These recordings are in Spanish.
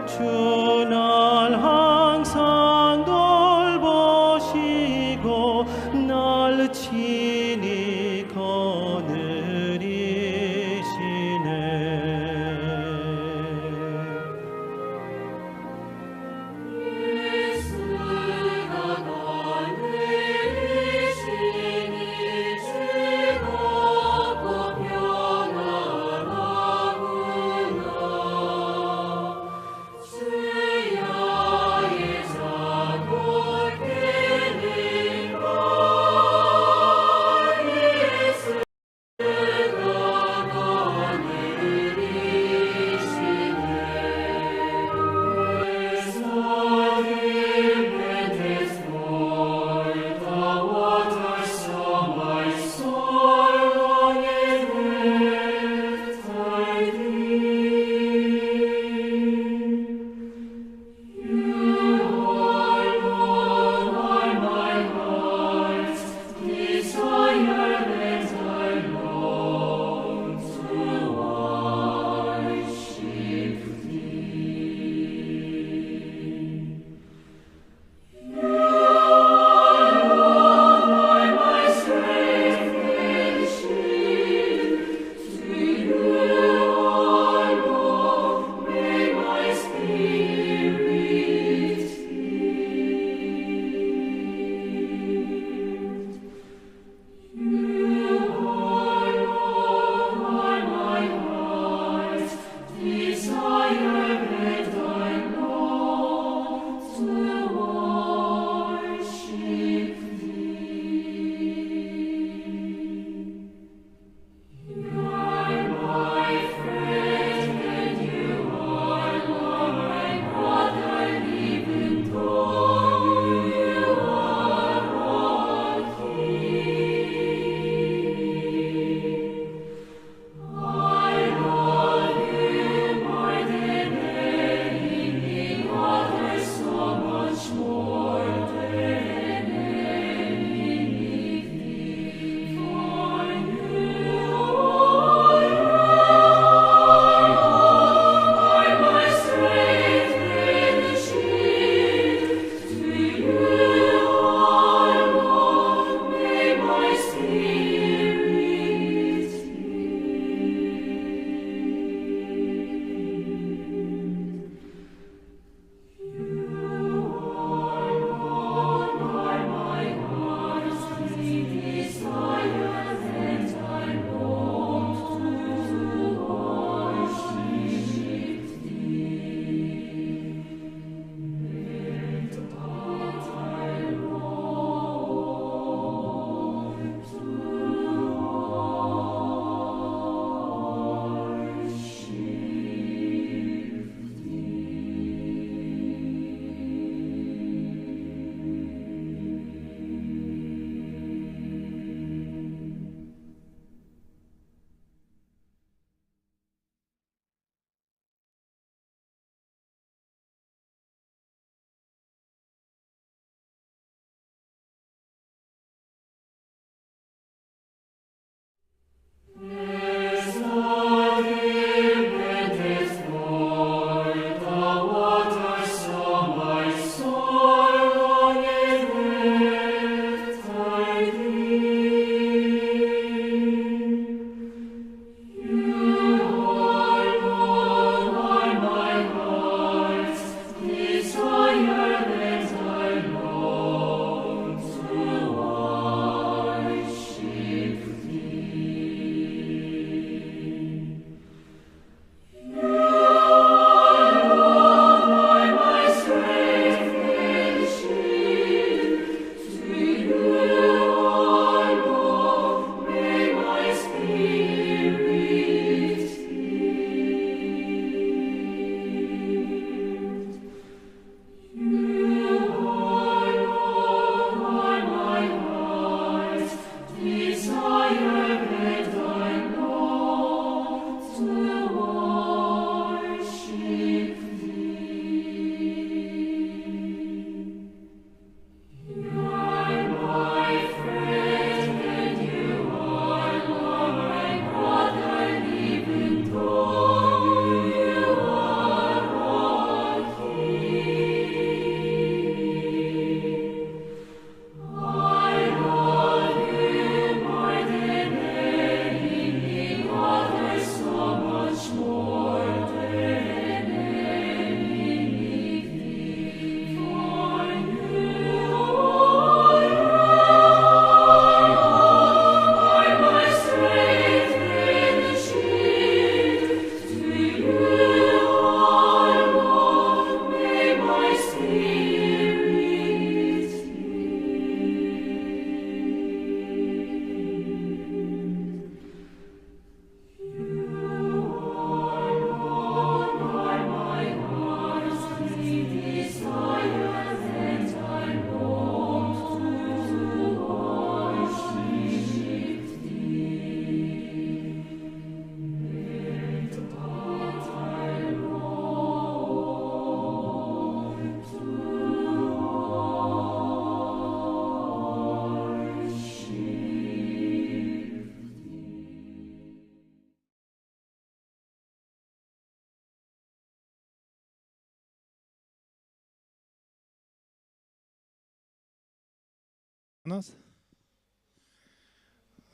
주 날 항상 돌보시고 날 친히 거느리시네.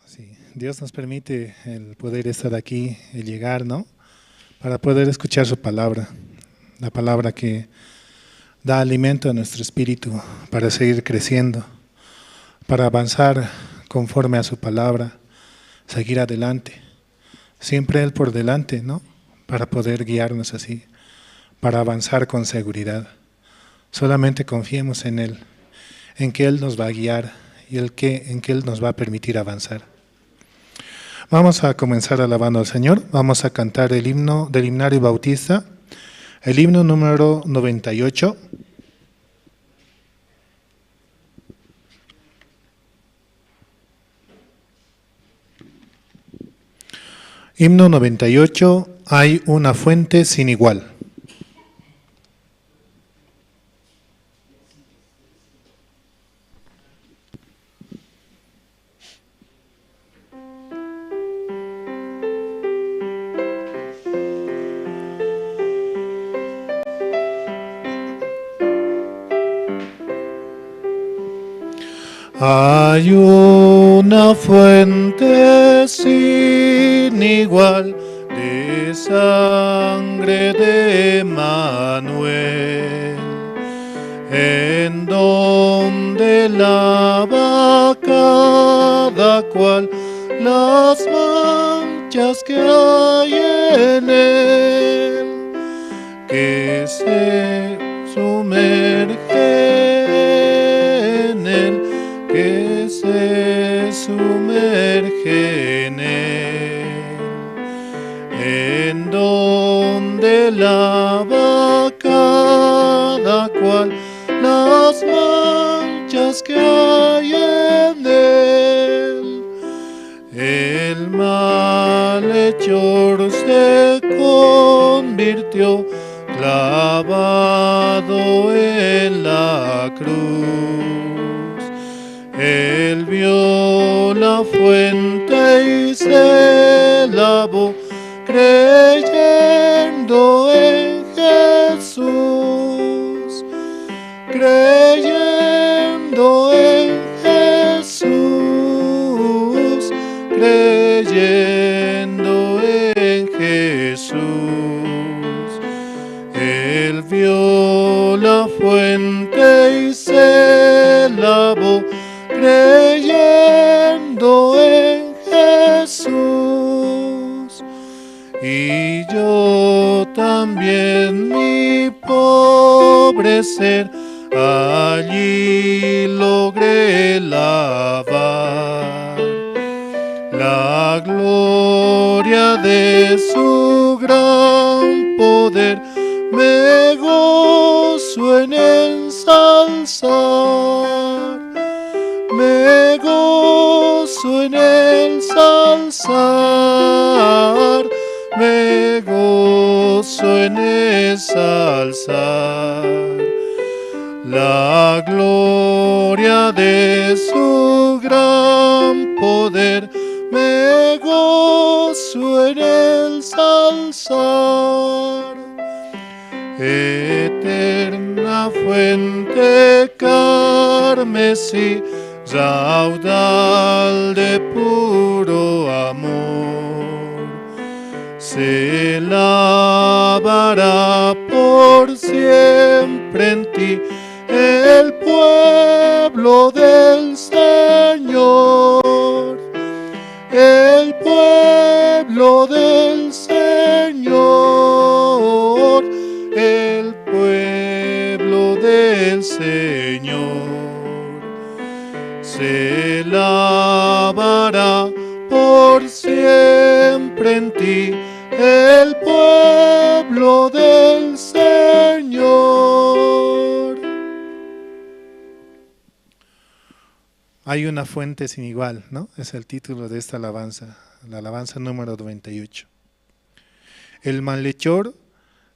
Sí, Dios nos permite el poder estar aquí, el llegar, ¿no? Para poder escuchar su palabra, la palabra que da alimento a nuestro espíritu para seguir creciendo, para avanzar conforme a su palabra, seguir adelante, siempre Él por delante, ¿no? Para poder guiarnos así, para avanzar con seguridad. Solamente confiemos en Él, en que Él nos va a guiar y en que Él nos va a permitir avanzar. Vamos a comenzar alabando al Señor. Vamos a cantar el himno del Himnario Bautista, el himno número 98. Himno 98, hay una fuente sin igual. Hay una fuente sin igual de sangre de Emmanuel, en donde lava cada cual las manchas que hay en él, que se sumerge en él, que se sumerge en él, en donde lava cada cual las manchas que hay en él. El malhechor se convirtió clavado en la cruz. Él vio la fuente y se lavó, creyendo en Jesús, creyendo en Jesús, creyendo en Jesús. Él vio la fuente y se lavó, creyendo en Jesús. Y yo también, mi pobre ser, allí logré lavar la gloria de su gran poder. Me gozo en ensalzar, me gozo en ensalzar, me gozo en ensalzar la gloria de su gran poder. Me gozo en ensalzar. Eterna fuente carmesí, raudal de puro amor, se lavará por siempre en ti el pueblo del Señor, el pueblo del Señor, el pueblo del Señor. Se lavará por siempre en ti el pueblo del Señor. Hay una fuente sin igual, ¿no? Es el título de esta alabanza, la alabanza número 98. El malhechor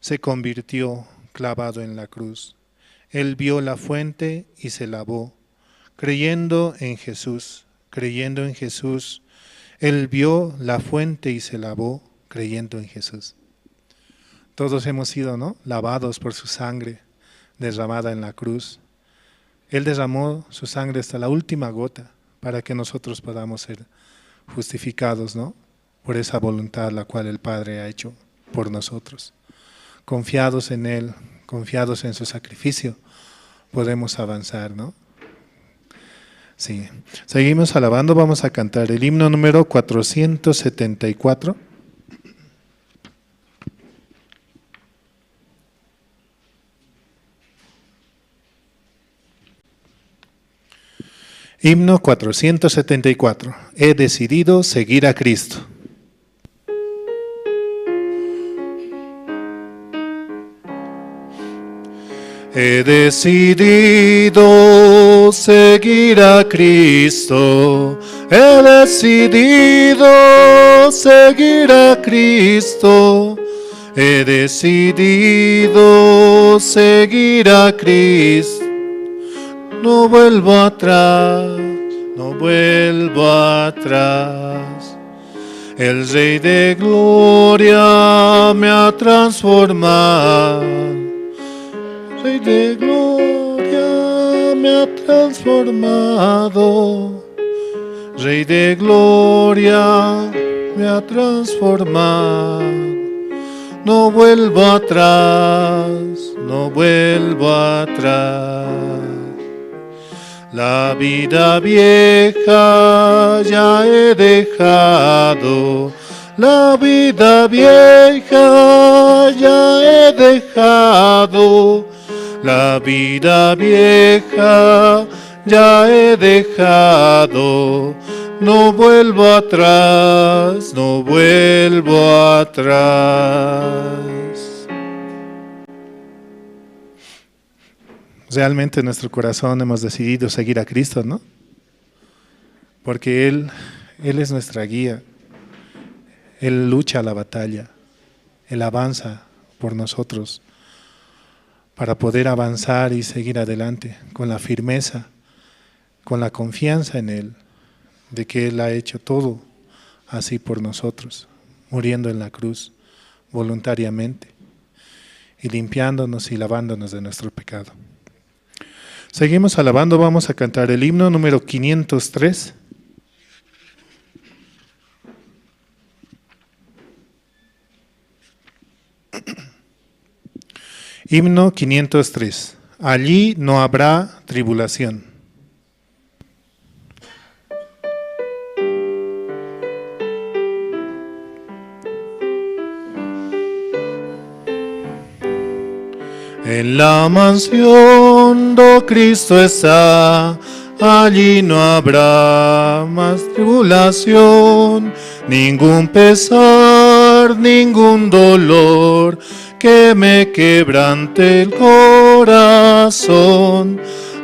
se convirtió clavado en la cruz. Él vio la fuente y se lavó, creyendo en Jesús, creyendo en Jesús. Él vio la fuente y se lavó, creyendo en Jesús. Todos hemos sido, ¿no?, lavados por su sangre derramada en la cruz. Él derramó su sangre hasta la última gota para que nosotros podamos ser justificados, ¿no? Por esa voluntad la cual el Padre ha hecho por nosotros. Confiados en Él, confiados en su sacrificio, podemos avanzar, ¿no? Sí. Seguimos alabando, vamos a cantar el himno número 474. Himno 474. He decidido seguir a Cristo. He decidido seguir a Cristo. He decidido seguir a Cristo. He decidido seguir a Cristo. No vuelvo atrás, no vuelvo atrás. El Rey de Gloria me ha transformado. Rey de Gloria me ha transformado. Rey de Gloria me ha transformado. No vuelvo atrás, no vuelvo atrás. La vida vieja ya he dejado, la vida vieja ya he dejado, la vida vieja ya he dejado, no vuelvo atrás, no vuelvo atrás. Realmente en nuestro corazón hemos decidido seguir a Cristo, ¿no? Porque Él es nuestra guía. Él lucha la batalla. Él avanza por nosotros para poder avanzar y seguir adelante con la firmeza, con la confianza en Él, de que Él ha hecho todo así por nosotros, muriendo en la cruz voluntariamente y limpiándonos y lavándonos de nuestro pecado. Seguimos alabando, vamos a cantar el himno número 503. Himno 503. Allí no habrá tribulación. En la mansión do Cristo está, allí no habrá más tribulación, ningún pesar, ningún dolor que me quebrante el corazón.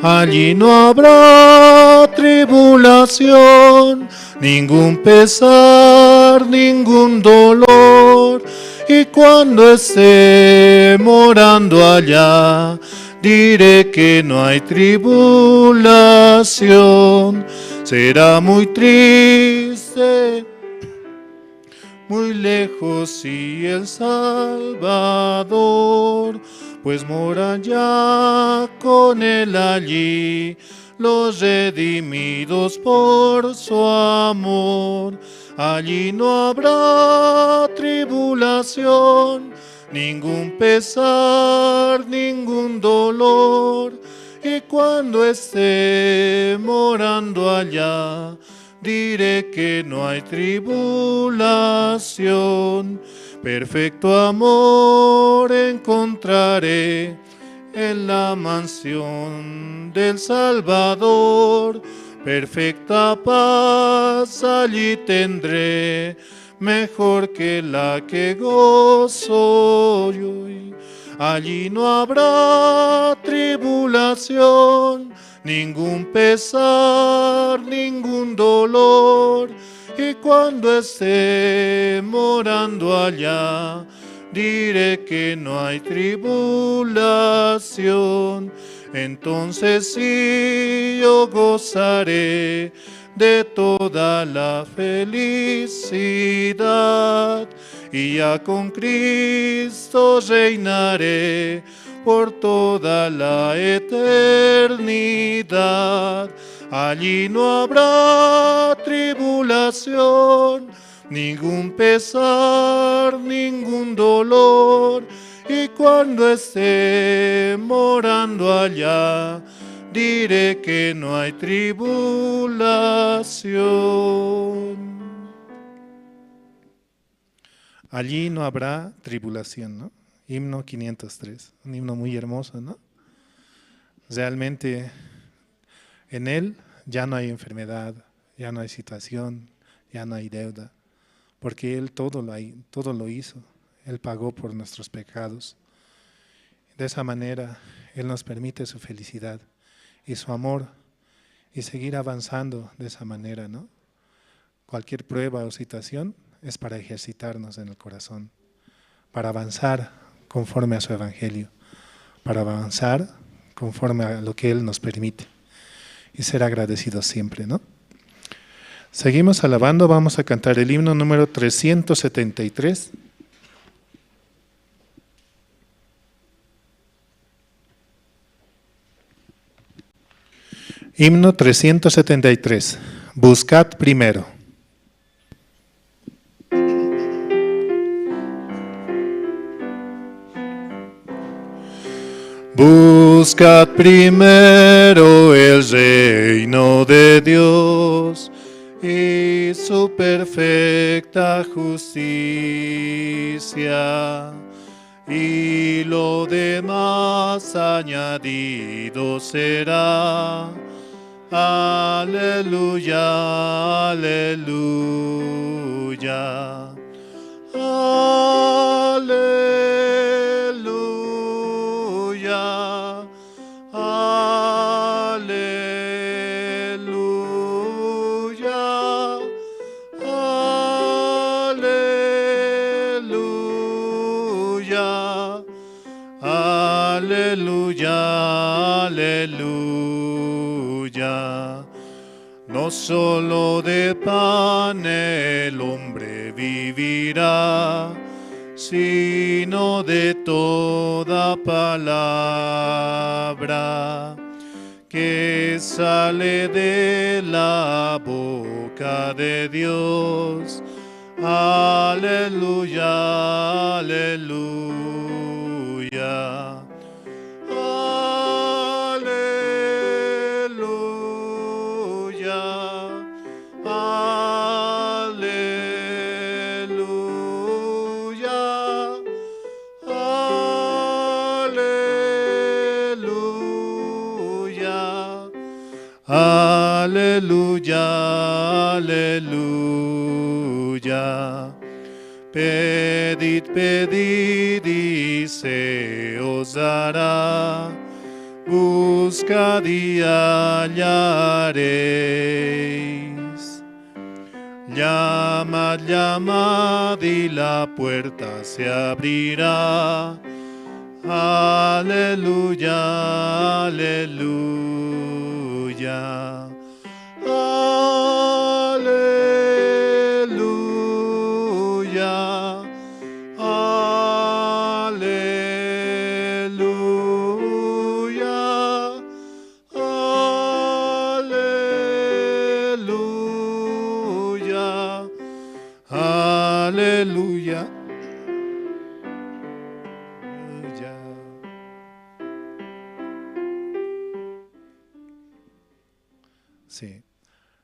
Allí no habrá tribulación, ningún pesar, ningún dolor. Y cuando esté morando allá, diré que no hay tribulación. Será muy triste, muy lejos y el Salvador, pues mora ya con Él allí los redimidos por su amor. Allí no habrá tribulación, ningún pesar, ningún dolor. Y cuando esté morando allá, diré que no hay tribulación. Perfecto amor encontraré en la mansión del Salvador. Perfecta paz allí tendré, mejor que la que gozo yo. Allí no habrá tribulación, ningún pesar, ningún dolor. Y cuando esté morando allá, diré que no hay tribulación. Entonces sí yo gozaré de toda la felicidad y ya con Cristo reinaré por toda la eternidad. Allí no habrá tribulación, ningún pesar, ningún dolor. Y cuando esté morando allá, diré que no hay tribulación. Allí no habrá tribulación, ¿no? Himno 503, un himno muy hermoso, ¿no? Realmente en él ya no hay enfermedad, ya no hay situación, ya no hay deuda, porque él todo lo hizo, él pagó por nuestros pecados. De esa manera, él nos permite su felicidad y su amor y seguir avanzando de esa manera, ¿no? Cualquier prueba o situación es para ejercitarnos en el corazón, para avanzar conforme a su evangelio, para avanzar conforme a lo que él nos permite y ser agradecidos siempre, ¿no? Seguimos alabando, vamos a cantar el himno número 373. Himno 373. Buscad primero. Buscad primero el reino de Dios y su perfecta justicia, y lo demás añadido será. Aleluya, aleluya, aleluya, aleluya, aleluya, aleluya, aleluya. No solo de pan el hombre vivirá, sino de toda palabra que sale de la boca de Dios. Aleluya, aleluya. Aleluya, aleluya. Pedid, pedid y se os dará. Buscad y hallaréis. Llamad, llamad y la puerta se abrirá. Aleluya, aleluya. Aleluya, aleluya, aleluya, aleluya. Sí.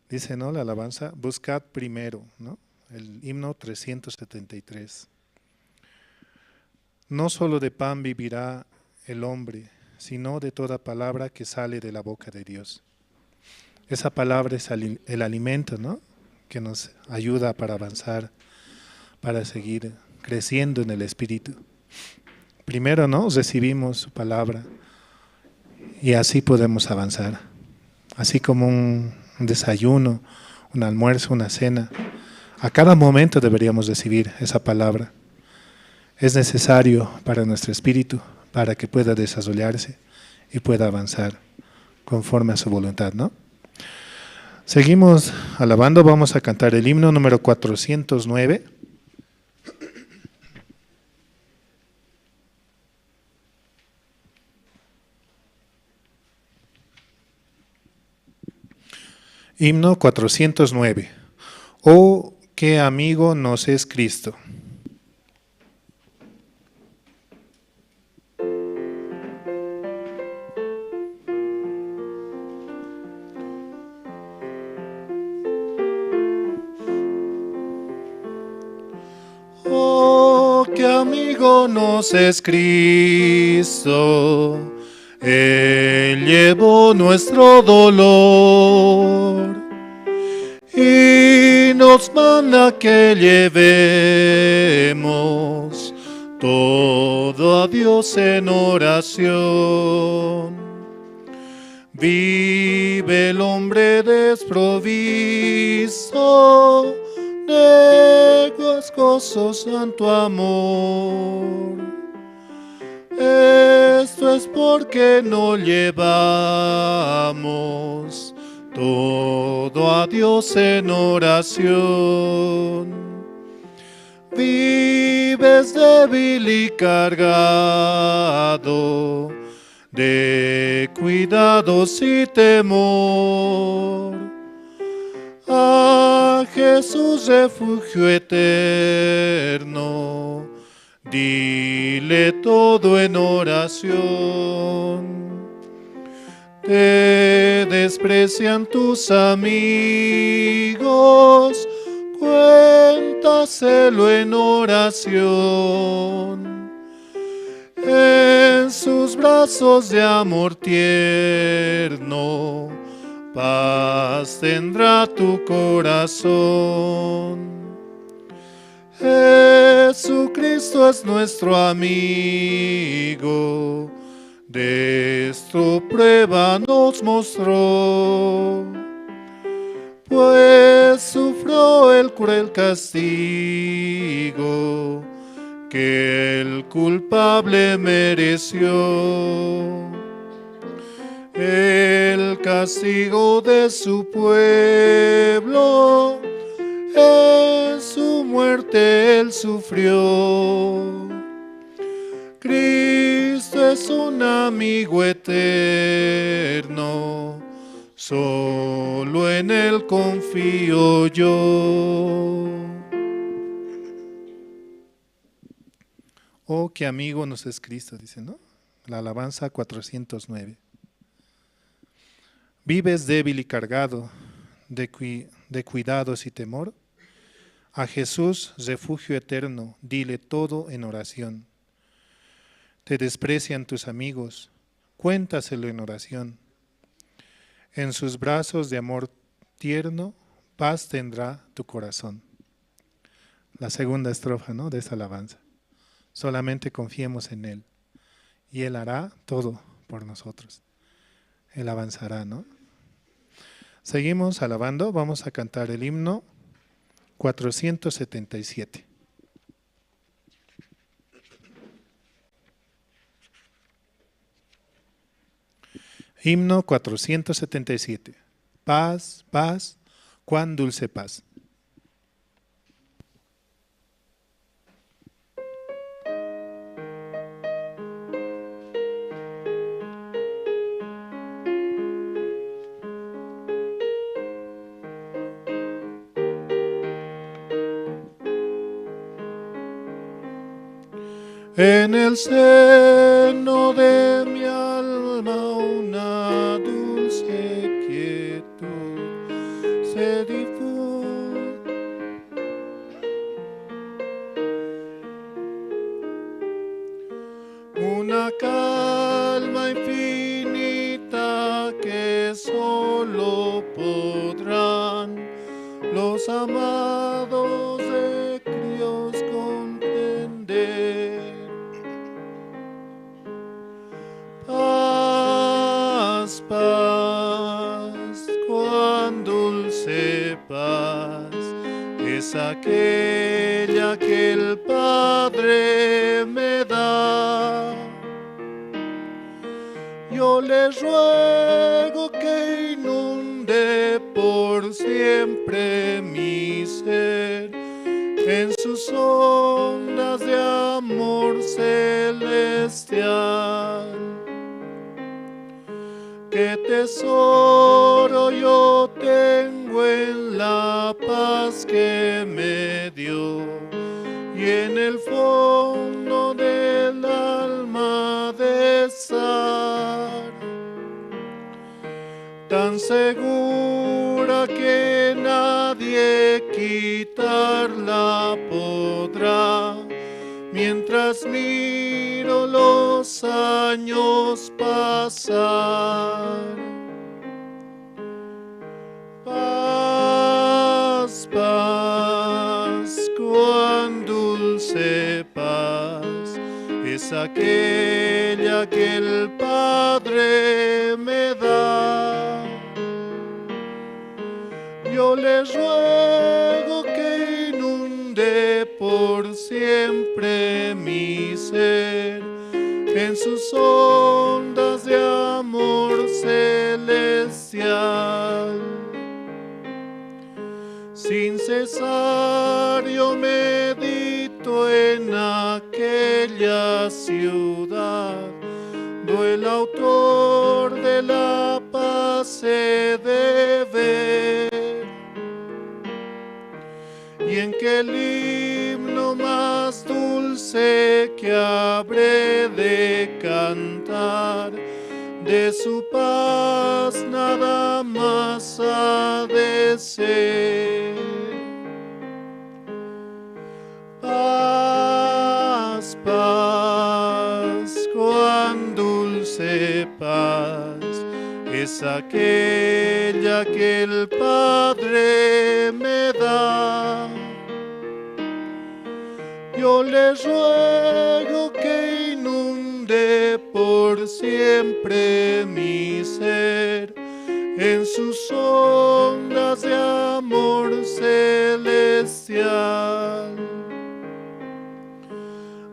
Dice, ¿no? La alabanza, buscad primero, ¿no? El himno 373. No solo de pan vivirá el hombre, sino de toda palabra que sale de la boca de Dios. Esa palabra es el alimento, ¿no? Que nos ayuda para avanzar, para seguir creciendo en el Espíritu. Primero, ¿no? Recibimos su palabra y así podemos avanzar. Así como un desayuno, un almuerzo, una cena. A cada momento deberíamos recibir esa palabra. Es necesario para nuestro espíritu, para que pueda desarrollarse y pueda avanzar conforme a su voluntad, ¿no? Seguimos alabando, vamos a cantar el himno número 409. Himno 409. Oh, qué amigo nos es Cristo. Oh, qué amigo nos es Cristo. Él llevó nuestro dolor y nos manda que llevemos todo a Dios en oración. Vive el hombre desprovisto de gozoso santo amor. Esto es porque no llevamos todo a Dios en oración. Vives débil y cargado de cuidados y temor. A Jesús refugio eterno, dile todo en oración. Te desprecian tus amigos, cuéntaselo en oración. En sus brazos de amor tierno, paz tendrá tu corazón. Jesucristo es nuestro amigo, de esto prueba nos mostró, pues sufrió el cruel castigo que el culpable mereció. El castigo de su pueblo, en su muerte él sufrió. Cristo es un amigo eterno, solo en él confío yo. Oh, qué amigo nos es Cristo, dice, ¿no? La alabanza 409. ¿Vives débil y cargado de cuidados y temor? A Jesús, refugio eterno, dile todo en oración. Te desprecian tus amigos, cuéntaselo en oración. En sus brazos de amor tierno, paz tendrá tu corazón. La segunda estrofa, ¿no?, de esta alabanza. Solamente confiemos en Él y Él hará todo por nosotros. Él avanzará, ¿no? Seguimos alabando, vamos a cantar el himno 477. Himno 477. Paz, paz, cuán dulce paz. En el seno de mi alma una dulce quietud se difunde. Una calma infinita que solo podrán los amados de Dios comprender. Paz, paz, cuán dulce paz es aquella que el Padre me da. Yo le ruego que inunde por siempre mi ser en sus ondas de amor celestial. qué tesoro yo tengo en la paz que me dio, y en el fondo del alma de estar tan segura que nadie quitarla podrá, mientras miro los años pasar. Paz, paz, cuán dulce paz es aquella que el Padre me da. Yo le ruego que inunde por siempre mi ser en sus ondas de amor celestial. Sin cesar yo medito en aquella ciudad, donde el autor de la paz se debe ver, y en que el himno más dulce que habré de cantar, de su paz nada más ha de ser. Paz, paz, cuán dulce paz es aquella que el Padre me da. Yo le ruego que inunde por siempre mi ser en sus ondas de amor celestial.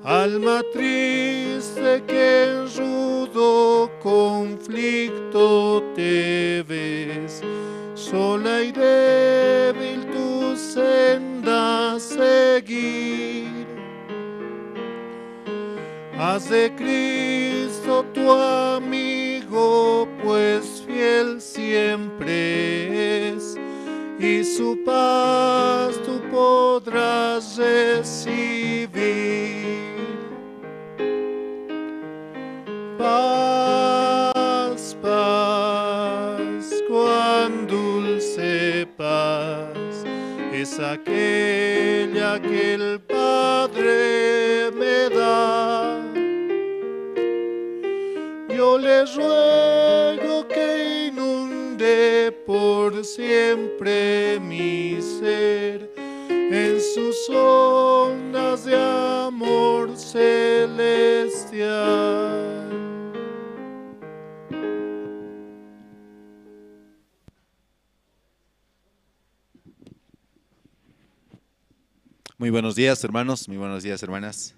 Alma triste que en rudo conflicto te ves, sola y débil tu senda seguir. Haz de Cristo tu amigo, pues fiel siempre es, y su paz tú podrás recibir. Paz, paz, cuán dulce paz es aquella que el Padre me da. Yo le ruego que inunde por siempre mi ser en sus ondas de amor celestial. Muy buenos días, hermanos, muy buenos días, hermanas.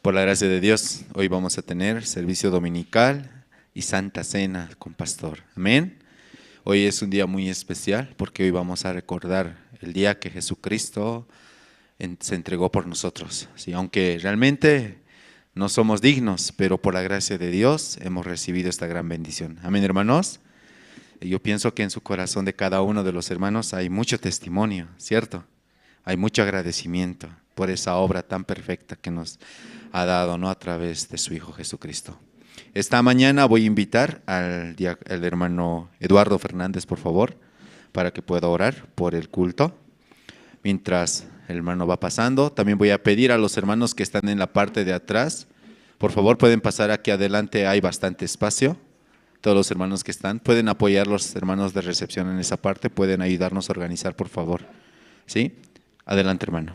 Por la gracia de Dios, hoy vamos a tener servicio dominical y Santa Cena con Pastor. Amén. Hoy es un día muy especial porque hoy vamos a recordar el día que Jesucristo se entregó por nosotros. Sí, aunque realmente no somos dignos, pero por la gracia de Dios hemos recibido esta gran bendición. Amén, hermanos. Yo pienso que en su corazón de cada uno de los hermanos hay mucho testimonio, ¿cierto? Hay mucho agradecimiento por esa obra tan perfecta que nos ha dado, ¿no?, a través de su Hijo Jesucristo. Esta mañana voy a invitar al hermano Eduardo Fernández, por favor, para que pueda orar por el culto. Mientras el hermano va pasando, también voy a pedir a los hermanos que están en la parte de atrás, por favor pueden pasar aquí adelante, hay bastante espacio. Todos los hermanos que están, pueden apoyar a los hermanos de recepción en esa parte, pueden ayudarnos a organizar, por favor. ¿Sí? Adelante, hermano.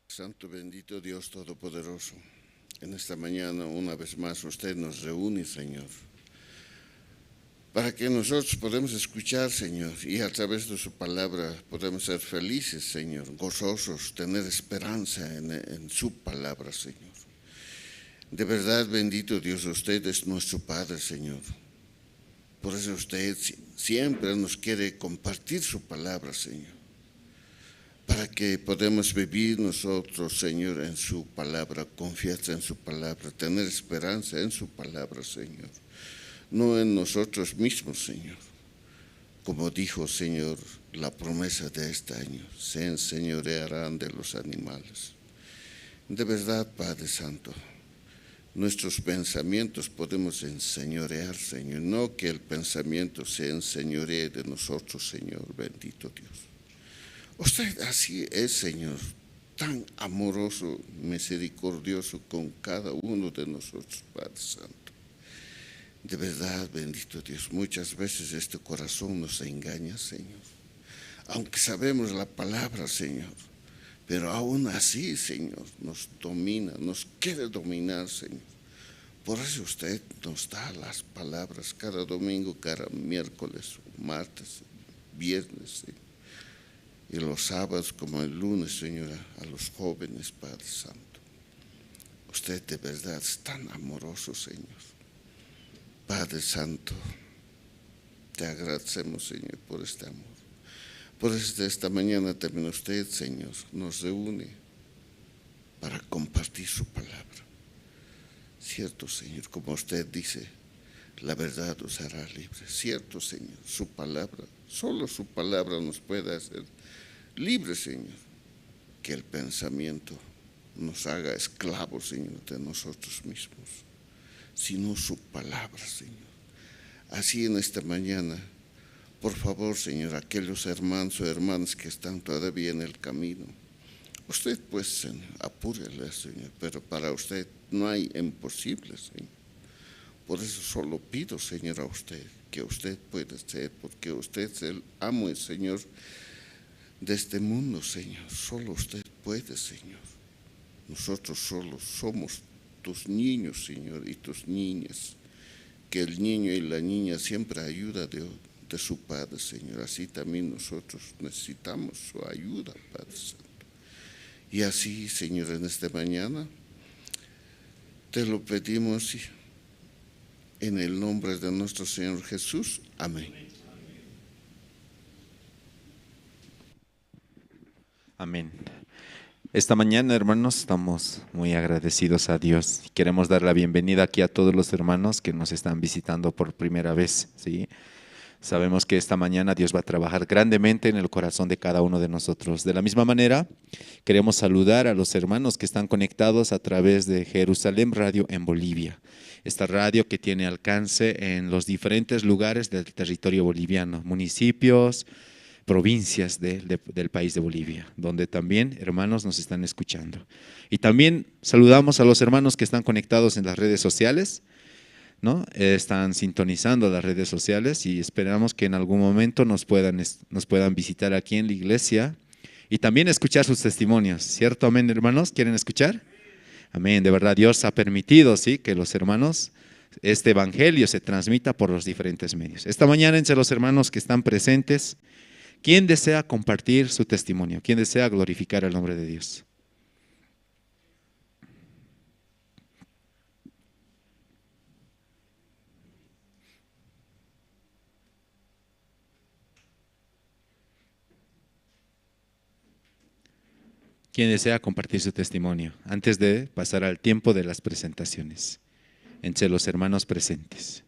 Santo bendito Dios Todopoderoso, en esta mañana una vez más usted nos reúne, Señor, para que nosotros podamos escuchar, Señor, y a través de su palabra podemos ser felices, Señor, gozosos, tener esperanza en su palabra, Señor. De verdad, bendito Dios, usted es nuestro Padre, Señor. Por eso usted siempre nos quiere compartir su palabra, Señor, para que podemos vivir nosotros, Señor, en su palabra, confianza en su palabra, tener esperanza en su palabra, Señor, no en nosotros mismos, Señor. Como dijo, Señor, la promesa de este año, se enseñorearán de los animales. De verdad, Padre Santo, nuestros pensamientos podemos enseñorear, Señor, no que el pensamiento se enseñoree de nosotros, Señor, bendito Dios. Usted así es, Señor, tan amoroso, misericordioso con cada uno de nosotros, Padre Santo. De verdad, bendito Dios, muchas veces este corazón nos engaña, Señor. Aunque sabemos la palabra, Señor, pero aún así, Señor, nos domina, nos quiere dominar, Señor. Por eso usted nos da las palabras cada domingo, cada miércoles, martes, viernes, Señor. Y los sábados como el lunes, Señor, a los jóvenes, Padre Santo. Usted de verdad es tan amoroso, Señor. Padre Santo, te agradecemos, Señor, por este amor. Por eso esta mañana también usted, Señor, nos reúne para compartir su palabra. Cierto, Señor, como usted dice, la verdad os hará libres. Cierto, Señor, su palabra, solo su palabra nos puede hacer libres, Señor. Que el pensamiento nos haga esclavos, Señor, de nosotros mismos, sino su palabra, Señor. Así en esta mañana, por favor, Señor, aquellos hermanos o hermanas que están todavía en el camino, usted pues, Señor, apúrele, Señor, pero para usted no hay imposible, Señor. Por eso solo pido, Señor, a usted, que usted pueda ser, porque usted es el amo, el Señor de este mundo, Señor. Solo usted puede, Señor. Nosotros solo somos tus niños, Señor, y tus niñas. Que el niño y la niña siempre ayuda de su Padre, Señor. Así también nosotros necesitamos su ayuda, Padre Santo. Y así, Señor, en esta mañana te lo pedimos en el nombre de nuestro Señor Jesús. Amén. Amén. Esta mañana, hermanos, estamos muy agradecidos a Dios y queremos dar la bienvenida aquí a todos los hermanos que nos están visitando por primera vez, ¿sí? Sabemos que esta mañana Dios va a trabajar grandemente en el corazón de cada uno de nosotros. De la misma manera, queremos saludar a los hermanos que están conectados a través de Jerusalén Radio en Bolivia. Esta radio que tiene alcance en los diferentes lugares del territorio boliviano, municipios, provincias del país de Bolivia, donde también hermanos nos están escuchando. Y también saludamos a los hermanos que están conectados en las redes sociales, ¿no? Están sintonizando las redes sociales y esperamos que en algún momento nos puedan visitar aquí en la iglesia y también escuchar sus testimonios, ¿cierto? Amén, hermanos, ¿quieren escuchar? Amén, de verdad Dios ha permitido, ¿sí?, que los hermanos, este evangelio se transmita por los diferentes medios. Esta mañana entre los hermanos que están presentes, ¿quién desea compartir su testimonio? ¿Quién desea glorificar el nombre de Dios? ¿Quién desea compartir su testimonio? Antes de pasar al tiempo de las presentaciones, entre los hermanos presentes.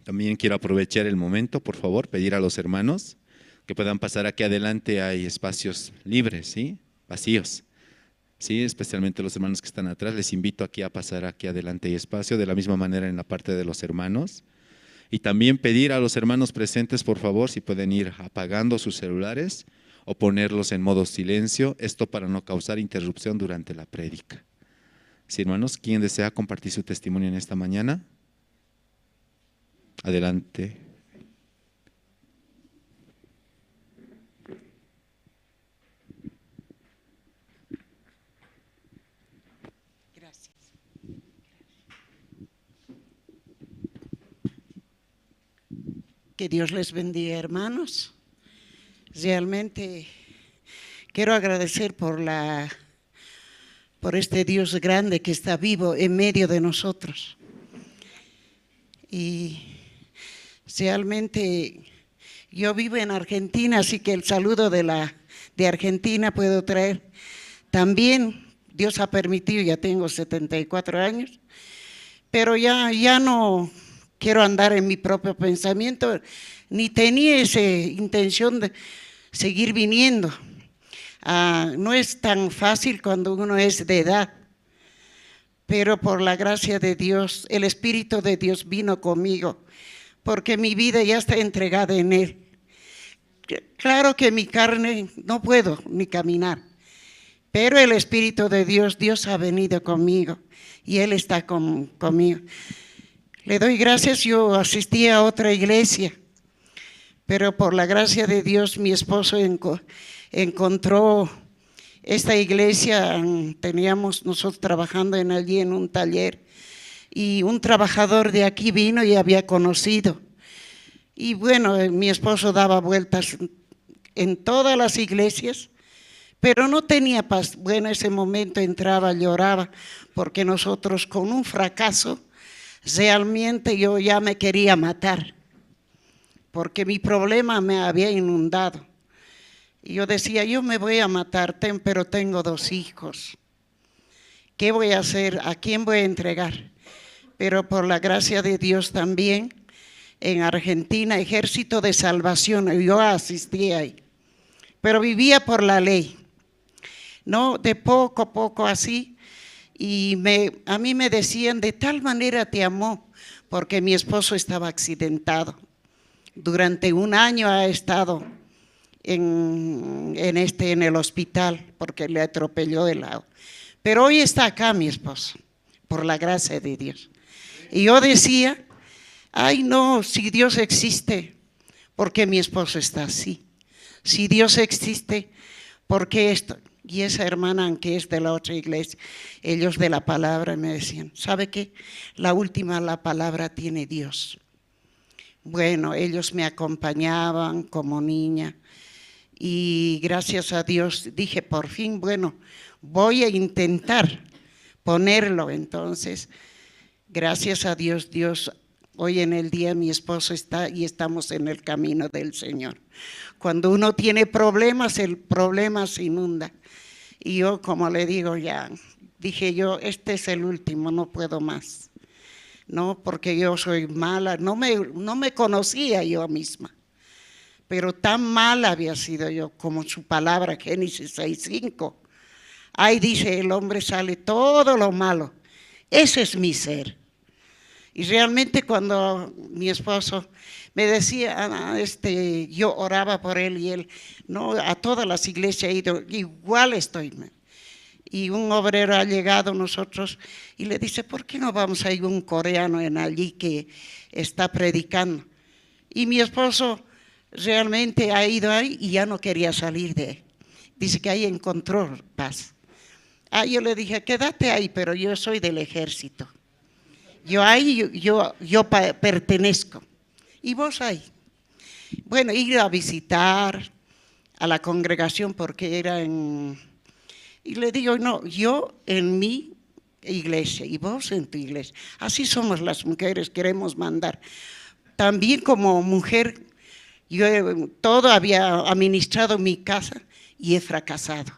También quiero aprovechar el momento, por favor, pedir a los hermanos que puedan pasar aquí adelante. Hay espacios libres, ¿sí? Vacíos, ¿sí? Especialmente los hermanos que están atrás, les invito aquí a pasar aquí adelante, hay espacio, de la misma manera en la parte de los hermanos. Y también pedir a los hermanos presentes, por favor, si pueden ir apagando sus celulares o ponerlos en modo silencio, esto para no causar interrupción durante la prédica. Sí, hermanos, ¿quién desea compartir su testimonio en esta mañana? Adelante. Gracias. Que Dios les bendiga, hermanos. Realmente quiero agradecer por este Dios grande que está vivo en medio de nosotros. Y realmente yo vivo en Argentina, así que el saludo de Argentina puedo traer. También Dios ha permitido, ya tengo 74 años, pero ya no quiero andar en mi propio pensamiento, ni tenía esa intención de seguir viniendo. No es tan fácil cuando uno es de edad, pero por la gracia de Dios, el Espíritu de Dios vino conmigo, porque mi vida ya está entregada en Él. Claro que mi carne no puedo ni caminar, pero el Espíritu de Dios ha venido conmigo y Él está conmigo. Le doy gracias, yo asistí a otra iglesia, pero por la gracia de Dios mi esposo encontró esta iglesia. Teníamos nosotros trabajando allí en un taller y un trabajador de aquí vino y había conocido. Y bueno, mi esposo daba vueltas en todas las iglesias, pero no tenía paz. Bueno, ese momento entraba, lloraba, porque nosotros con un fracaso, realmente yo ya me quería matar, porque mi problema me había inundado. Y yo decía, yo me voy a matar, pero tengo 2 hijos. ¿Qué voy a hacer? ¿A quién voy a entregar? Pero por la gracia de Dios también, en Argentina, Ejército de Salvación, yo asistí ahí, pero vivía por la ley, ¿no? De poco a poco así, y a mí me decían, de tal manera te amó, porque mi esposo estaba accidentado. Durante 1 año ha estado en el hospital, porque le atropelló el lado. Pero hoy está acá mi esposo, por la gracia de Dios. Y yo decía, ay no, si Dios existe, ¿por qué mi esposo está así? Si Dios existe, ¿por qué esto? Y esa hermana, aunque es de la otra iglesia, ellos de la palabra me decían, ¿sabe qué? La palabra tiene Dios. Bueno, ellos me acompañaban como niña y gracias a Dios dije, por fin, bueno, voy a intentar ponerlo. Entonces, gracias a Dios, hoy en el día mi esposo está y estamos en el camino del Señor. Cuando uno tiene problemas, el problema se inunda. Y yo, como le digo, ya dije yo, este es el último, no puedo más. No, porque yo soy mala, no me conocía yo misma, pero tan mala había sido yo, como su palabra, Génesis 6:5. Ahí dice, el hombre sale todo lo malo. Ese es mi ser. Y realmente cuando mi esposo me decía, yo oraba por él y él, no, a todas las iglesias he ido, igual estoy. Y un obrero ha llegado a nosotros y le dice, ¿por qué no vamos a ir un coreano en allí que está predicando? Y mi esposo realmente ha ido ahí y ya no quería salir de ahí. Dice que ahí encontró paz. Yo le dije, quédate ahí, pero yo soy del ejército. Yo ahí, yo pertenezco. ¿Y vos ahí? Bueno, ir a visitar a la congregación porque era y le digo, no, yo en mi iglesia y vos en tu iglesia. Así somos las mujeres, queremos mandar. También como mujer, yo todo había administrado mi casa y he fracasado.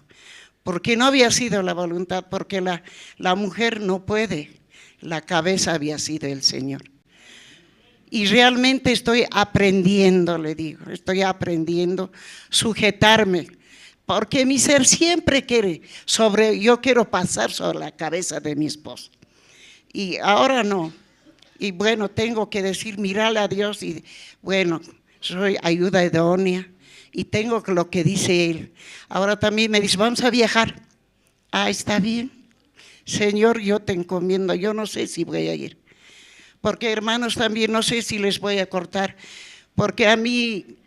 Porque no había sido la voluntad, porque la mujer no puede, la cabeza había sido el Señor. Y realmente estoy aprendiendo, le digo, estoy aprendiendo a sujetarme. Porque mi ser siempre quiere yo quiero pasar sobre la cabeza de mi esposo. Y ahora no. Y bueno, tengo que decir, mirarle a Dios y bueno, soy ayuda idónea y tengo lo que dice Él. Ahora también me dice, vamos a viajar. Está bien. Señor, yo te encomiendo, yo no sé si voy a ir. Porque hermanos también no sé si les voy a cortar. Porque a mí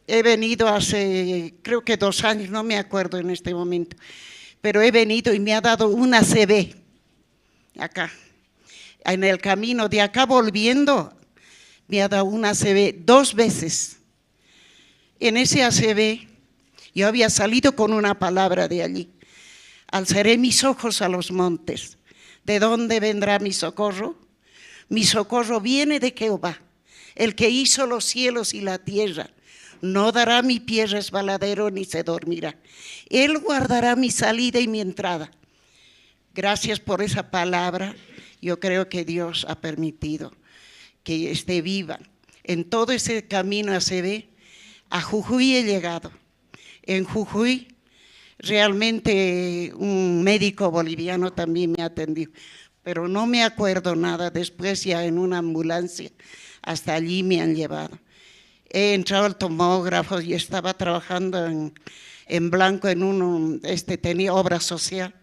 he venido hace, creo que 2 años, no me acuerdo en este momento, pero he venido y me ha dado una CB acá, en el camino de acá volviendo, me ha dado un ACV 2 veces. En ese ACV yo había salido con una palabra de allí. Alzaré mis ojos a los montes. ¿De dónde vendrá mi socorro? Mi socorro viene de Jehová, el que hizo los cielos y la tierra. No dará mi pie resbaladero ni se dormirá. Él guardará mi salida y mi entrada. Gracias por esa palabra. Yo creo que Dios ha permitido que esté viva. En todo ese camino se ve, a Jujuy he llegado. En Jujuy realmente un médico boliviano también me atendió, pero no me acuerdo nada. Después ya en una ambulancia hasta allí me han llevado. He entrado al tomógrafo y estaba trabajando en blanco en tenía obra social.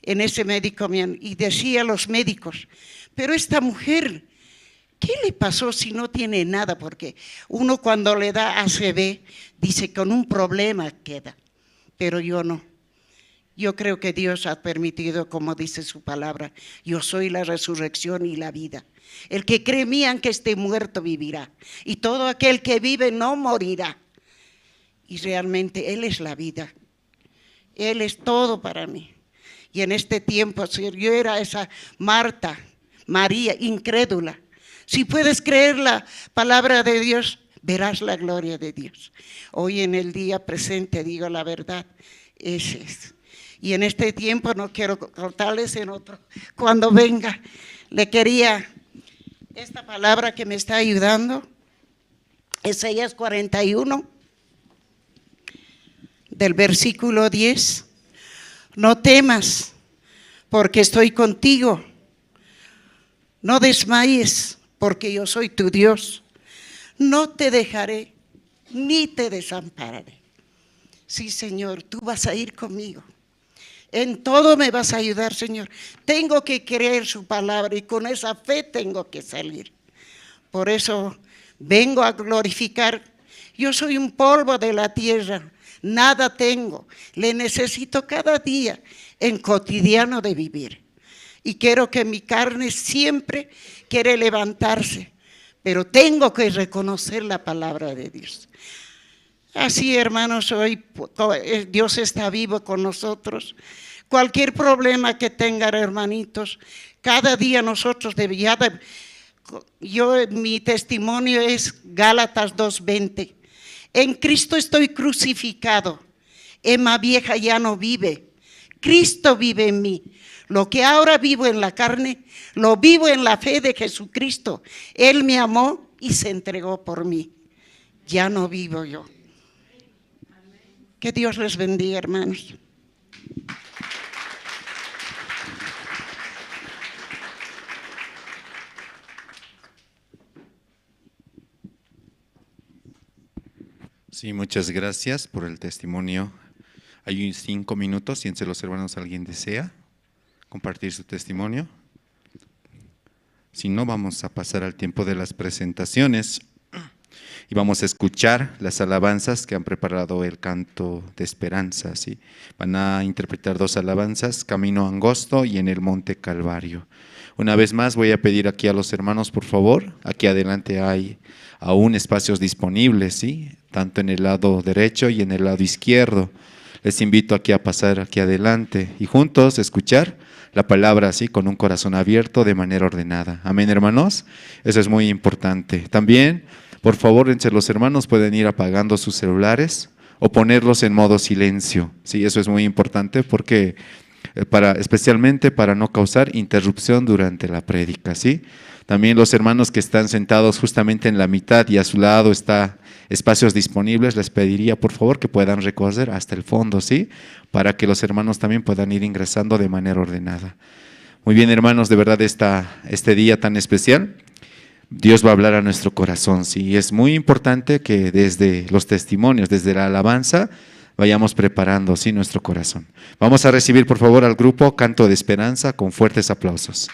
En ese médico y decía a los médicos, pero esta mujer, ¿qué le pasó si no tiene nada? Porque uno cuando le da ACV dice con un problema queda, pero yo no. Yo creo que Dios ha permitido, como dice su palabra, yo soy la resurrección y la vida. El que cree en mí, aunque esté muerto, vivirá. Y todo aquel que vive no morirá. Y realmente Él es la vida. Él es todo para mí. Y en este tiempo, Señor, yo era esa Marta, María, incrédula. Si puedes creer la palabra de Dios, verás la gloria de Dios. Hoy en el día presente digo la verdad, ese es. Y en este tiempo no quiero cortarles en otro. Cuando venga, le quería esta palabra que me está ayudando, Isaías 41, del versículo 10. No temas, porque estoy contigo. No desmayes, porque yo soy tu Dios. No te dejaré, ni te desampararé. Sí, Señor, tú vas a ir conmigo. En todo me vas a ayudar, Señor. Tengo que creer su palabra y con esa fe tengo que salir. Por eso vengo a glorificar. Yo soy un polvo de la tierra, nada tengo. Le necesito cada día en cotidiano de vivir. Y quiero que mi carne siempre quiere levantarse, pero tengo que reconocer la palabra de Dios. Así, hermanos, hoy Dios está vivo con nosotros. Cualquier problema que tengan, hermanitos, cada día nosotros mi testimonio es Gálatas 2:20. En Cristo estoy crucificado. Emma vieja ya no vive. Cristo vive en mí. Lo que ahora vivo en la carne, lo vivo en la fe de Jesucristo. Él me amó y se entregó por mí. Ya no vivo yo. Que Dios les bendiga, hermanos. Sí, muchas gracias por el testimonio. Hay 5 minutos, si entre los hermanos alguien desea compartir su testimonio. Si no, vamos a pasar al tiempo de las presentaciones y vamos a escuchar las alabanzas que han preparado el canto de esperanza. ¿Sí? Van a interpretar 2 alabanzas, Camino Angosto y En el Monte Calvario. Una vez más voy a pedir aquí a los hermanos, por favor, aquí adelante hay aún espacios disponibles, ¿sí? Tanto en el lado derecho y en el lado izquierdo. Les invito aquí a pasar aquí adelante y juntos escuchar la palabra así con un corazón abierto de manera ordenada. Amén, hermanos. Eso es muy importante. También, por favor, entre los hermanos pueden ir apagando sus celulares o ponerlos en modo silencio. Sí, eso es muy importante porque especialmente para no causar interrupción durante la prédica, ¿sí? También los hermanos que están sentados justamente en la mitad y a su lado está espacios disponibles, les pediría por favor que puedan recorrer hasta el fondo, ¿sí? Para que los hermanos también puedan ir ingresando de manera ordenada. Muy bien, hermanos, de verdad este día tan especial, Dios va a hablar a nuestro corazón, ¿sí? Es muy importante que desde los testimonios, desde la alabanza, vayamos preparando, ¿sí? Nuestro corazón. Vamos a recibir por favor al grupo Canto de Esperanza con fuertes aplausos.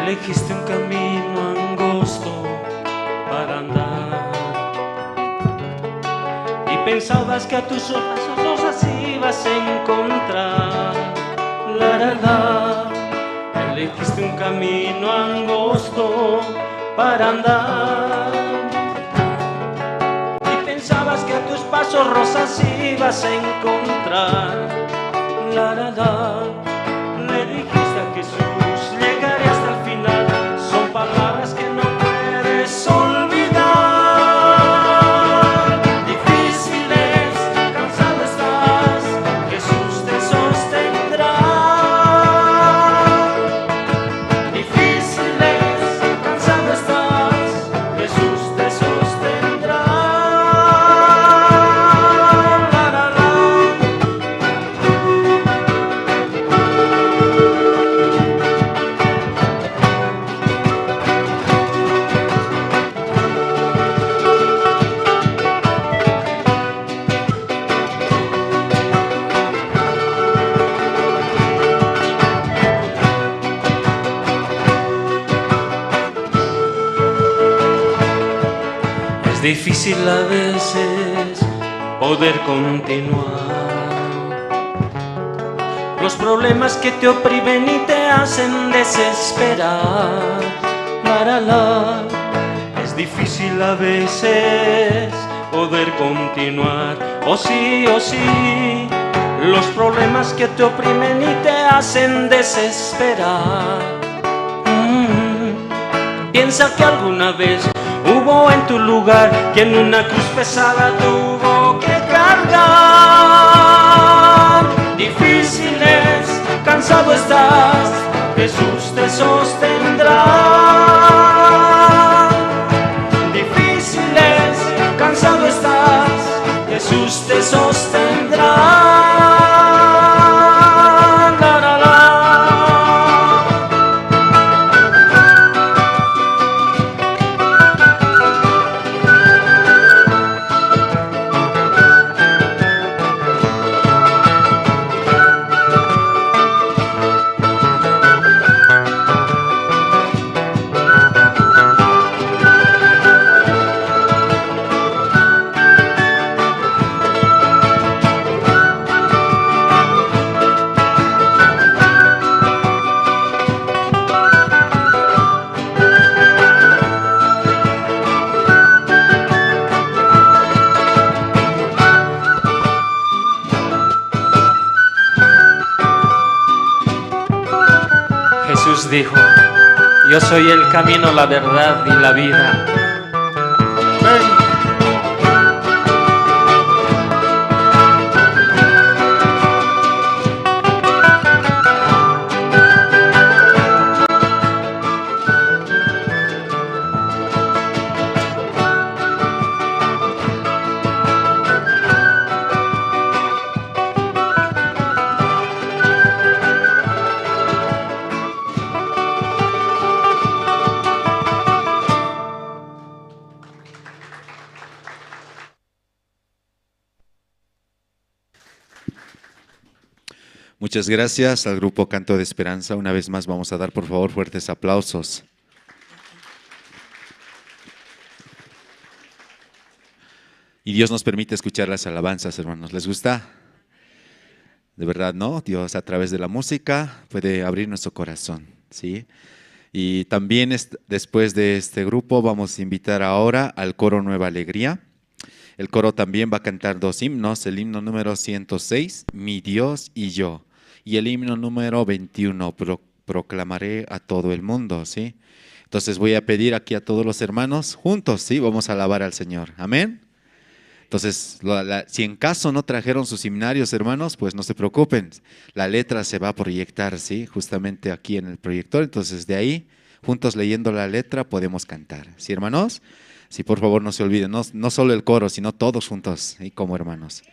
Elegiste un camino angosto para andar y pensabas que a tus pasos así ibas a encontrar. Elegiste un camino angosto para andar y pensabas que a tus pasos rosas ibas a encontrar. Le dijiste a Jesús, llegaré hasta el final. Son palabras que no puedes olvidar. Difíciles, cansado estás, Jesús te sostendrá. Difíciles, cansado estás, Jesús te sostendrá. Es difícil a veces poder continuar. Los problemas que te oprimen y te hacen desesperar. Es difícil a veces poder continuar. Oh sí, los problemas que te oprimen y te hacen desesperar. Piensa que alguna vez hubo en tu lugar quien una cruz pesada tuvo que cargar. Difíciles, cansado estás, Jesús te sostendrá. Difíciles, cansado estás, Jesús te sostendrá. Jesús dijo: yo soy el camino, la verdad y la vida. Muchas gracias al grupo Canto de Esperanza. Una vez más vamos a dar, por favor, fuertes aplausos. Y Dios nos permite escuchar las alabanzas, hermanos. ¿Les gusta? De verdad, ¿no? Dios a través de la música puede abrir nuestro corazón, ¿sí? Y también después de este grupo vamos a invitar ahora al coro Nueva Alegría. El coro también va a cantar dos himnos, el himno número 106, Mi Dios y yo, y el himno número 21, Proclamaré a todo el mundo, ¿sí? Entonces voy a pedir aquí a todos los hermanos, juntos, ¿sí? Vamos a alabar al Señor, amén. Entonces, si en caso no trajeron sus himnarios, hermanos, pues no se preocupen, la letra se va a proyectar, ¿sí? Justamente aquí en el proyector, entonces de ahí, juntos leyendo la letra, podemos cantar, ¿sí, hermanos? Sí, por favor, no se olviden, no solo el coro, sino todos juntos, ¿sí? Como hermanos,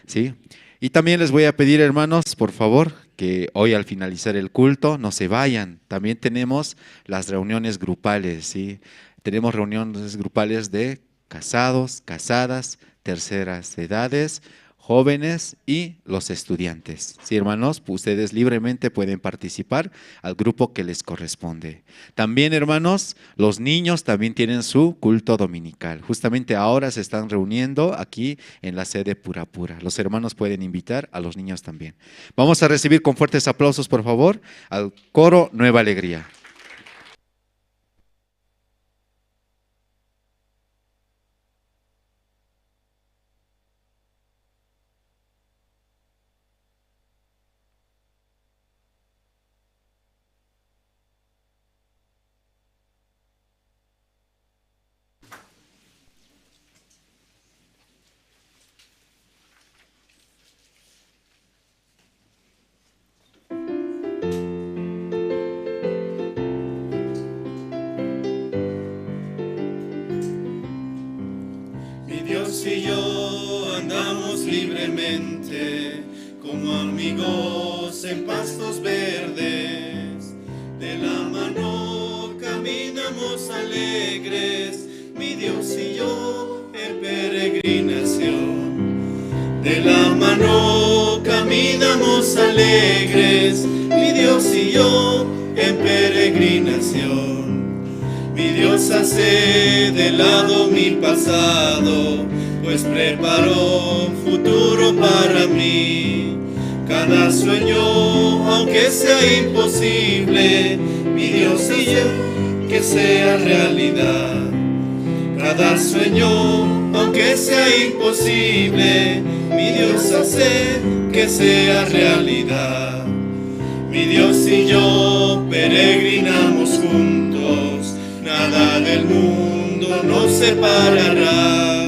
¿sí? Y también les voy a pedir, hermanos, por favor, que hoy al finalizar el culto no se vayan. También tenemos las reuniones grupales, ¿sí? Tenemos reuniones grupales de casados, casadas, terceras edades, jóvenes y los estudiantes. Sí, hermanos, ustedes libremente pueden participar al grupo que les corresponde. También, hermanos, los niños también tienen su culto dominical. Justamente ahora se están reuniendo aquí en la sede Pura Pura. Los hermanos pueden invitar a los niños también. Vamos a recibir con fuertes aplausos, por favor, al coro Nueva Alegría. Dios y yo andamos libremente como amigos en pastos verdes. De la mano caminamos alegres, mi Dios y yo en peregrinación. De la mano caminamos alegres, mi Dios y yo en peregrinación. Mi Dios hace de lado mi pasado, pues preparó un futuro para mí. Cada sueño, aunque sea imposible, mi Dios y yo, que sea realidad. Cada sueño, aunque sea imposible, mi Dios hace que sea realidad. Mi Dios y yo peregrinamos juntos, nada del mundo nos separará.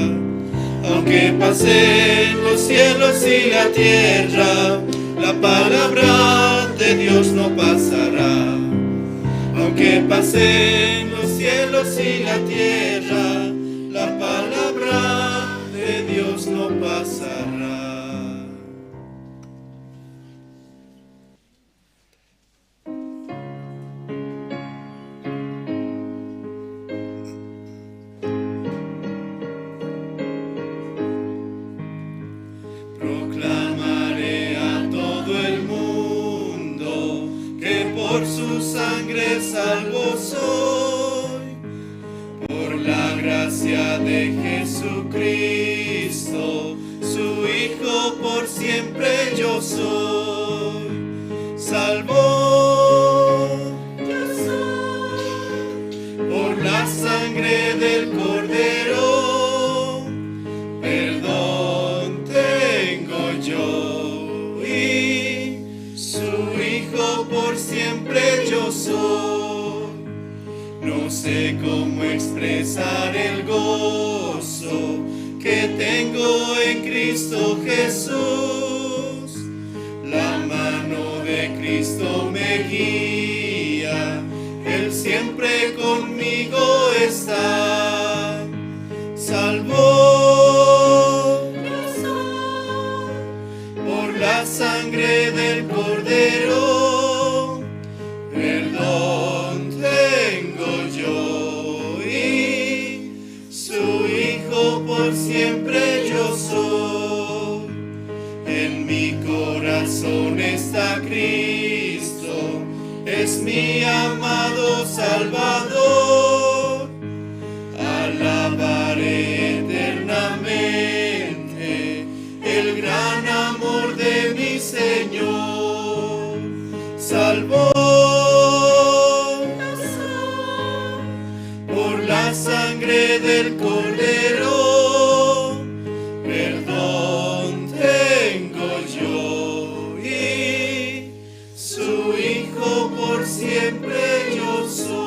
Aunque pasen los cielos y la tierra, la palabra de Dios no pasará. Aunque pasen los cielos y la tierra, la palabra de Dios no pasará. Por su sangre salvo soy, por la gracia de Jesucristo, su Hijo por siempre yo soy. Salvo yo soy, por la sangre del Cordero, perdón tengo yo y su Hijo por siempre yo soy. No sé cómo expresar el gozo que tengo en Cristo Jesús. La mano de Cristo me guía, Él siempre conmigo está. Salvo por la sangre del Cordero, perdón tengo yo y su Hijo por siempre yo soy. En mi corazón está Cristo, es mi amado Salvador. Alabaré eternamente el gran amor de mi Señor. Salvó por la sangre del Cordero, perdón tengo yo y su Hijo por siempre yo soy.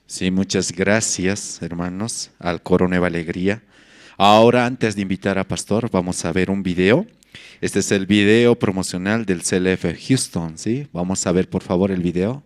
Sí, muchas gracias, hermanos, al coro Nueva Alegría. Ahora, antes de invitar a Pastor, vamos a ver un video. Este es el video promocional del CLF Houston, ¿sí? Vamos a ver, por favor, el video.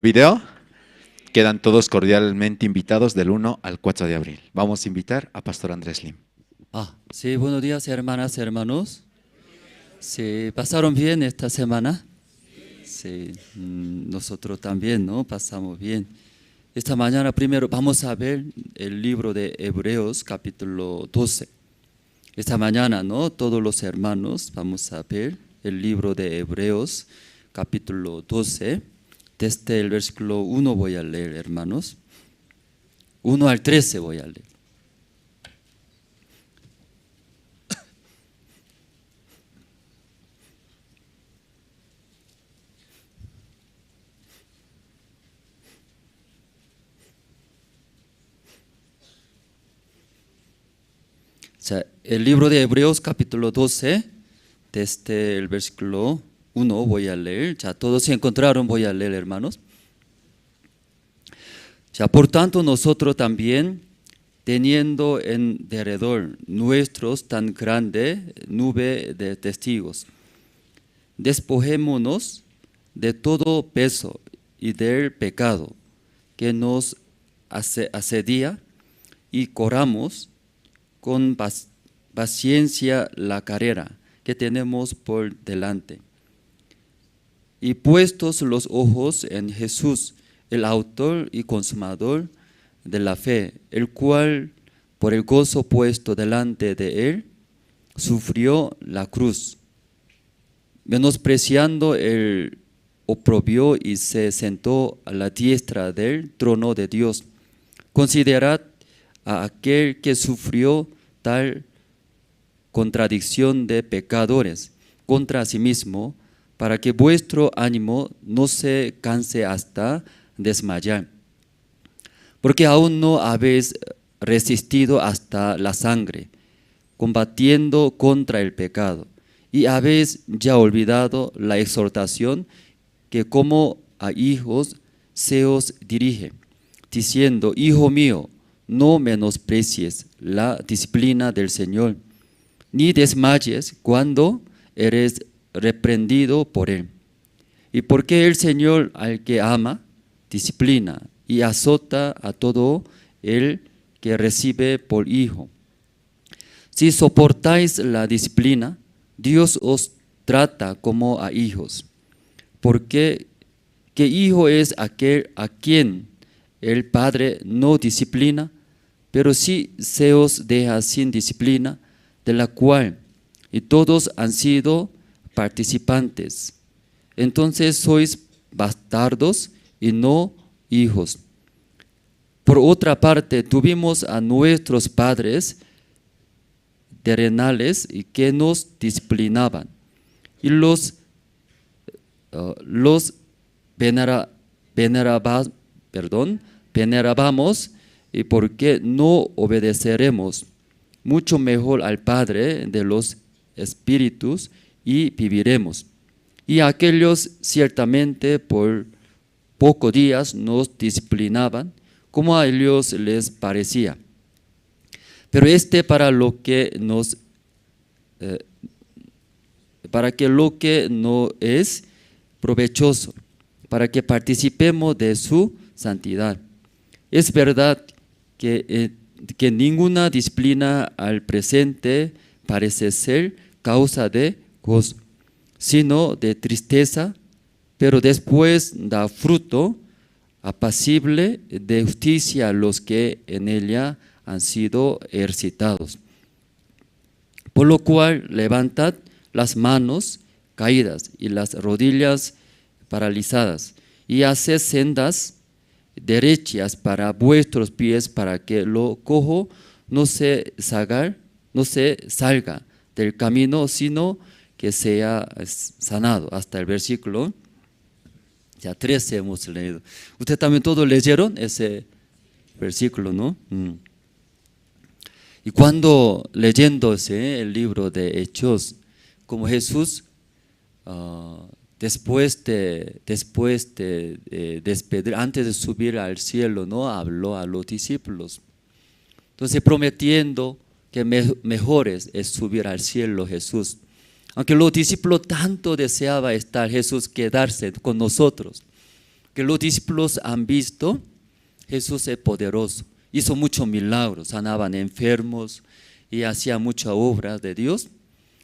video. Quedan todos cordialmente invitados del 1 al 4 de abril. Vamos a invitar a Pastor Andrés Lim. Sí, buenos días, hermanas, hermanos. Sí, ¿pasaron bien esta semana? Sí, nosotros también, ¿no? Pasamos bien. Esta mañana primero vamos a ver el libro de Hebreos, capítulo 12. Esta mañana, ¿no? Todos los hermanos vamos a ver el libro de Hebreos, capítulo 12. Desde el versículo 1 voy a leer, hermanos. 1 al 13 voy a leer. El libro de Hebreos capítulo 12, desde el versículo 1 voy a leer. Ya todos se encontraron, voy a leer, hermanos. Por tanto nosotros también, teniendo en derredor nuestros tan grande nube de testigos, despojémonos de todo peso y del pecado que nos asedia y corramos con paciencia la carrera que tenemos por delante. Y puestos los ojos en Jesús, el autor y consumador de la fe, el cual, por el gozo puesto delante de él, sufrió la cruz, menospreciando el oprobio, y se sentó a la diestra del trono de Dios. Considerad a aquel que sufrió tal contradicción de pecadores contra sí mismo, para que vuestro ánimo no se canse hasta desmayar. Porque aún no habéis resistido hasta la sangre, combatiendo contra el pecado, y habéis ya olvidado la exhortación que como a hijos se os dirige, diciendo: Hijo mío, no menosprecies la disciplina del Señor, ni desmayes cuando eres reprendido por Él. Y porque el Señor al que ama, disciplina y azota a todo el que recibe por hijo. Si soportáis la disciplina, Dios os trata como a hijos. Porque ¿qué hijo es aquel a quien el Padre no disciplina? Pero si se os deja sin disciplina, de la cual y todos han sido participantes, entonces sois bastardos y no hijos. Por otra parte, tuvimos a nuestros padres terrenales que nos disciplinaban, y los venerábamos, y porque no obedeceremos mucho mejor al Padre de los espíritus y viviremos. Y aquellos ciertamente por pocos días nos disciplinaban como a ellos les parecía, pero para lo que lo que no es provechoso, para que participemos de su santidad. Es verdad que ninguna disciplina al presente parece ser causa de gozo, sino de tristeza, pero después da fruto apacible de justicia a los que en ella han sido ejercitados. Por lo cual levantad las manos caídas y las rodillas paralizadas, y haced sendas derechas para vuestros pies, para que lo cojo no se salga del camino, sino que sea sanado. Hasta el versículo 13 hemos leído. Ustedes también todos leyeron ese versículo, ¿no? Y cuando leyéndose el libro de Hechos, como Jesús después de despedir, antes de subir al cielo, ¿no?, habló a los discípulos. Entonces, prometiendo que mejor es subir al cielo Jesús. Aunque los discípulos tanto deseaban estar Jesús, quedarse con nosotros, que los discípulos han visto, Jesús es poderoso, hizo muchos milagros, sanaban enfermos y hacía muchas obras de Dios.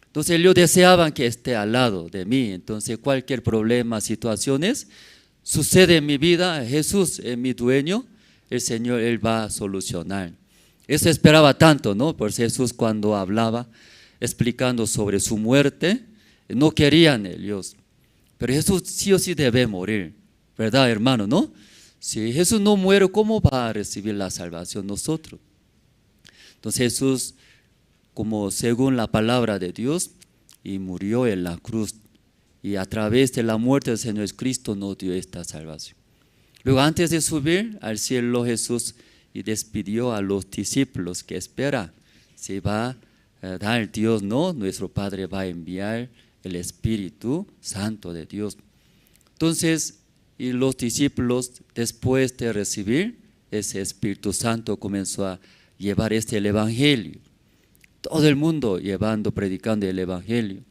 Entonces ellos deseaban que esté al lado de mí. Entonces cualquier problema, situaciones, sucede en mi vida, Jesús es mi dueño, el Señor, Él va a solucionar. Eso esperaba tanto, ¿no? Por Jesús cuando hablaba, explicando sobre su muerte, no querían ellos. Pero Jesús sí o sí debe morir, ¿verdad, hermano, no? Si Jesús no muere, ¿cómo va a recibir la salvación nosotros? Entonces Jesús, como según la palabra de Dios, y murió en la cruz, y a través de la muerte del Señor Cristo nos dio esta salvación. Luego, antes de subir al cielo, Jesús y despidió a los discípulos que espera, se va a dar Dios, ¿no? Nuestro Padre va a enviar el Espíritu Santo de Dios. Entonces, y los discípulos, después de recibir ese Espíritu Santo, comenzó a llevar el Evangelio. Todo el mundo llevando, predicando el Evangelio.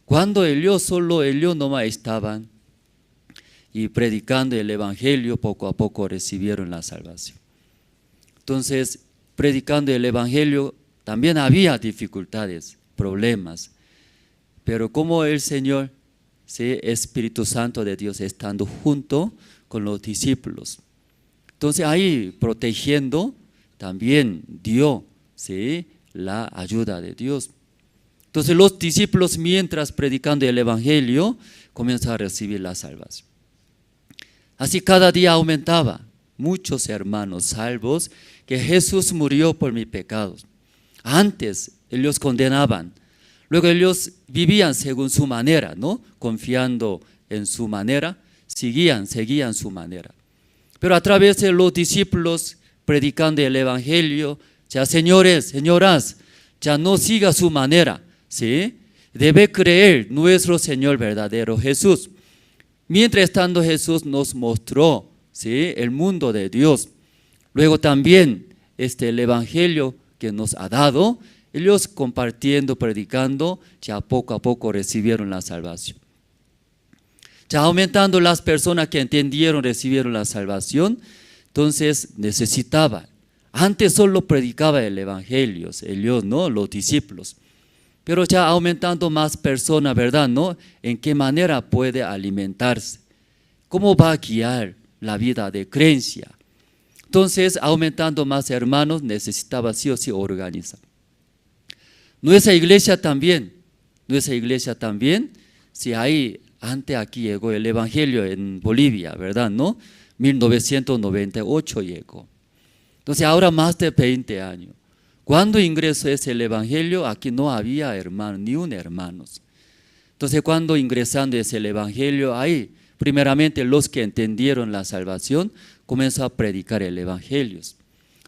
Cuando solo ellos nomás estaban y predicando el Evangelio, poco a poco recibieron la salvación. Entonces, predicando el Evangelio, también había dificultades, problemas, pero como el Señor, ¿sí? Espíritu Santo de Dios estando junto con los discípulos. Entonces ahí protegiendo también dio, ¿sí? La ayuda de Dios. Entonces los discípulos, mientras predicando el Evangelio, comienzan a recibir la salvación. Así cada día aumentaba, muchos hermanos salvos, que Jesús murió por mis pecados. Antes ellos condenaban, luego ellos vivían según su manera, ¿no? Confiando en su manera, seguían su manera. Pero a través de los discípulos predicando el Evangelio, ya señores, señoras, ya no siga su manera, ¿sí? Debe creer nuestro Señor verdadero Jesús. Mientras estando Jesús nos mostró, ¿sí? El mundo de Dios. Luego también el Evangelio que nos ha dado, ellos compartiendo, predicando, ya poco a poco recibieron la salvación. Ya aumentando las personas que entendieron, recibieron la salvación, entonces necesitaba. Antes solo predicaba el Evangelio, ellos, ¿no? Los discípulos. Pero ya aumentando más personas, ¿verdad? ¿No? ¿En qué manera puede alimentarse? ¿Cómo va a guiar la vida de creencia? Entonces, aumentando más hermanos, necesitaba sí o sí organizar. Nuestra iglesia también, si ahí, antes aquí llegó el Evangelio en Bolivia, ¿verdad? ¿No? 1998 llegó. Entonces ahora más de 20 años. Cuando ingresó el Evangelio, aquí no había hermanos, ni un hermano. Entonces cuando ingresando el Evangelio, ahí primeramente los que entendieron la salvación, comenzó a predicar el Evangelio.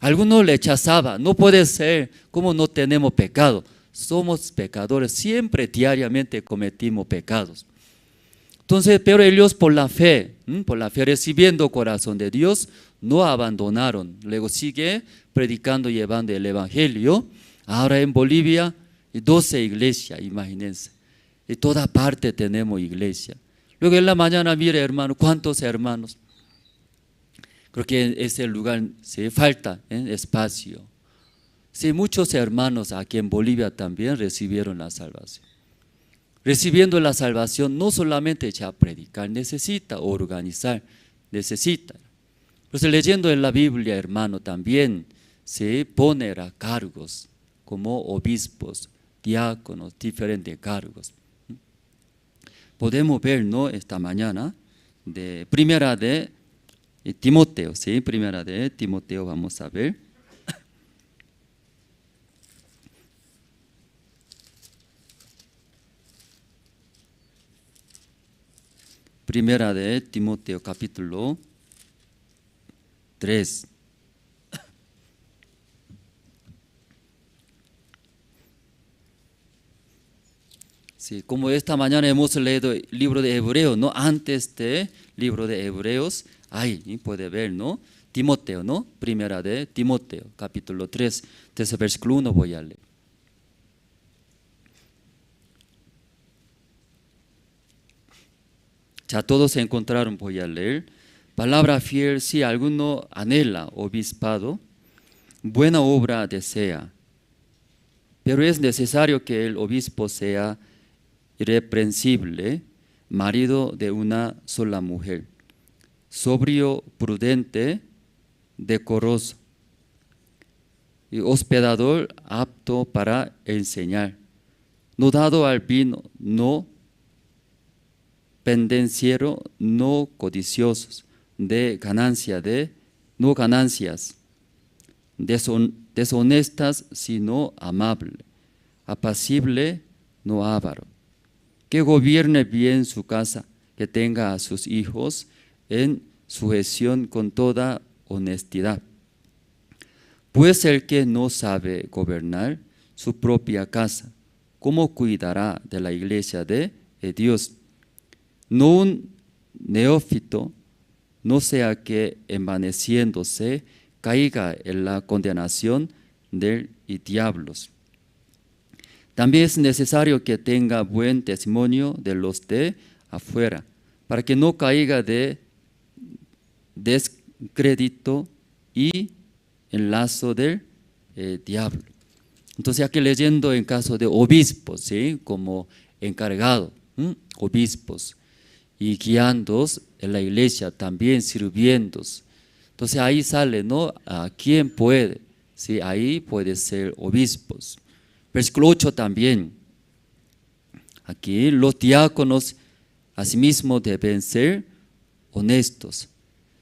Algunos le rechazaban, no puede ser, ¿cómo no tenemos pecado? Somos pecadores, siempre diariamente cometimos pecados. Entonces, pero ellos por la fe recibiendo corazón de Dios, no abandonaron. Luego sigue predicando, llevando el Evangelio. Ahora en Bolivia, 12 iglesias, imagínense. En toda parte tenemos iglesia. Luego en la mañana, mire hermano, ¿cuántos hermanos? Creo que en ese lugar se falta espacio. Sí, muchos hermanos aquí en Bolivia también recibieron la salvación. Recibiendo la salvación, no solamente ya predicar, necesita organizar, necesita. Pues leyendo en la Biblia, hermano, también se pone a cargos como obispos, diáconos, diferentes cargos. Podemos ver, ¿no? Esta mañana, de primera de Timoteo, ¿sí? Primera de Timoteo, vamos a ver. Primera de Timoteo, capítulo 3. Sí, como esta mañana hemos leído el libro de Hebreos, ¿no? Antes del libro de Hebreos, ahí puede ver, ¿no? Timoteo, ¿no? Primera de Timoteo, capítulo 3, desde versículo 1 voy a leer. Ya todos se encontraron, voy a leer. Palabra fiel, si alguno anhela obispado, buena obra desea, pero es necesario que el obispo sea irreprensible, marido de una sola mujer, sobrio, prudente, decoroso, y hospedador apto para enseñar, no dado al vino, no pendenciero, no codiciosos de ganancia, no ganancias, deshonestas, sino amable, apacible, no avaro, que gobierne bien su casa, que tenga a sus hijos en sujeción con toda honestidad. Pues el que no sabe gobernar su propia casa, ¿cómo cuidará de la iglesia de Dios? No un neófito, no sea que envaneciéndose caiga en la condenación del diablos. También es necesario que tenga buen testimonio de los de afuera, para que no caiga de descrédito y en lazo del diablo. Entonces aquí leyendo en caso de obispos, ¿sí? Como encargado, obispos, y guiando en la iglesia, también sirviendo. Entonces ahí sale, ¿no? ¿A quién puede? ¿Sí? Ahí puede ser obispos. Versículo 8 también. Aquí los diáconos asimismo deben ser honestos,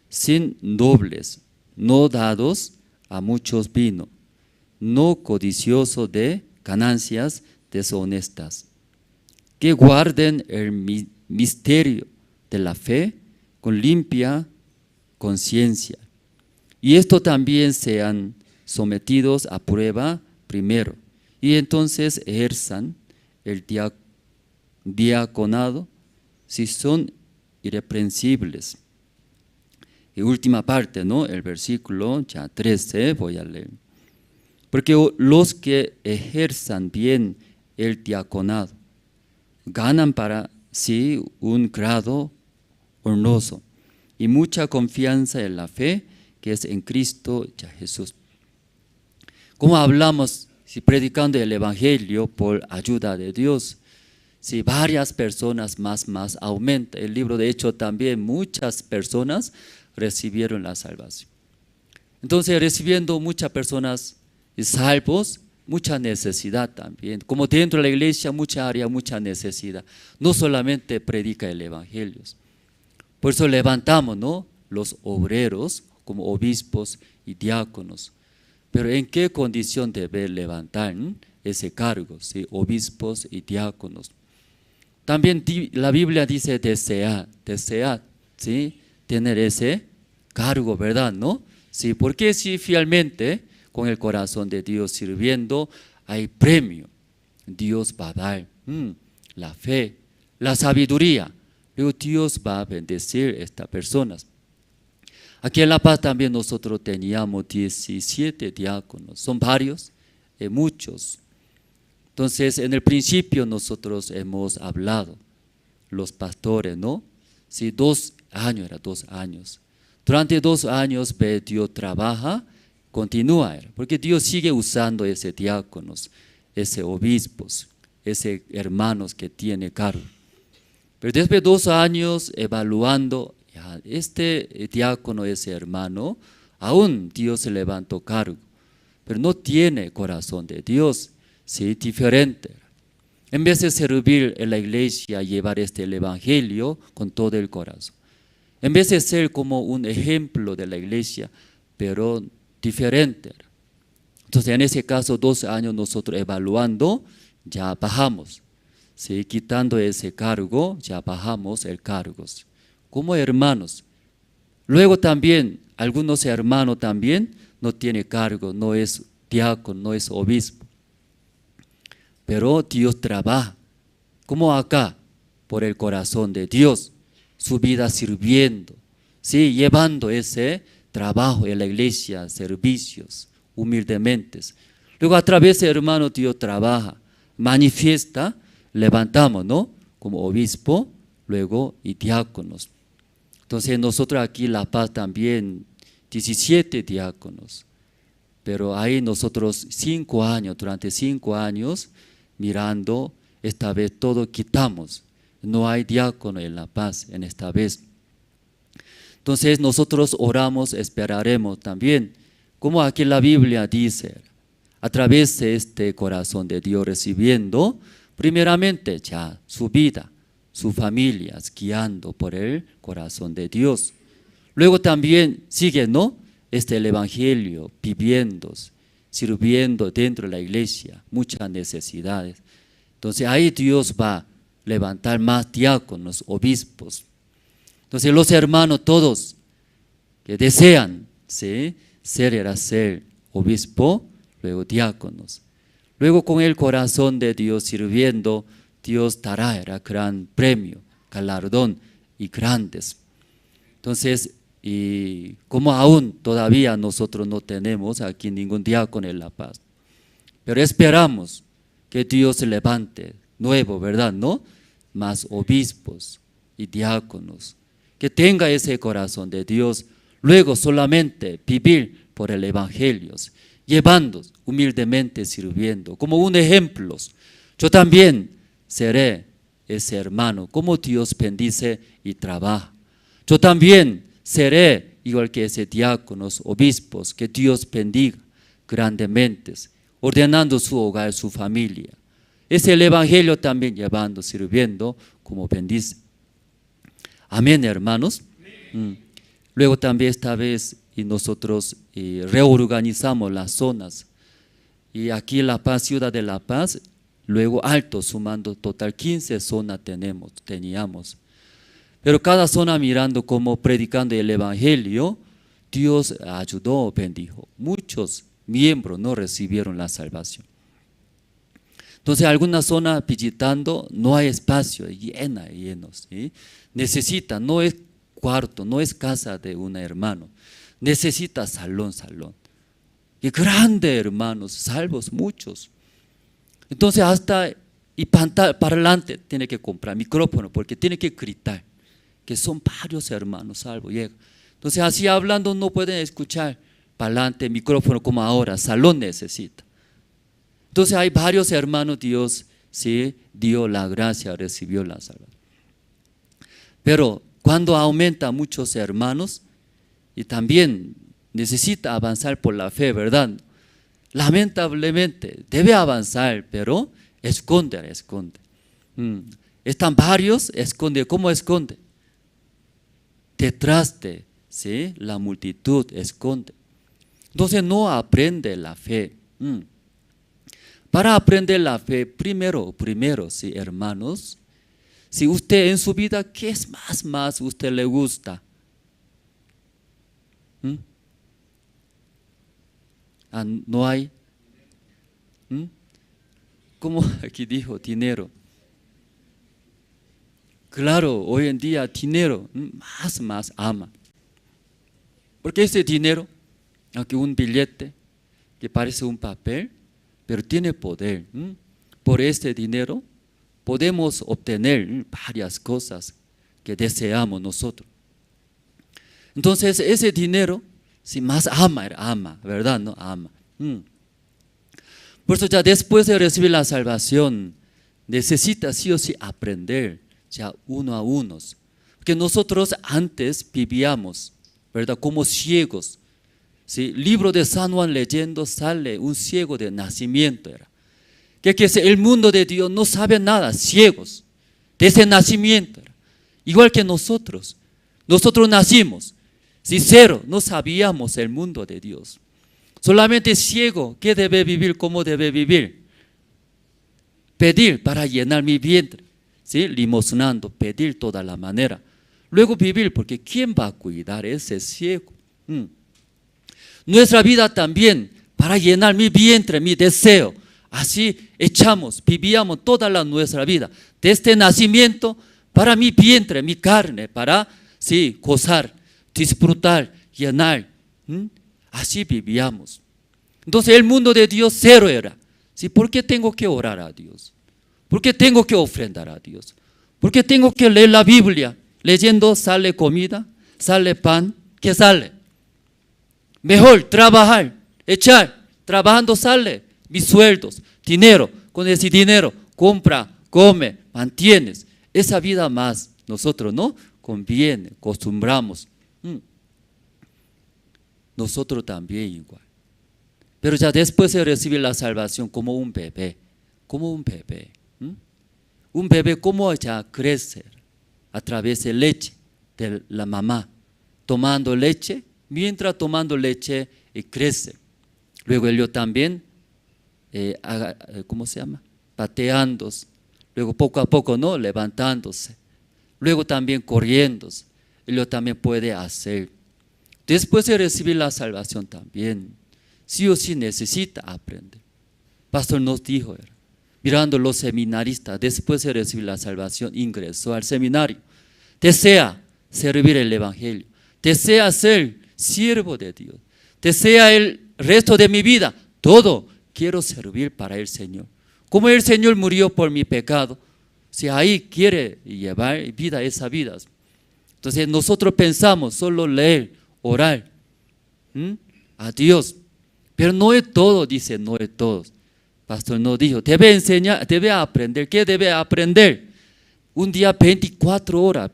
sin dobles, no dados a muchos vino, no codiciosos de ganancias deshonestas, que guarden el misterio de la fe con limpia conciencia. Y esto también sean sometidos a prueba primero, y entonces ejerzan el diaconado si son irreprensibles. Y última parte, ¿no? El versículo ya 13, voy a leer. Porque los que ejerzan bien el diaconado ganan para sí un grado honroso y mucha confianza en la fe que es en Cristo ya Jesús. Como hablamos, si predicando el Evangelio por ayuda de Dios, si varias personas más aumenta. El libro de Hechos también muchas personas recibieron la salvación. Entonces recibiendo muchas personas salvos, mucha necesidad también. Como dentro de la iglesia mucha área, mucha necesidad. No solamente predica el Evangelio. Por eso levantamos, ¿no? Los obreros como obispos y diáconos. Pero ¿en qué condición debe levantar ese cargo? ¿Sí? Obispos y diáconos. También la Biblia dice desear, ¿sí? Tener ese cargo, ¿verdad? ¿No? Sí, porque si fielmente con el corazón de Dios sirviendo, hay premio. Dios va a dar la fe, la sabiduría. Luego Dios va a bendecir a estas personas. Aquí en La Paz también nosotros teníamos 17 diáconos. Son varios, muchos. Entonces, en el principio nosotros hemos hablado, los pastores, ¿no? Sí, 2 años, era 2 años. Durante 2 años Dios trabaja, continúa, porque Dios sigue usando ese diáconos, ese obispos, ese hermanos que tiene cargo. Pero después de 2 años evaluando, ya, este diácono, ese hermano, aún Dios se levantó cargo, pero no tiene corazón de Dios. Sí, diferente. En vez de servir en la iglesia, llevar el evangelio con todo el corazón. En vez de ser como un ejemplo de la iglesia, pero diferente. Entonces, en ese caso, 2 años nosotros evaluando, ya bajamos. Sí, quitando ese cargo, ya bajamos el cargo. Como hermanos. Luego también, algunos hermanos también no tienen cargo, no es diácono, no es obispo. Pero Dios trabaja, como acá, por el corazón de Dios, su vida sirviendo, ¿sí? Llevando ese trabajo en la iglesia, servicios, humildemente. Luego a través de hermano Dios trabaja, manifiesta, levantamos, ¿no? Como obispo, luego y diáconos. Entonces nosotros aquí en La Paz también 17 diáconos, pero ahí nosotros 5 años, durante 5 años mirando, esta vez todo quitamos, no hay diácono en La Paz en esta vez. Entonces nosotros oramos, esperaremos también, como aquí la Biblia dice, a través de este corazón de Dios recibiendo, primeramente ya su vida, su familia, guiando por el corazón de Dios. Luego también sigue, ¿no? El evangelio, viviendo, sirviendo dentro de la iglesia, muchas necesidades. Entonces ahí Dios va a levantar más diáconos, obispos. Entonces los hermanos todos que desean, ¿sí?, ser obispo, luego diáconos. Luego con el corazón de Dios sirviendo, Dios dará el gran premio, galardón y grandes. Entonces, y como aún todavía nosotros no tenemos aquí ningún diácono en La Paz, pero esperamos que Dios se levante nuevo, ¿verdad? ¿No? Más obispos y diáconos, que tenga ese corazón de Dios, luego solamente vivir por el evangelio, llevando humildemente, sirviendo, como un ejemplo. Yo también seré ese hermano, como Dios bendice y trabaja. Yo también seré igual que ese diáconos, obispos, que Dios bendiga grandemente, ordenando su hogar, su familia. Es el evangelio también llevando, sirviendo, como bendice. Amén, hermanos. Luego también esta vez y nosotros reorganizamos las zonas. Y aquí La Paz, ciudad de La Paz, luego Alto, sumando total 15 zonas teníamos. Pero cada zona mirando como predicando el evangelio, Dios ayudó, bendijo. Muchos miembros no recibieron la salvación. Entonces alguna zona visitando no hay espacio, llenos, ¿sí? Necesita, no es cuarto, no es casa de un hermano, necesita salón. Y grande, hermanos, salvos muchos. Entonces hasta y parlante tiene que comprar, micrófono, porque tiene que gritar, que son varios hermanos salvos. Entonces así hablando no pueden escuchar, parlante, micrófono como ahora, salón necesita. Entonces hay varios hermanos, Dios sí dio la gracia, recibió la salvación. Pero cuando aumenta muchos hermanos, y también necesita avanzar por la fe, ¿verdad? Lamentablemente debe avanzar, pero esconde. Están varios, esconde. ¿Cómo esconde? Detrás de, ¿sí?, la multitud esconde. Entonces no aprende la fe. Para aprender la fe, primero, sí, hermanos, si usted en su vida, ¿qué es más usted le gusta? ¿No hay? ¿Cómo aquí dijo? Dinero. Claro, hoy en día dinero más ama. Porque ese dinero, aunque un billete que parece un papel, pero tiene poder. Por este dinero podemos obtener varias cosas que deseamos nosotros. Entonces ese dinero, si más ama, ¿verdad? No ama. Por eso ya después de recibir la salvación, necesita sí o sí aprender ya uno a uno. Porque nosotros antes vivíamos, ¿verdad?, como ciegos. ¿Sí? Libro de San Juan leyendo sale un ciego de nacimiento. Que el mundo de Dios no sabe nada, ciegos, desde nacimiento. Igual que nosotros nacimos, cero, no sabíamos el mundo de Dios. Solamente ciego, ¿qué debe vivir? ¿Cómo debe vivir? Pedir para llenar mi vientre, ¿sí?, limosnando, pedir toda la manera. Luego vivir, porque ¿quién va a cuidar ese ciego? Nuestra vida también, para llenar mi vientre, mi deseo. Así vivíamos toda nuestra vida, desde nacimiento, para mi vientre, mi carne, para gozar, disfrutar, llenar. Así vivíamos. Entonces el mundo de Dios cero era. ¿Sí? ¿Por qué tengo que orar a Dios? ¿Por qué tengo que ofrendar a Dios? ¿Por qué tengo que leer la Biblia? Leyendo sale comida, Sale pan, ¿qué sale? Mejor trabajar, echar, trabajando sale mis sueldos, dinero, con ese dinero compra, come, mantienes. Esa vida más nosotros no conviene, acostumbramos. Nosotros también igual. Pero ya después de recibir la salvación como un bebé, como un bebé. Un bebé como ya crece a través de leche de la mamá, tomando leche, mientras tomando leche crece. Luego ellos también, ¿cómo se llama? Pateándose. Luego poco a poco, ¿no? Levantándose. Luego también corriendo. Ellos también puede hacer. Después de recibir la salvación también, sí o sí necesita aprender. Pastor nos dijo, mirando los seminaristas, después de recibir la salvación, ingresó al seminario. Desea servir el evangelio, desea ser siervo de Dios, desea el resto de mi vida, todo quiero servir para el Señor. Como el Señor murió por mi pecado, si ahí quiere llevar vida, esa vida. Entonces nosotros pensamos solo leer, orar a Dios, pero no es todo, dice, no es todo. Pastor nos dijo, debe enseñar, debe aprender. ¿Qué debe aprender? Un día 24 horas,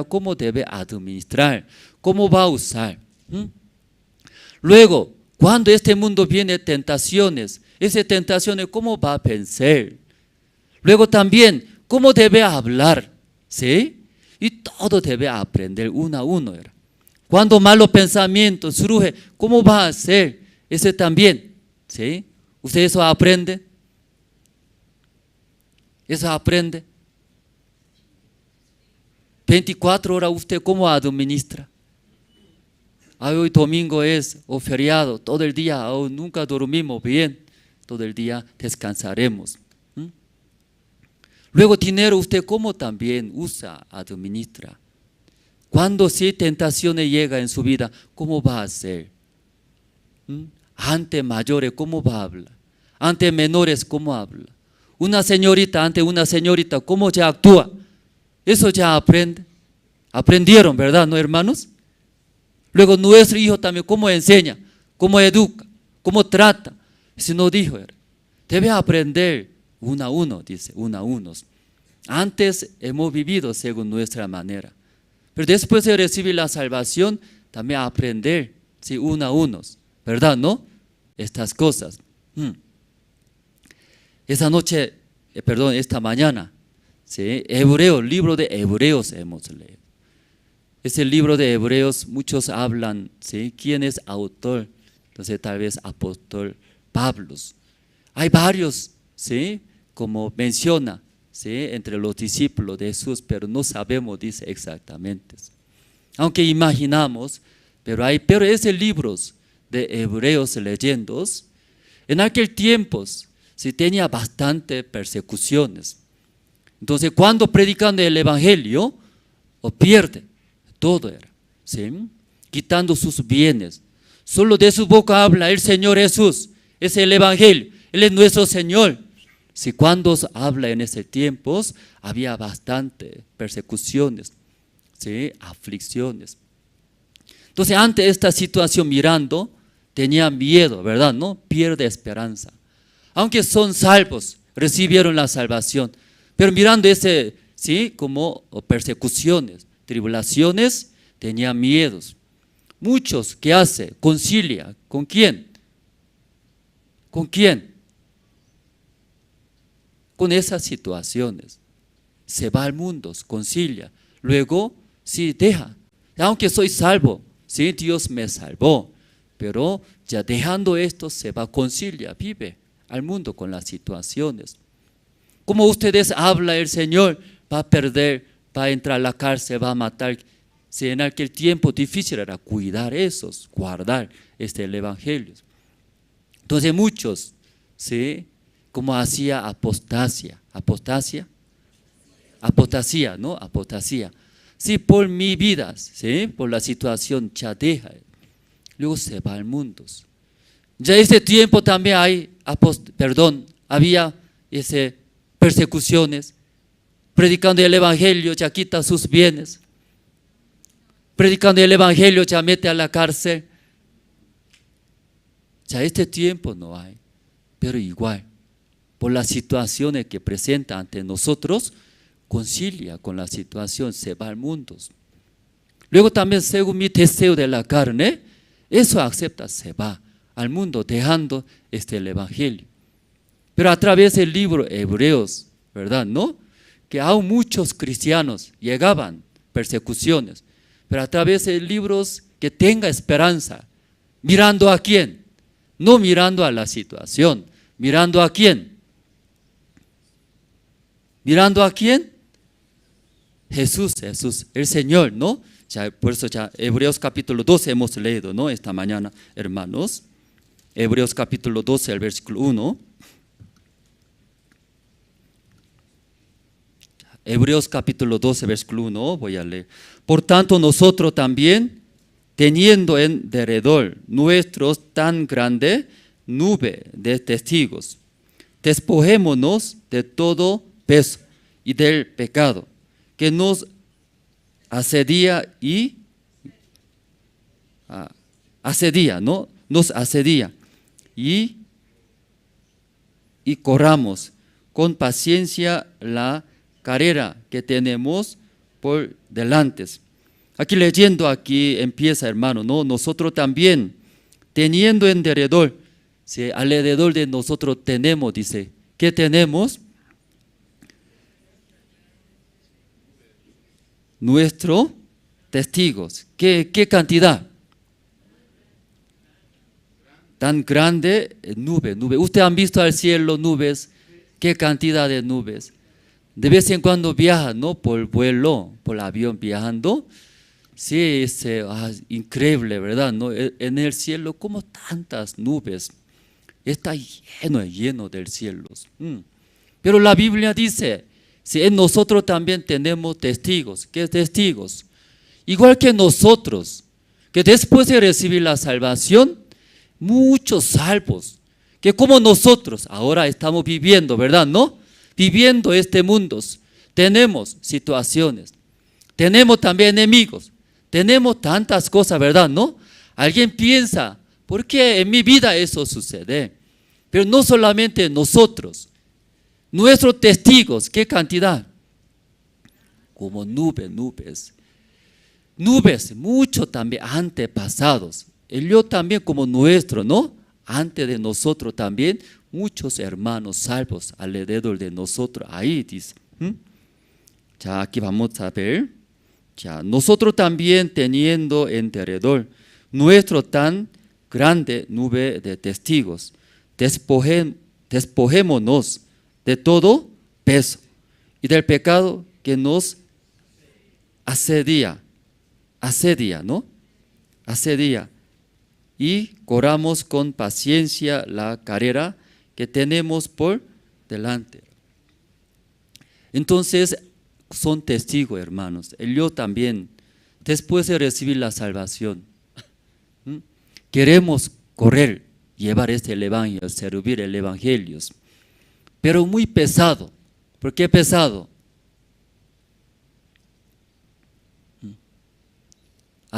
¿cómo debe administrar? ¿Cómo va a usar? Luego, cuando este mundo viene tentaciones, esas tentaciones, ¿cómo va a pensar? Luego también, ¿cómo debe hablar? ¿Sí? Y todo debe aprender uno a uno. Cuando malos pensamientos surgen, ¿cómo va a hacer? Ese también, ¿sí? ¿Usted eso aprende? ¿Eso aprende? 24 horas usted ¿cómo administra? Hoy domingo es o feriado, todo el día nunca dormimos bien, todo el día descansaremos. Luego dinero usted ¿cómo también usa, administra? Cuando si tentaciones llega en su vida, ¿cómo va a hacer? Ante mayores, ¿cómo va a hablar? Ante menores, ¿cómo habla? Una señorita, ante una señorita, ¿cómo ya actúa? Eso ya aprende. Aprendieron, ¿verdad, no, hermanos? Luego nuestro hijo también, ¿cómo enseña? ¿Cómo educa? ¿Cómo trata? Si no dijo, debe aprender uno a uno, dice, uno a unos. Antes hemos vivido según nuestra manera. Pero después de recibir la salvación, también aprender, ¿sí? Uno a unos, ¿verdad, no? Estas cosas. Esta mañana, ¿sí? Hebreos, libro de Hebreos hemos leído. Ese libro de Hebreos, muchos hablan, ¿sí? ¿Quién es autor? Entonces tal vez apóstol Pablo. Hay varios, ¿sí? Como menciona, ¿sí? Entre los discípulos de Jesús, pero no sabemos, dice exactamente. Aunque imaginamos, pero ese libro de Hebreos leyendos, en aquel tiempo sí tenía bastante persecuciones. Entonces cuando predican el evangelio, o pierde, todo era, ¿sí? Quitando sus bienes. Solo de su boca habla el Señor Jesús, es el evangelio, Él es nuestro Señor. Si cuando habla en ese tiempo, había bastante persecuciones, ¿sí? Aflicciones. Entonces ante esta situación mirando, tenía miedo, ¿verdad? No pierde esperanza. Aunque son salvos, recibieron la salvación, pero mirando ese, ¿sí? Como persecuciones, tribulaciones, tenía miedos. Muchos, ¿qué hace? Concilia. ¿Con quién? ¿Con quién? Con esas situaciones. Se va al mundo, concilia. Luego, sí, deja. Aunque soy salvo, sí, Dios me salvó. Pero ya dejando esto, se va, concilia, vive al mundo con las situaciones. Como ustedes habla el Señor, va a perder, va a entrar a la cárcel, va a matar. Si en aquel tiempo difícil era cuidar esos, guardar el evangelio. Entonces muchos, ¿sí? Como hacía apostasía, ¿no? Apostasía. Sí, por mi vida, ¿sí? Por la situación ya deja. Luego se va al mundo. Ya ese tiempo también había persecuciones, predicando el evangelio, ya quita sus bienes. predicando el evangelio, ya mete a la cárcel. Ya este tiempo no hay, pero igual, por las situaciones que presenta ante nosotros, concilia con la situación, se va al mundo. Luego también, según mi deseo de la carne, eso acepta, se va al mundo, dejando el evangelio. Pero a través del libro Hebreos, ¿verdad? ¿No? Que aún muchos cristianos llegaban persecuciones, pero a través de libros que tenga esperanza, mirando a quién, no mirando a la situación, mirando a quién, mirando a quién, Jesús, el Señor, ¿no? Ya, por eso ya Hebreos capítulo 12 hemos leído, ¿no? Esta mañana, hermanos. Hebreos capítulo 12, el versículo 1. Hebreos capítulo 12, versículo 1, voy a leer. Por tanto, nosotros también, teniendo en derredor nuestros tan grande nube de testigos, despojémonos de todo peso y del pecado que nos asedia ¿no? Nos asedia y corramos con paciencia la carrera que tenemos por delante. Aquí leyendo, aquí empieza, hermano, ¿no? Nosotros también, teniendo en derredor, ¿sí? Alrededor de nosotros tenemos, dice, ¿qué tenemos? Nuestros testigos. ¿Qué cantidad? Tan grande nube. ¿Ustedes han visto al cielo nubes? ¿Qué cantidad de nubes? De vez en cuando viajan, ¿no? Por vuelo, por avión viajando. Sí, es increíble, ¿verdad? ¿No? En el cielo, como tantas nubes. Está lleno del cielo. Pero la Biblia dice, si en nosotros también tenemos testigos. ¿Qué testigos? Igual que nosotros, que después de recibir la salvación, muchos salvos, que como nosotros ahora estamos viviendo, ¿verdad? ¿No? Viviendo este mundo, tenemos situaciones, tenemos también enemigos, tenemos tantas cosas, ¿verdad? ¿No? Alguien piensa, ¿por qué en mi vida eso sucede? Pero no solamente nosotros, nuestros testigos, ¿qué cantidad? Como nubes, muchos también antepasados, ellos también como nuestro, ¿no? Antes de nosotros también, muchos hermanos salvos alrededor de nosotros, ahí dice. Ya aquí vamos a ver, ya nosotros también teniendo en derredor nuestro tan grande nube de testigos, despojémonos de todo peso y del pecado que nos asedia, ¿no? Asedia, y corramos con paciencia la carrera que tenemos por delante. Entonces, son testigos, hermanos. Yo también, después de recibir la salvación, queremos correr, llevar este evangelio, servir el evangelio, pero muy pesado. ¿Por qué pesado?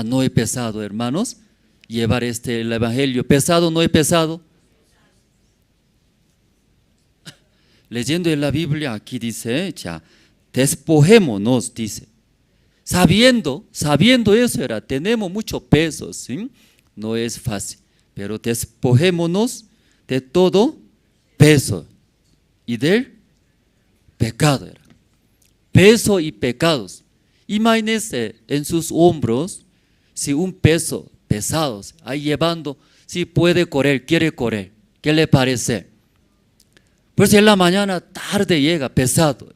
No es pesado, hermanos, llevar el evangelio. ¿Pesado no es pesado? Leyendo en la Biblia, aquí dice, ya, despojémonos, dice. Sabiendo eso tenemos mucho peso, ¿sí? No es fácil, pero despojémonos de todo peso y del pecado. Peso y pecados. Imagínense en sus hombros, si un peso pesado, ahí llevando, si puede correr, quiere correr, ¿qué le parece? Pues en la mañana, tarde llega, pesado,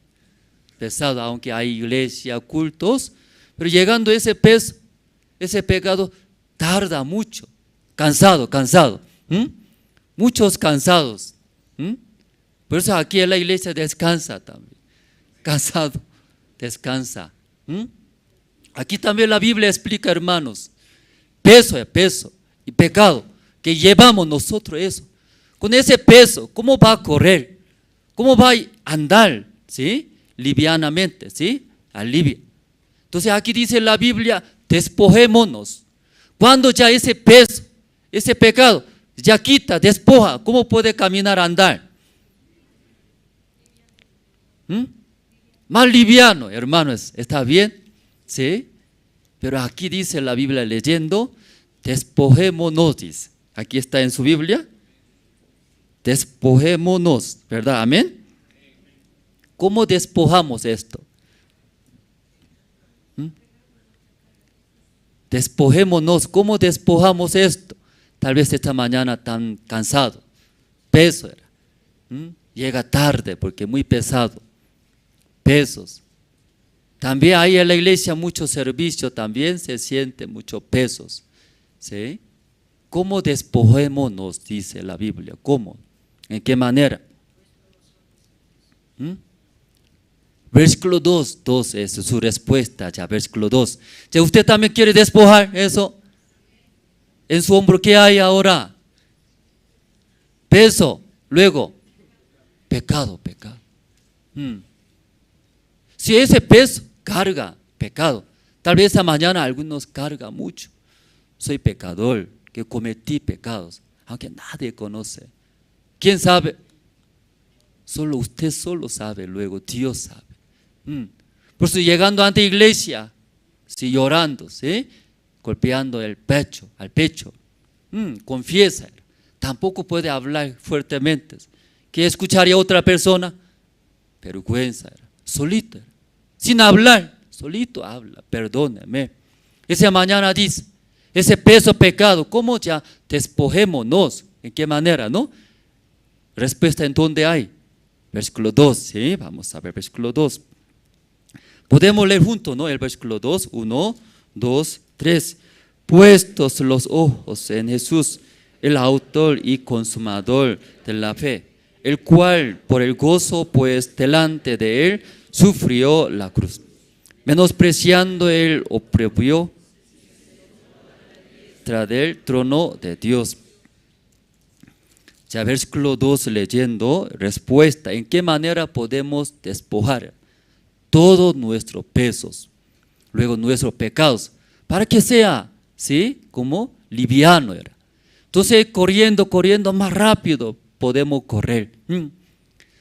aunque hay iglesia, cultos, pero llegando ese peso, ese pecado, tarda mucho, cansado, muchos cansados. Por eso aquí en la iglesia descansa también, cansado, descansa. Aquí también la Biblia explica, hermanos, peso y pecado que llevamos nosotros eso. Con ese peso, ¿cómo va a correr? ¿Cómo va a andar? ¿Sí? Livianamente, ¿sí? Alivia. Entonces aquí dice la Biblia, despojémonos. Cuando ya ese peso, ese pecado, ya quita, despoja, ¿cómo puede caminar, andar? Más liviano, hermanos, ¿está bien? ¿Sí? Pero aquí dice la Biblia leyendo, despojémonos, dice. Aquí está en su Biblia. Despojémonos, ¿verdad? Amén. ¿Cómo despojamos esto? Despojémonos. ¿Cómo despojamos esto? Tal vez esta mañana tan cansado, peso era. Llega tarde porque muy pesado, pesos. También hay en la iglesia mucho servicio, también se siente muchos pesos. ¿Sí? ¿Cómo despojémonos? Dice la Biblia. ¿Cómo? ¿En qué manera? Versículo 2 es su respuesta ya, versículo 2. Ya usted también quiere despojar eso. En su hombro, ¿qué hay ahora? Peso, luego, pecado. Si ese peso carga pecado, tal vez esta mañana algunos cargan mucho. Soy pecador, que cometí pecados, aunque nadie conoce. ¿Quién sabe? Solo usted solo sabe, luego Dios sabe. Por eso llegando ante la iglesia, sí, llorando, ¿sí? Golpeando el pecho, al pecho, confiesa. Tampoco puede hablar fuertemente. ¿Qué escucharía otra persona? Vergüenza, solito, sin hablar, solito habla, perdóneme. Esa mañana dice, ese peso pecado, ¿cómo ya despojémonos? ¿En qué manera, no? Respuesta en dónde hay. Versículo 2, ¿sí? Vamos a ver versículo 2. Podemos leer juntos, ¿no? El versículo 2, 1, 2, 3. Puestos los ojos en Jesús, el autor y consumador de la fe, el cual por el gozo pues delante de él sufrió la cruz, menospreciando el oprobio tras del trono de Dios. Ya versículo 2 leyendo, respuesta, ¿en qué manera podemos despojar todos nuestros pesos, luego nuestros pecados, para que sea, ¿sí? Como liviano era. Entonces corriendo más rápido podemos correr.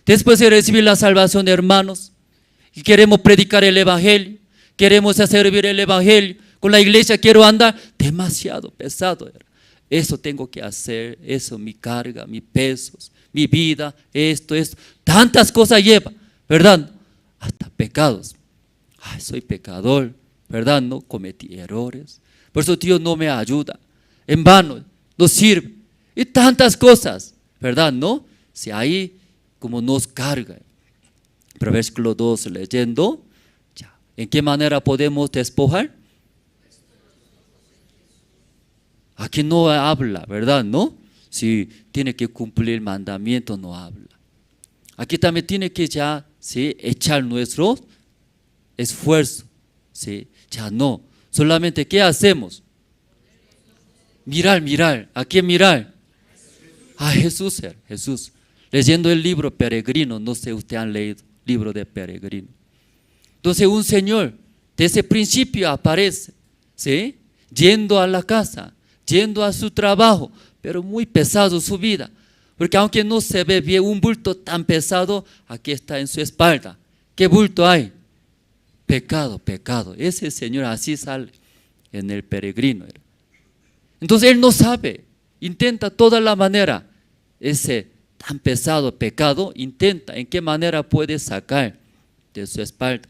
Después de recibir la salvación, hermanos, y queremos predicar el evangelio, queremos servir el evangelio, con la iglesia quiero andar, demasiado pesado era. Eso tengo que hacer, eso mi carga, mis pesos, mi vida, esto, tantas cosas lleva, ¿verdad? Hasta pecados. Ay, soy pecador, ¿verdad? No cometí errores. Por eso Dios no me ayuda. En vano, no sirve. Y tantas cosas, ¿verdad? ¿No? Si ahí como nos carga. Pero versículo 2 leyendo, ya. ¿En qué manera podemos despojar? Aquí no habla, ¿verdad? ¿No? Si tiene que cumplir el mandamiento, no habla. Aquí también tiene que ya, ¿sí? Echar nuestro esfuerzo, ¿sí? Ya no. Solamente, ¿qué hacemos? Mirar. ¿A quién mirar? A Jesús, Jesús. Leyendo el libro Peregrino, no sé, ustedes han leído el libro de Peregrino. Entonces un señor, desde el principio aparece, ¿sí? Yendo a la casa, yendo a su trabajo, pero muy pesado su vida. Porque aunque no se ve bien un bulto tan pesado, aquí está en su espalda. ¿Qué bulto hay? Pecado. Ese señor así sale en el Peregrino. Entonces él no sabe, intenta toda la manera, ese tan pesado pecado, intenta en qué manera puede sacar de su espalda,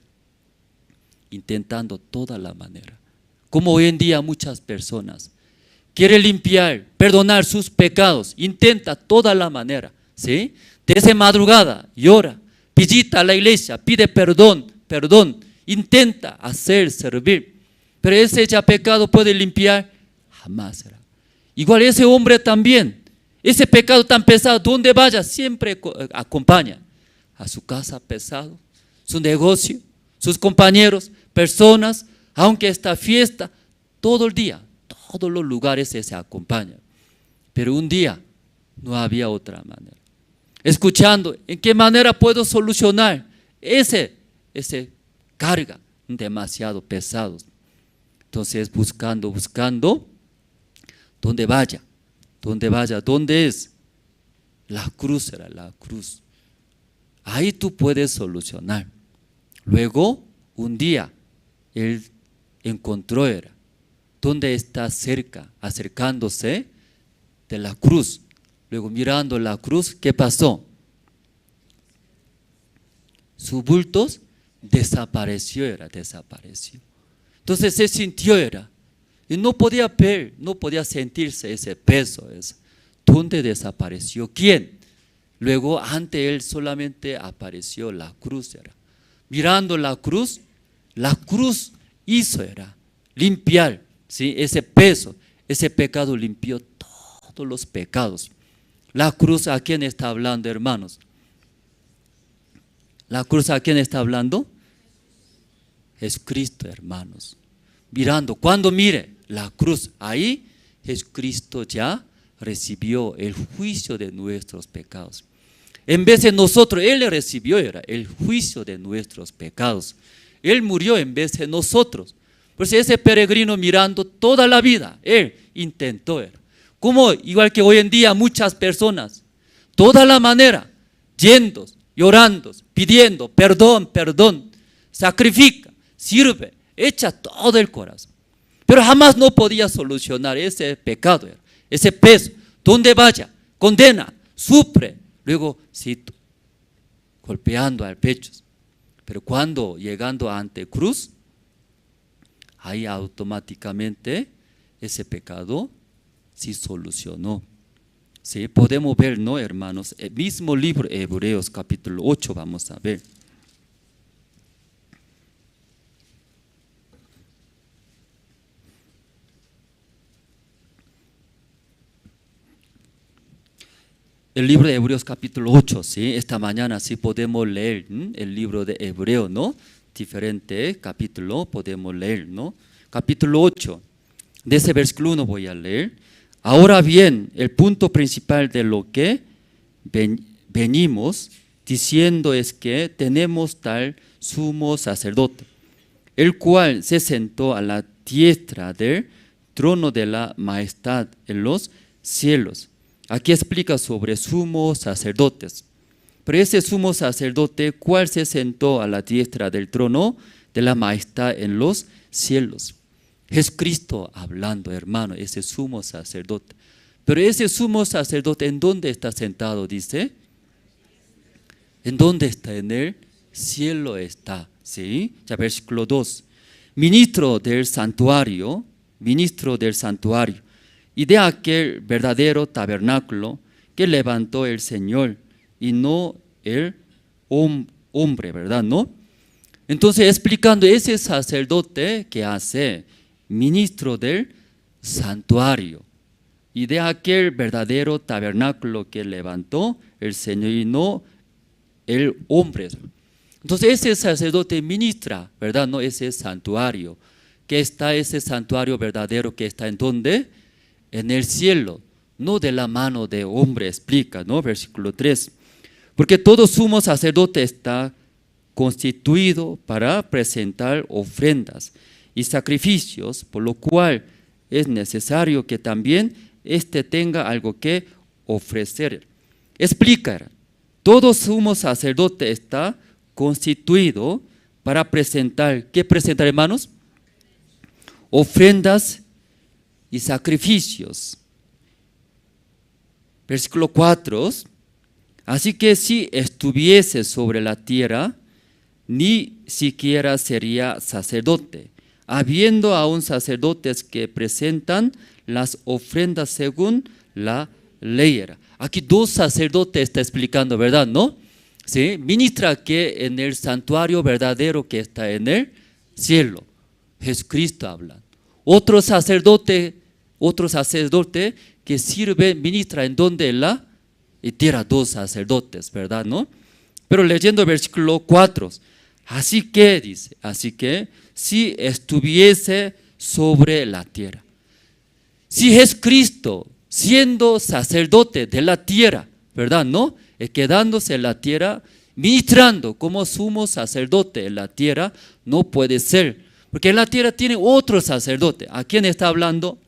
intentando toda la manera. Como hoy en día muchas personas quiere limpiar, perdonar sus pecados, intenta toda la manera, ¿sí? Desde madrugada llora, visita a la iglesia, pide perdón, intenta hacer, servir, pero ese ya pecado puede limpiar, jamás será. Igual ese hombre también, ese pecado tan pesado, donde vaya siempre acompaña a su casa pesado, su negocio, sus compañeros, personas, aunque esta fiesta, todo el día, todos los lugares se acompañan. Pero un día no había otra manera. Escuchando, ¿en qué manera puedo solucionar ese carga demasiado pesado? Entonces buscando, ¿dónde vaya? ¿Dónde es? La cruz era la cruz. Ahí tú puedes solucionar. Luego, un día, él encontró, ¿dónde está cerca? Acercándose de la cruz. Luego mirando la cruz, ¿qué pasó? Su bulto desapareció. Entonces se sintió, y no podía ver, no podía sentirse ese peso. ¿Dónde desapareció? ¿Quién? Luego ante él solamente apareció la cruz. Mirando la cruz hizo limpiar, ¿sí? Ese peso, ese pecado limpió todos los pecados. La cruz, ¿a quién está hablando, hermanos? ¿La cruz a quién está hablando? Jesucristo, hermanos. Mirando, cuando mire la cruz, ahí Jesucristo ya recibió el juicio de nuestros pecados. En vez de nosotros, Él recibió el juicio de nuestros pecados. Él murió en vez de nosotros. Por eso ese peregrino mirando toda la vida, él intentó, como igual que hoy en día muchas personas, toda la manera, yendo, llorando, pidiendo perdón, sacrifica, sirve, echa todo el corazón. Pero jamás no podía solucionar ese pecado, ese peso. Donde vaya, condena, sufre. Luego, sí, golpeando al pecho. Pero cuando llegando ante cruz, ahí automáticamente ese pecado sí solucionó. Sí, podemos ver, ¿no, hermanos? El mismo libro, Hebreos capítulo 8, vamos a ver. El libro de Hebreos capítulo 8, ¿sí? Esta mañana sí podemos leer el libro de Hebreo, ¿no? Diferente capítulo podemos leer, ¿no? Capítulo 8, de ese versículo 1 voy a leer. Ahora bien, el punto principal de lo que venimos diciendo es que tenemos tal sumo sacerdote, el cual se sentó a la diestra del trono de la majestad en los cielos. Aquí explica sobre sumos sacerdotes. Pero ese sumo sacerdote, ¿cuál se sentó a la diestra del trono de la majestad en los cielos? Jesucristo hablando, hermano, ese sumo sacerdote. Pero ese sumo sacerdote, ¿en dónde está sentado? Dice, ¿en dónde está? En el cielo está, ¿sí? Ya versículo 2. Ministro del santuario y de aquel verdadero tabernáculo que levantó el Señor y no el hombre, ¿verdad? ¿No? Entonces explicando ese sacerdote que hace ministro del santuario y de aquel verdadero tabernáculo que levantó el Señor y no el hombre. Entonces ese sacerdote ministra, ¿verdad? No, ese santuario, que está ese santuario verdadero que está en ¿dónde? En el cielo, no de la mano de hombre, explica, ¿no? Versículo 3. Porque todo sumo sacerdote está constituido para presentar ofrendas y sacrificios, por lo cual es necesario que también éste tenga algo que ofrecer. Explica, todo sumo sacerdote está constituido para presentar, ¿qué presentar, hermanos? Ofrendas y sacrificios. Versículo 4. Así que si estuviese sobre la tierra, ni siquiera sería sacerdote, habiendo aún sacerdotes que presentan las ofrendas según la ley. Aquí dos sacerdotes está explicando, ¿verdad? ¿No? ¿Sí? Ministra que en el santuario verdadero que está en el cielo. Jesucristo habla. Otro sacerdote que sirve, ministra en donde en la tierra, dos sacerdotes, ¿verdad? ¿No? Pero leyendo el versículo 4, así que dice, así que si estuviese sobre la tierra, si Jesucristo siendo sacerdote de la tierra, ¿verdad? ¿No? Quedándose en la tierra, ministrando como sumo sacerdote en la tierra, no puede ser, Porque en la tierra tiene otro sacerdote. ¿A quién está hablando?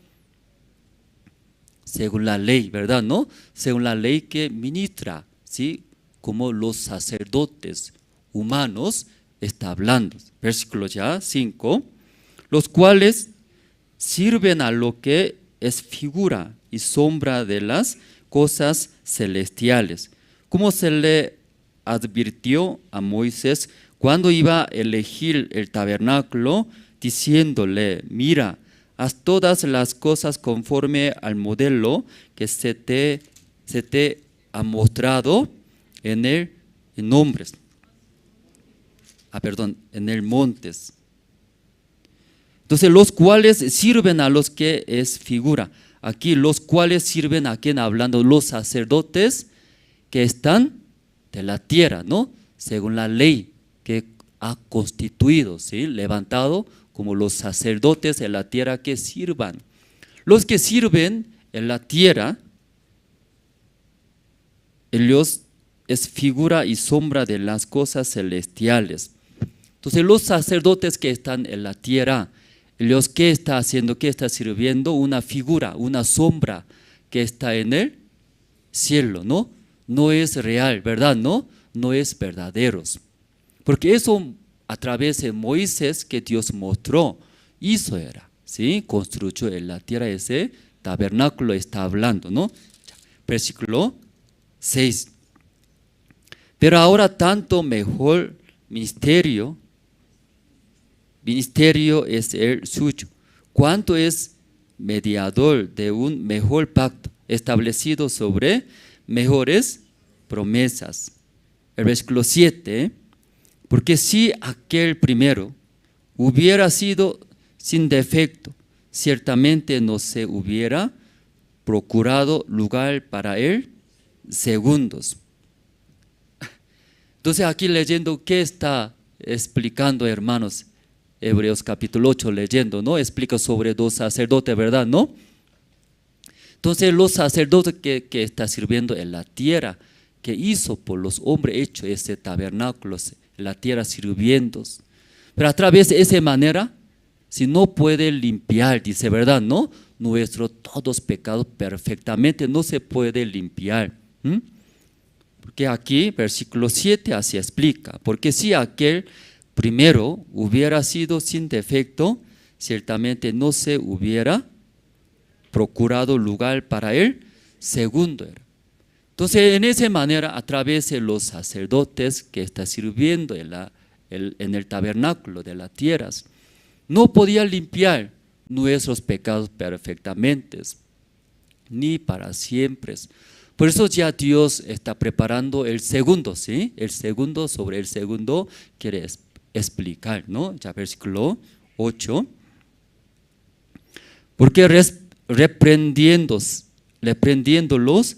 Según la ley, ¿verdad? ¿No? Según la ley que ministra, ¿sí? Como los sacerdotes humanos está hablando. Versículo ya 5. Los cuales sirven a lo que es figura y sombra de las cosas celestiales, como se le advirtió a Moisés cuando iba a elegir el tabernáculo, diciéndole: mira, haz todas las cosas conforme al modelo que se te ha mostrado en el montes. Entonces, los cuales sirven a los que es figura. Aquí, los cuales sirven a quien hablando, los sacerdotes que están de la tierra, ¿no? Según la ley que ha constituido, ¿sí? Levantado como los sacerdotes de la tierra que sirvan. Los que sirven en la tierra, ellos es figura y sombra de las cosas celestiales. Entonces, los sacerdotes que están en la tierra, ellos ¿qué está haciendo? ¿Qué está sirviendo? Una figura, una sombra que está en el cielo, ¿no? No es real, ¿verdad? No es verdaderos. Porque eso a través de Moisés que Dios mostró, hizo era, ¿sí? Construyó en la tierra ese tabernáculo, está hablando, ¿no? Versículo 6. Pero ahora tanto mejor ministerio es el suyo, cuanto es mediador de un mejor pacto, establecido sobre mejores promesas. El versículo 7, porque si aquel primero hubiera sido sin defecto, ciertamente no se hubiera procurado lugar para él segundos. Entonces aquí leyendo, ¿qué está explicando, hermanos? Hebreos capítulo 8 leyendo, ¿no? Explica sobre dos sacerdotes, ¿verdad? ¿No? Entonces los sacerdotes que está sirviendo en la tierra, que hizo por los hombres hecho ese tabernáculo, en la tierra sirviendo. Pero a través de esa manera, si no puede limpiar, dice, ¿verdad? ¿No? Nuestros todos pecados perfectamente no se puede limpiar. Porque aquí, versículo 7, así explica. Porque si aquel primero hubiera sido sin defecto, ciertamente no se hubiera procurado lugar para él segundo. Entonces, en esa manera, a través de los sacerdotes que está sirviendo en el tabernáculo de las tierras, no podía limpiar nuestros pecados perfectamente, ni para siempre. Por eso ya Dios está preparando el segundo, ¿sí? El segundo, sobre el segundo quiere explicar, ¿no? Ya versículo 8. Porque reprendiéndolos,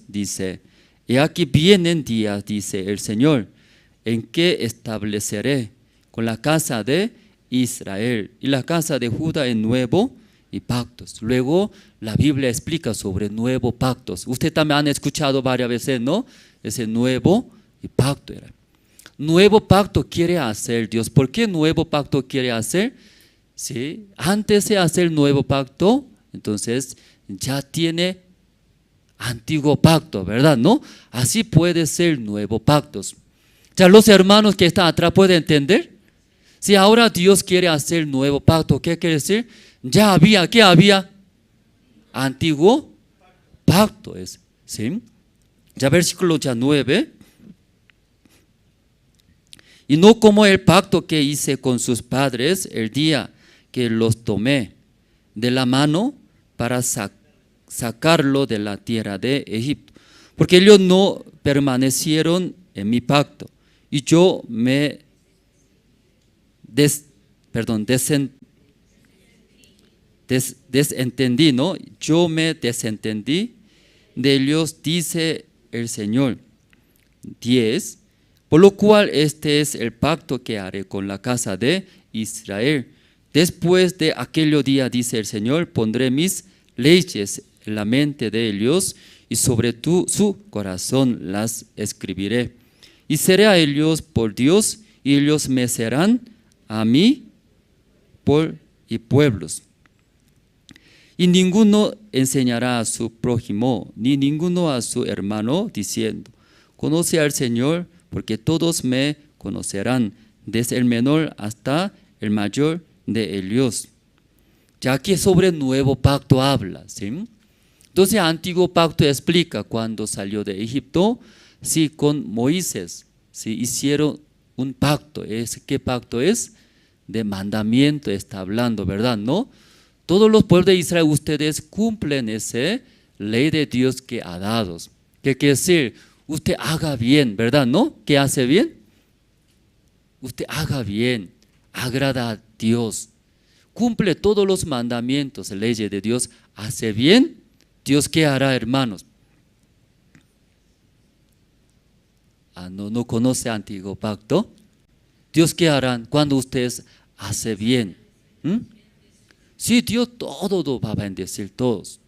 dice: y aquí vienen días, dice el Señor, en que estableceré con la casa de Israel y la casa de Judá en nuevo y pactos. Luego la Biblia explica sobre nuevo pactos. Usted también han escuchado varias veces, ¿no? Ese nuevo y pacto era. Nuevo pacto quiere hacer Dios. ¿Por qué nuevo pacto quiere hacer? ¿Sí? Antes de hacer nuevo pacto, entonces ya tiene antiguo pacto, ¿verdad? ¿No? Así puede ser nuevo pactos. Ya los hermanos que están atrás pueden entender. Si ahora Dios quiere hacer nuevo pacto, ¿qué quiere decir? Ya había, ¿qué había? Antiguo pacto es, ¿sí? Ya versículo ya 9. Y no como el pacto que hice con sus padres el día que los tomé de la mano para sacarlo de la tierra de Egipto, porque ellos no permanecieron en mi pacto y yo me desentendí, ¿no? Yo me desentendí de ellos, dice el Señor. 10. Por lo cual este es el pacto que haré con la casa de Israel. Después de aquel día, dice el Señor, pondré mis leyes en la mente de ellos y sobre su corazón las escribiré. Y seré a ellos por Dios y ellos me serán a mí y pueblos. Y ninguno enseñará a su prójimo, ni ninguno a su hermano, diciendo: conoce al Señor, porque todos me conocerán, desde el menor hasta el mayor de ellos. Ya que sobre el nuevo pacto habla, ¿sí? Entonces el antiguo pacto explica cuando salió de Egipto, sí, con Moisés, sí, hicieron un pacto. ¿Qué pacto es? De mandamiento está hablando, ¿verdad? ¿No? Todos los pueblos de Israel, ustedes cumplen esa ley de Dios que ha dado. ¿Qué quiere decir? Usted haga bien, ¿verdad? ¿No? ¿Qué hace bien? Usted haga bien, agrada a Dios, cumple todos los mandamientos, leyes de Dios, hace bien. ¿Dios qué hará, hermanos? No conoce antiguo pacto. ¿Dios qué hará cuando ustedes hacen bien? Sí, Dios todo va a bendecir todos.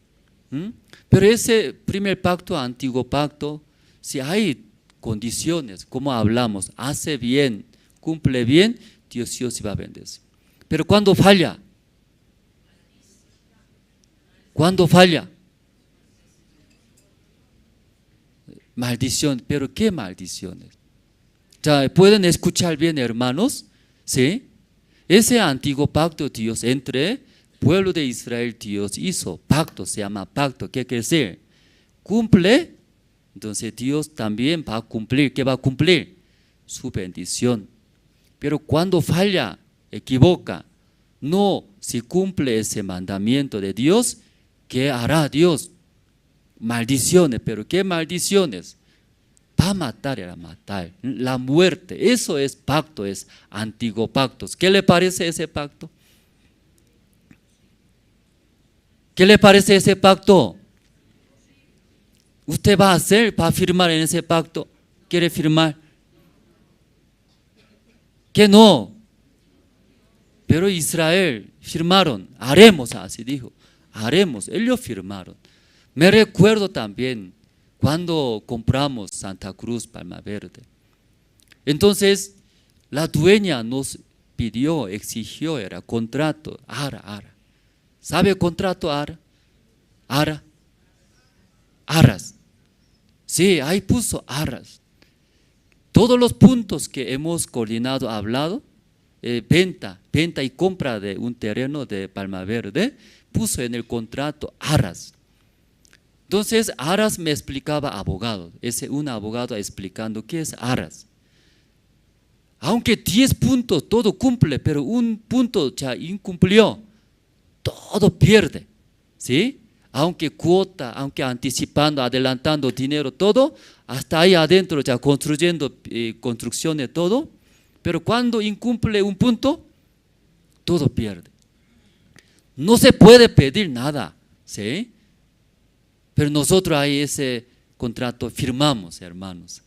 Pero ese primer pacto, antiguo pacto, si hay condiciones, como hablamos, hace bien, cumple bien, Dios sí va a bendecir. Pero cuando falla, maldición. ¿Pero qué maldiciones? Ya, ¿pueden escuchar bien, hermanos? ¿Sí? Ese antiguo pacto Dios entre pueblo de Israel, Dios hizo pacto, se llama pacto. ¿Qué quiere decir? Cumple, entonces Dios también va a cumplir. ¿Qué va a cumplir? Su bendición. Pero cuando falla, equivoca, no, si cumple ese mandamiento de Dios, ¿qué hará Dios? Maldiciones. ¿Pero qué maldiciones? Va a matar, era matar, la muerte. Eso es pacto, es antiguo pacto. ¿Qué le parece ese pacto? ¿Qué le parece ese pacto? ¿Usted va a hacer, va a firmar en ese pacto? ¿Quiere firmar? Que no. Pero Israel firmaron, haremos, así dijo, haremos, ellos firmaron. Me recuerdo también cuando compramos Santa Cruz Palma Verde. Entonces la dueña nos pidió, exigió, era contrato, ara. ¿Sabe contrato ara? Aras. Sí, ahí puso aras. Todos los puntos que hemos coordinado, hablado, venta y compra de un terreno de Palma Verde, puso en el contrato aras. Entonces aras me explicaba abogado, un abogado explicando qué es aras. Aunque 10 puntos todo cumple, pero un punto ya incumplió, todo pierde, ¿sí? Aunque cuota, aunque anticipando, adelantando dinero, todo, hasta ahí adentro ya construyendo construcciones, todo, pero cuando incumple un punto, todo pierde. No se puede pedir nada, ¿sí? Pero nosotros ahí ese contrato firmamos, hermanos.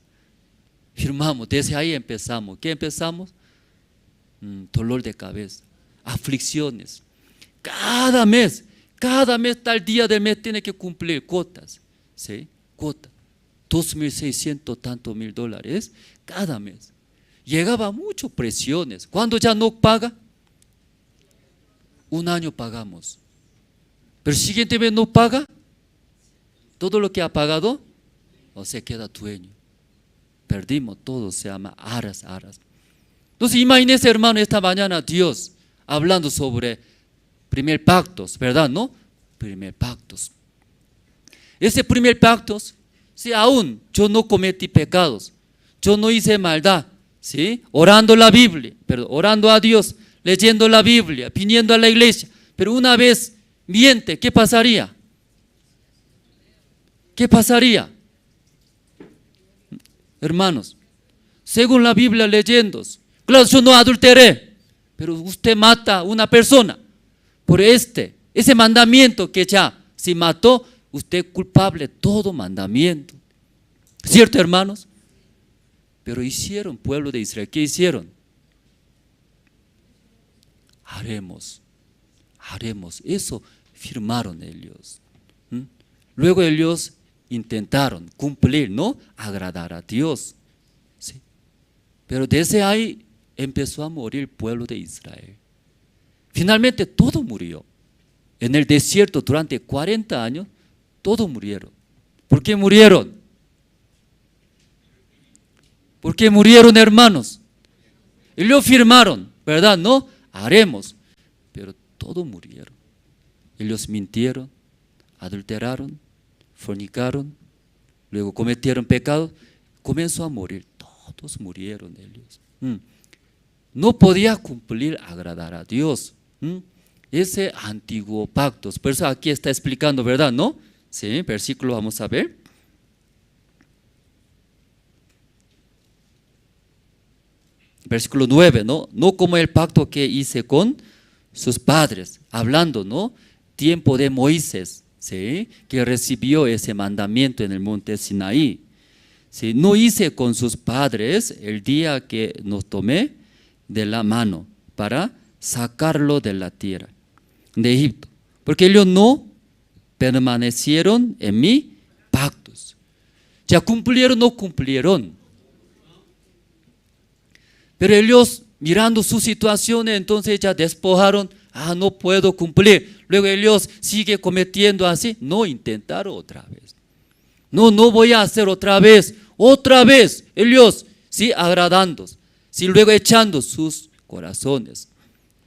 Firmamos, desde ahí empezamos. ¿Qué empezamos? Dolor de cabeza, aflicciones. Cada mes, tal día del mes tiene que cumplir cuotas, ¿sí? Cuota, 2.600 tantos mil dólares cada mes. Llegaba mucho presiones. Cuando ya no paga, un año pagamos. Pero el siguiente mes no paga, todo lo que ha pagado, o se queda dueño. Perdimos todo, se llama aras. Entonces imagínense, hermano, esta mañana Dios hablando sobre primer pactos, ¿verdad? ¿No? Primer pactos. Ese primer pactos, si aún yo no cometí pecados, yo no hice maldad, ¿sí? Orando la Biblia, orando a Dios, leyendo la Biblia, viniendo a la iglesia, pero una vez miente, ¿qué pasaría? ¿Qué pasaría? Hermanos, según la Biblia leyendo, claro, yo no adulteré, pero usted mata a una persona por ese mandamiento que ya, si mató, usted es culpable de todo mandamiento. ¿Cierto, hermanos? Pero hicieron, pueblo de Israel, ¿qué hicieron? Haremos, eso firmaron ellos. Luego ellos intentaron cumplir, ¿no? Agradar a Dios, ¿sí? Pero desde ahí empezó a morir el pueblo de Israel. Finalmente todo murió. En el desierto durante 40 años, todos murieron. ¿Por qué murieron? ¿Por qué murieron, hermanos? Ellos firmaron, ¿verdad? No, haremos. Pero todos murieron. Ellos mintieron, adulteraron, fornicaron, luego cometieron pecado, comenzó a morir. Todos murieron ellos. No podía cumplir, agradar a Dios. Ese antiguo pacto. Por eso aquí está explicando, ¿verdad? ¿No? Sí, versículo vamos a ver. Versículo 9, ¿no? No como el pacto que hice con sus padres, hablando, ¿no? Tiempo de Moisés, ¿sí? Que recibió ese mandamiento en el monte Sinaí. ¿Sí? No hice con sus padres el día que nos tomé de la mano para sacarlo de la tierra de Egipto, porque ellos no permanecieron en mi pactos. ¿Ya cumplieron o no cumplieron? Pero ellos, mirando su situación, entonces ya despojaron. No puedo cumplir. Luego ellos siguen cometiendo así. No, intentaron otra vez. No voy a hacer otra vez. Otra vez, ellos, sí, agradando, sí, luego echando sus corazones.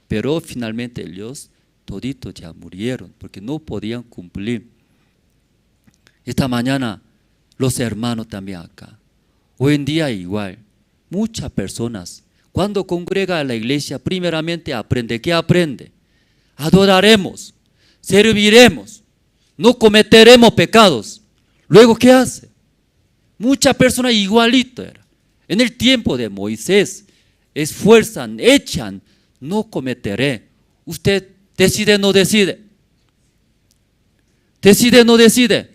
Pero finalmente ellos toditos ya murieron porque no podían cumplir. Esta mañana los hermanos también acá, hoy en día igual, muchas personas cuando congrega a la iglesia primeramente aprende. ¿Qué aprende? Adoraremos, serviremos, no cometeremos pecados. Luego ¿qué hace? Muchas personas igualito era. En el tiempo de Moisés esfuerzan, echan, no cometeré. Usted decide o no decide. Decide o no decide.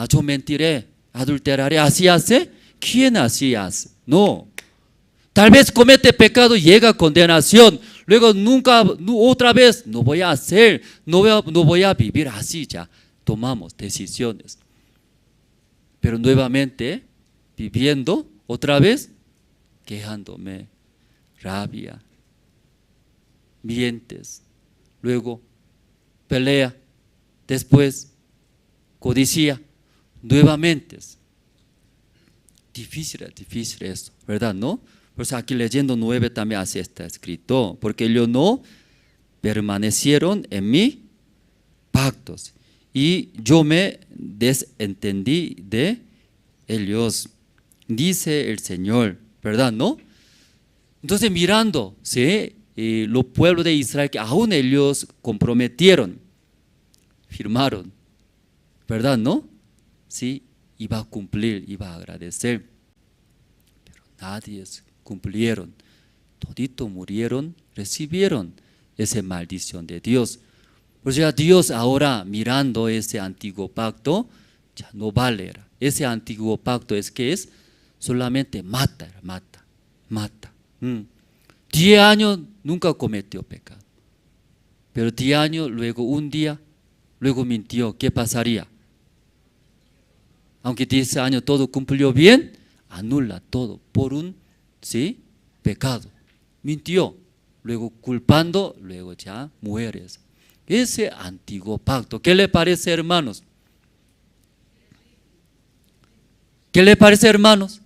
Yo mentiré, adulteraré. ¿Así hace? ¿Quién así hace? No. Tal vez comete pecado y llega a condenación. Luego nunca, otra vez, no voy a hacer, no voy a vivir así ya. Tomamos decisiones. Pero nuevamente, viviendo, otra vez, quejándome, rabia, mientes, luego pelea, después codicia, nuevamente. Difícil esto, ¿verdad? ¿No? Por eso aquí leyendo 9 también así está escrito, porque ellos no permanecieron en mis pactos y yo me desentendí de ellos, dice el Señor, ¿verdad? ¿No? Entonces mirando, ¿sí? Los pueblos de Israel que aún ellos comprometieron, firmaron, ¿verdad? ¿No? Sí, iba a cumplir, iba a agradecer, pero nadie cumplieron, toditos murieron, recibieron esa maldición de Dios. Pues ya Dios ahora mirando ese antiguo pacto, ya no vale. Ese antiguo pacto es que es solamente mata. 10 años nunca cometió pecado, pero 10 años, luego un día, luego mintió. ¿Qué pasaría? Aunque 10 años todo cumplió bien, anula todo por un pecado. Mintió, luego culpando, luego ya mueres. Ese antiguo pacto, ¿qué le parece, hermanos? ¿Qué le parece, hermanos?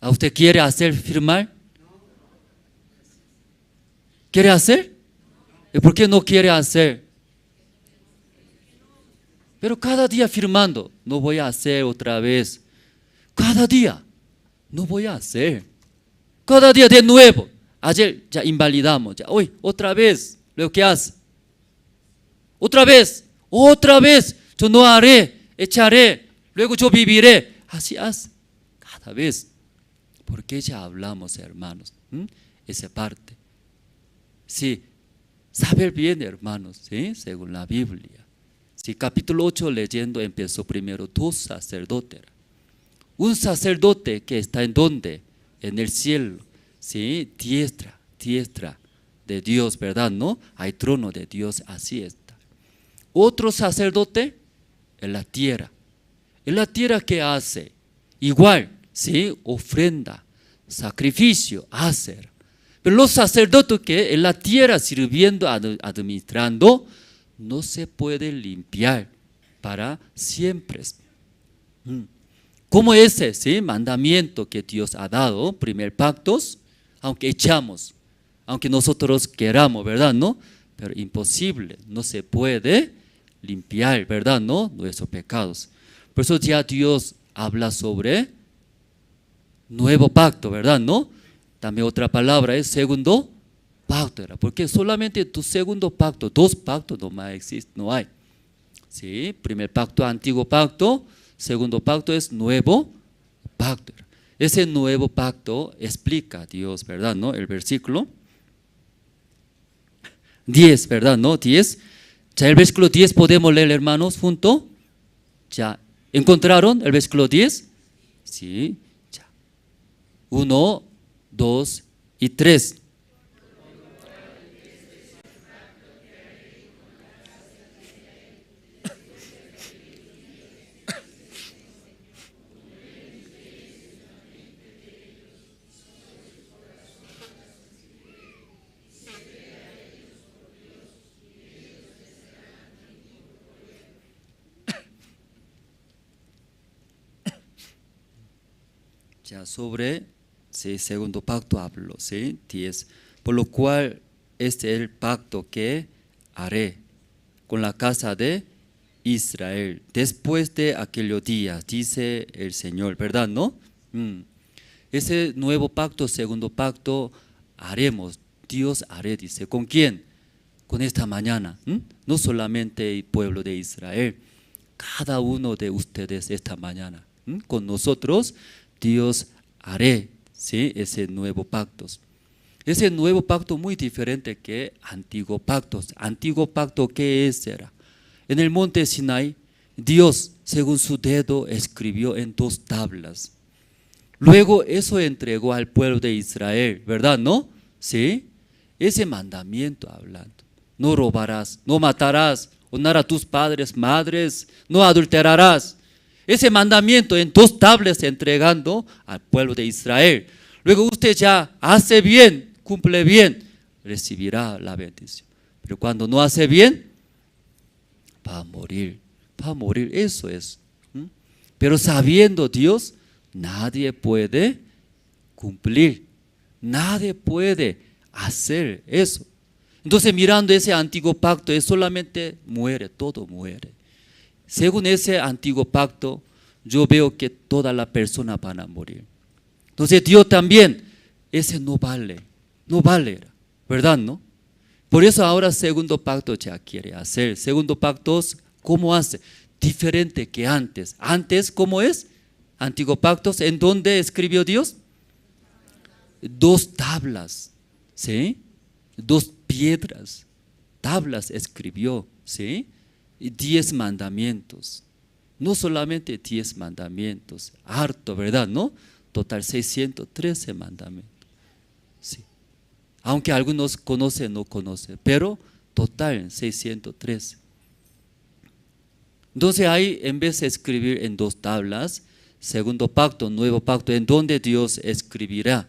¿A usted quiere hacer firmar? ¿Quiere hacer? ¿Y por qué no quiere hacer? Pero cada día firmando, no voy a hacer otra vez. Cada día, no voy a hacer. Cada día de nuevo. Ayer ya invalidamos, ya hoy otra vez. Luego ¿qué hace? Otra vez, yo no haré, echaré, luego yo viviré. Así hace, cada vez. Porque ya hablamos, hermanos, esa parte. Sí, saber bien, hermanos, ¿sí? Según la Biblia. Sí, capítulo 8 leyendo empezó primero 2 sacerdotes. Un sacerdote que está en donde, en el cielo, sí, diestra de Dios, ¿verdad? ¿No? Hay trono de Dios, así está. Otro sacerdote en la tierra. En la tierra, ¿qué hace? Igual, sí, ofrenda, sacrificio, hacer. Pero los sacerdotes que en la tierra sirviendo, administrando, no se puede limpiar para siempre. Como ese, ¿sí?, mandamiento que Dios ha dado, primer pactos, aunque echamos, aunque nosotros queramos, ¿verdad? ¿No? Pero imposible, no se puede limpiar, ¿verdad? ¿No? Nuestros pecados. Por eso ya Dios habla sobre nuevo pacto, ¿verdad? ¿No? También otra palabra es segundo pacto, porque solamente tu segundo pacto, dos pactos nomás existen, no hay. ¿Sí? Primer pacto, antiguo pacto, segundo pacto es nuevo pacto. Ese nuevo pacto explica a Dios, ¿verdad? ¿No? El versículo 10, ¿verdad? ¿No? 10. Ya el versículo 10 podemos leer, hermanos, junto. Ya, ¿encontraron el versículo 10? Sí. Ya. 1, 2 y 3. Ya sobre segundo pacto hablo, ¿sí? 10. Por lo cual este es el pacto que haré con la casa de Israel después de aquellos días, dice el Señor, ¿verdad? ¿No? Ese nuevo pacto, segundo pacto, haremos. Dios haré, dice. ¿Con quién? Con esta mañana. No solamente el pueblo de Israel, cada uno de ustedes esta mañana. Con nosotros, Dios haré, ¿sí?, ese nuevo pacto. Ese nuevo pacto muy diferente que antiguo pacto. Antiguo pacto, ¿qué es? Era en el monte Sinai, Dios, según su dedo, escribió en 2 tablas. Luego eso entregó al pueblo de Israel, ¿verdad? ¿No? ¿Sí? Ese mandamiento hablando. No robarás, no matarás, honrar a tus padres, madres, no adulterarás. Ese mandamiento en 2 tablas entregando al pueblo de Israel. Luego usted ya hace bien, cumple bien, recibirá la bendición. Pero cuando no hace bien, va a morir, eso es. Pero sabiendo Dios, nadie puede cumplir, nadie puede hacer eso. Entonces mirando ese antiguo pacto, es solamente muere, todo muere. Según ese antiguo pacto, yo veo que todas las personas van a morir. Entonces Dios también, ese no vale, ¿verdad? ¿No? Por eso ahora segundo pacto ya quiere hacer. Segundo pacto, ¿cómo hace? Diferente que antes. Antes, ¿cómo es? Antiguo pacto, ¿en dónde escribió Dios? 2 tablas, ¿sí? 2 piedras, tablas escribió, ¿sí? 10 mandamientos. No solamente 10 mandamientos, harto, ¿verdad? ¿No? Total 613 mandamientos. Sí. Aunque algunos conocen, no conocen, pero total 613. Entonces ahí, en vez de escribir en 2 tablas, segundo pacto, nuevo pacto, en donde Dios escribirá.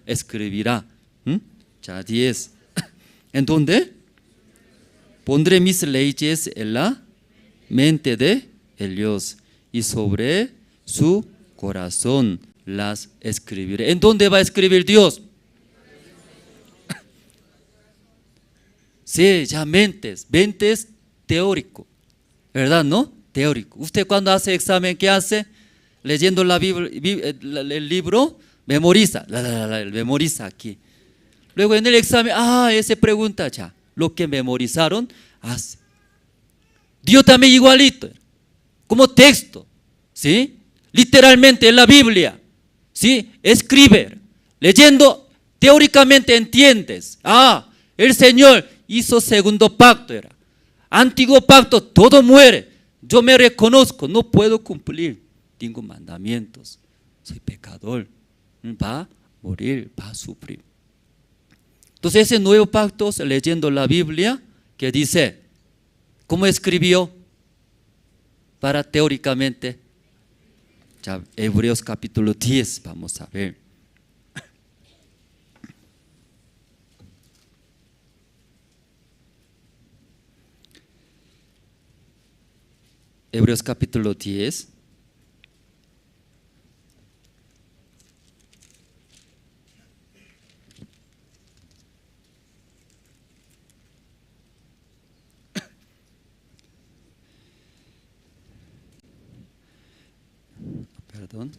Ya 10. ¿En dónde? Pondré mis leyes en la mente de ellos y sobre su corazón las escribiré. ¿En dónde va a escribir Dios? Sí, ya mentes teórico, ¿verdad? ¿No? Teórico. Usted cuando hace examen, ¿qué hace? Leyendo la Biblia, el libro, memoriza, memoriza aquí. Luego en el examen, ese pregunta ya, lo que memorizaron, hace. Dios también igualito, como texto, ¿sí? Literalmente en la Biblia, ¿sí? Escribe, leyendo, teóricamente entiendes. El Señor hizo segundo pacto, era. Antiguo pacto, todo muere. Yo me reconozco, no puedo cumplir. Tengo mandamientos, soy pecador. Va a morir, va a sufrir. Entonces ese nuevo pacto, leyendo la Biblia, que dice, ¿cómo escribió? Para teóricamente, ya Hebreos capítulo 10, vamos a ver. Hebreos capítulo 10. Perdón.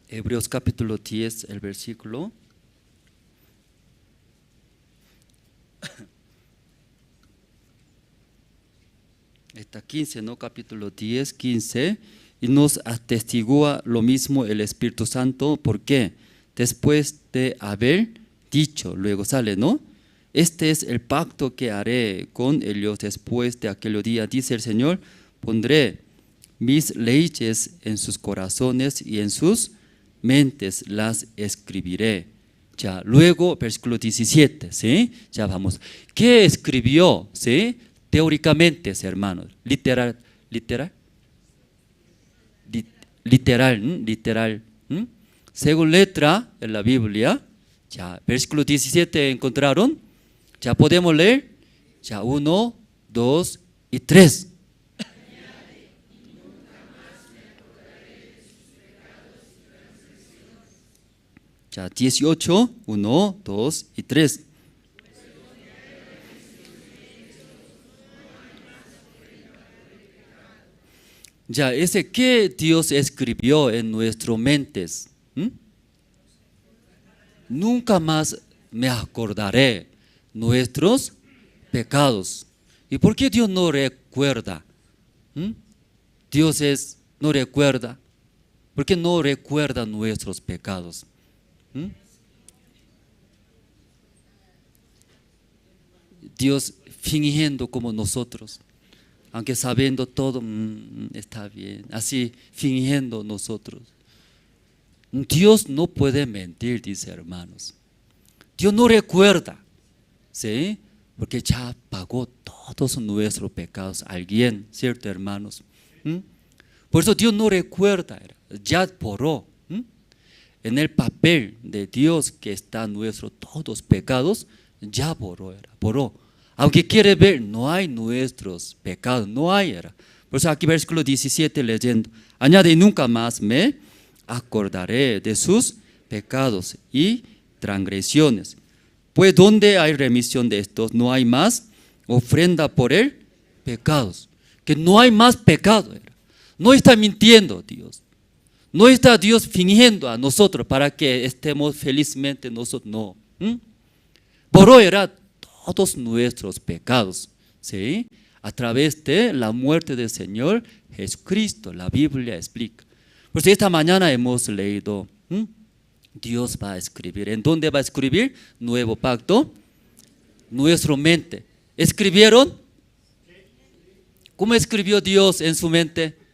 Hebreos capítulo 10, el versículo está 15, ¿no? Capítulo 10, 15, y nos atestigua lo mismo el Espíritu Santo. ¿Por qué? Después de haber dicho, luego sale, ¿no? Este es el pacto que haré con ellos después de aquel día, dice el Señor, pondré mis leyes en sus corazones y en sus mentes las escribiré. Ya, luego versículo 17, ¿sí? Ya vamos. ¿Qué escribió? ¿Sí? Teóricamente, hermanos, literal, según letra en la Biblia. Ya, versículo 17 encontraron. Ya podemos leer. Ya, 1, 2 y 3. Ya, 18, 1, 2 y 3. Ya, ese que Dios escribió en nuestras mentes. Nunca más me acordaré nuestros pecados. ¿Y por qué Dios no recuerda? Dios no recuerda. ¿Por qué no recuerda nuestros pecados? Dios fingiendo como nosotros, aunque sabiendo todo, está bien, así fingiendo nosotros. Dios no puede mentir, dice hermanos. Dios no recuerda, ¿sí? Porque ya pagó todos nuestros pecados alguien, ¿cierto, hermanos? Por eso Dios no recuerda, ya borró. En el papel de Dios que está nuestros todos pecados, ya borró. Aunque quiere ver, no hay nuestros pecados, no hay. Por eso aquí versículo 17 leyendo, añade, nunca más me acordaré de sus pecados y transgresiones. Pues donde hay remisión de estos, no hay más ofrenda por el pecados. Que no hay más pecado. No está mintiendo Dios. No está Dios fingiendo a nosotros para que estemos felizmente nosotros, no. Borró todos nuestros pecados, ¿sí? A través de la muerte del Señor Jesucristo, la Biblia explica. Por eso esta mañana hemos leído, Dios va a escribir. ¿En dónde va a escribir? Nuevo pacto, nuestra mente. ¿Escribieron? ¿Cómo escribió Dios en su mente?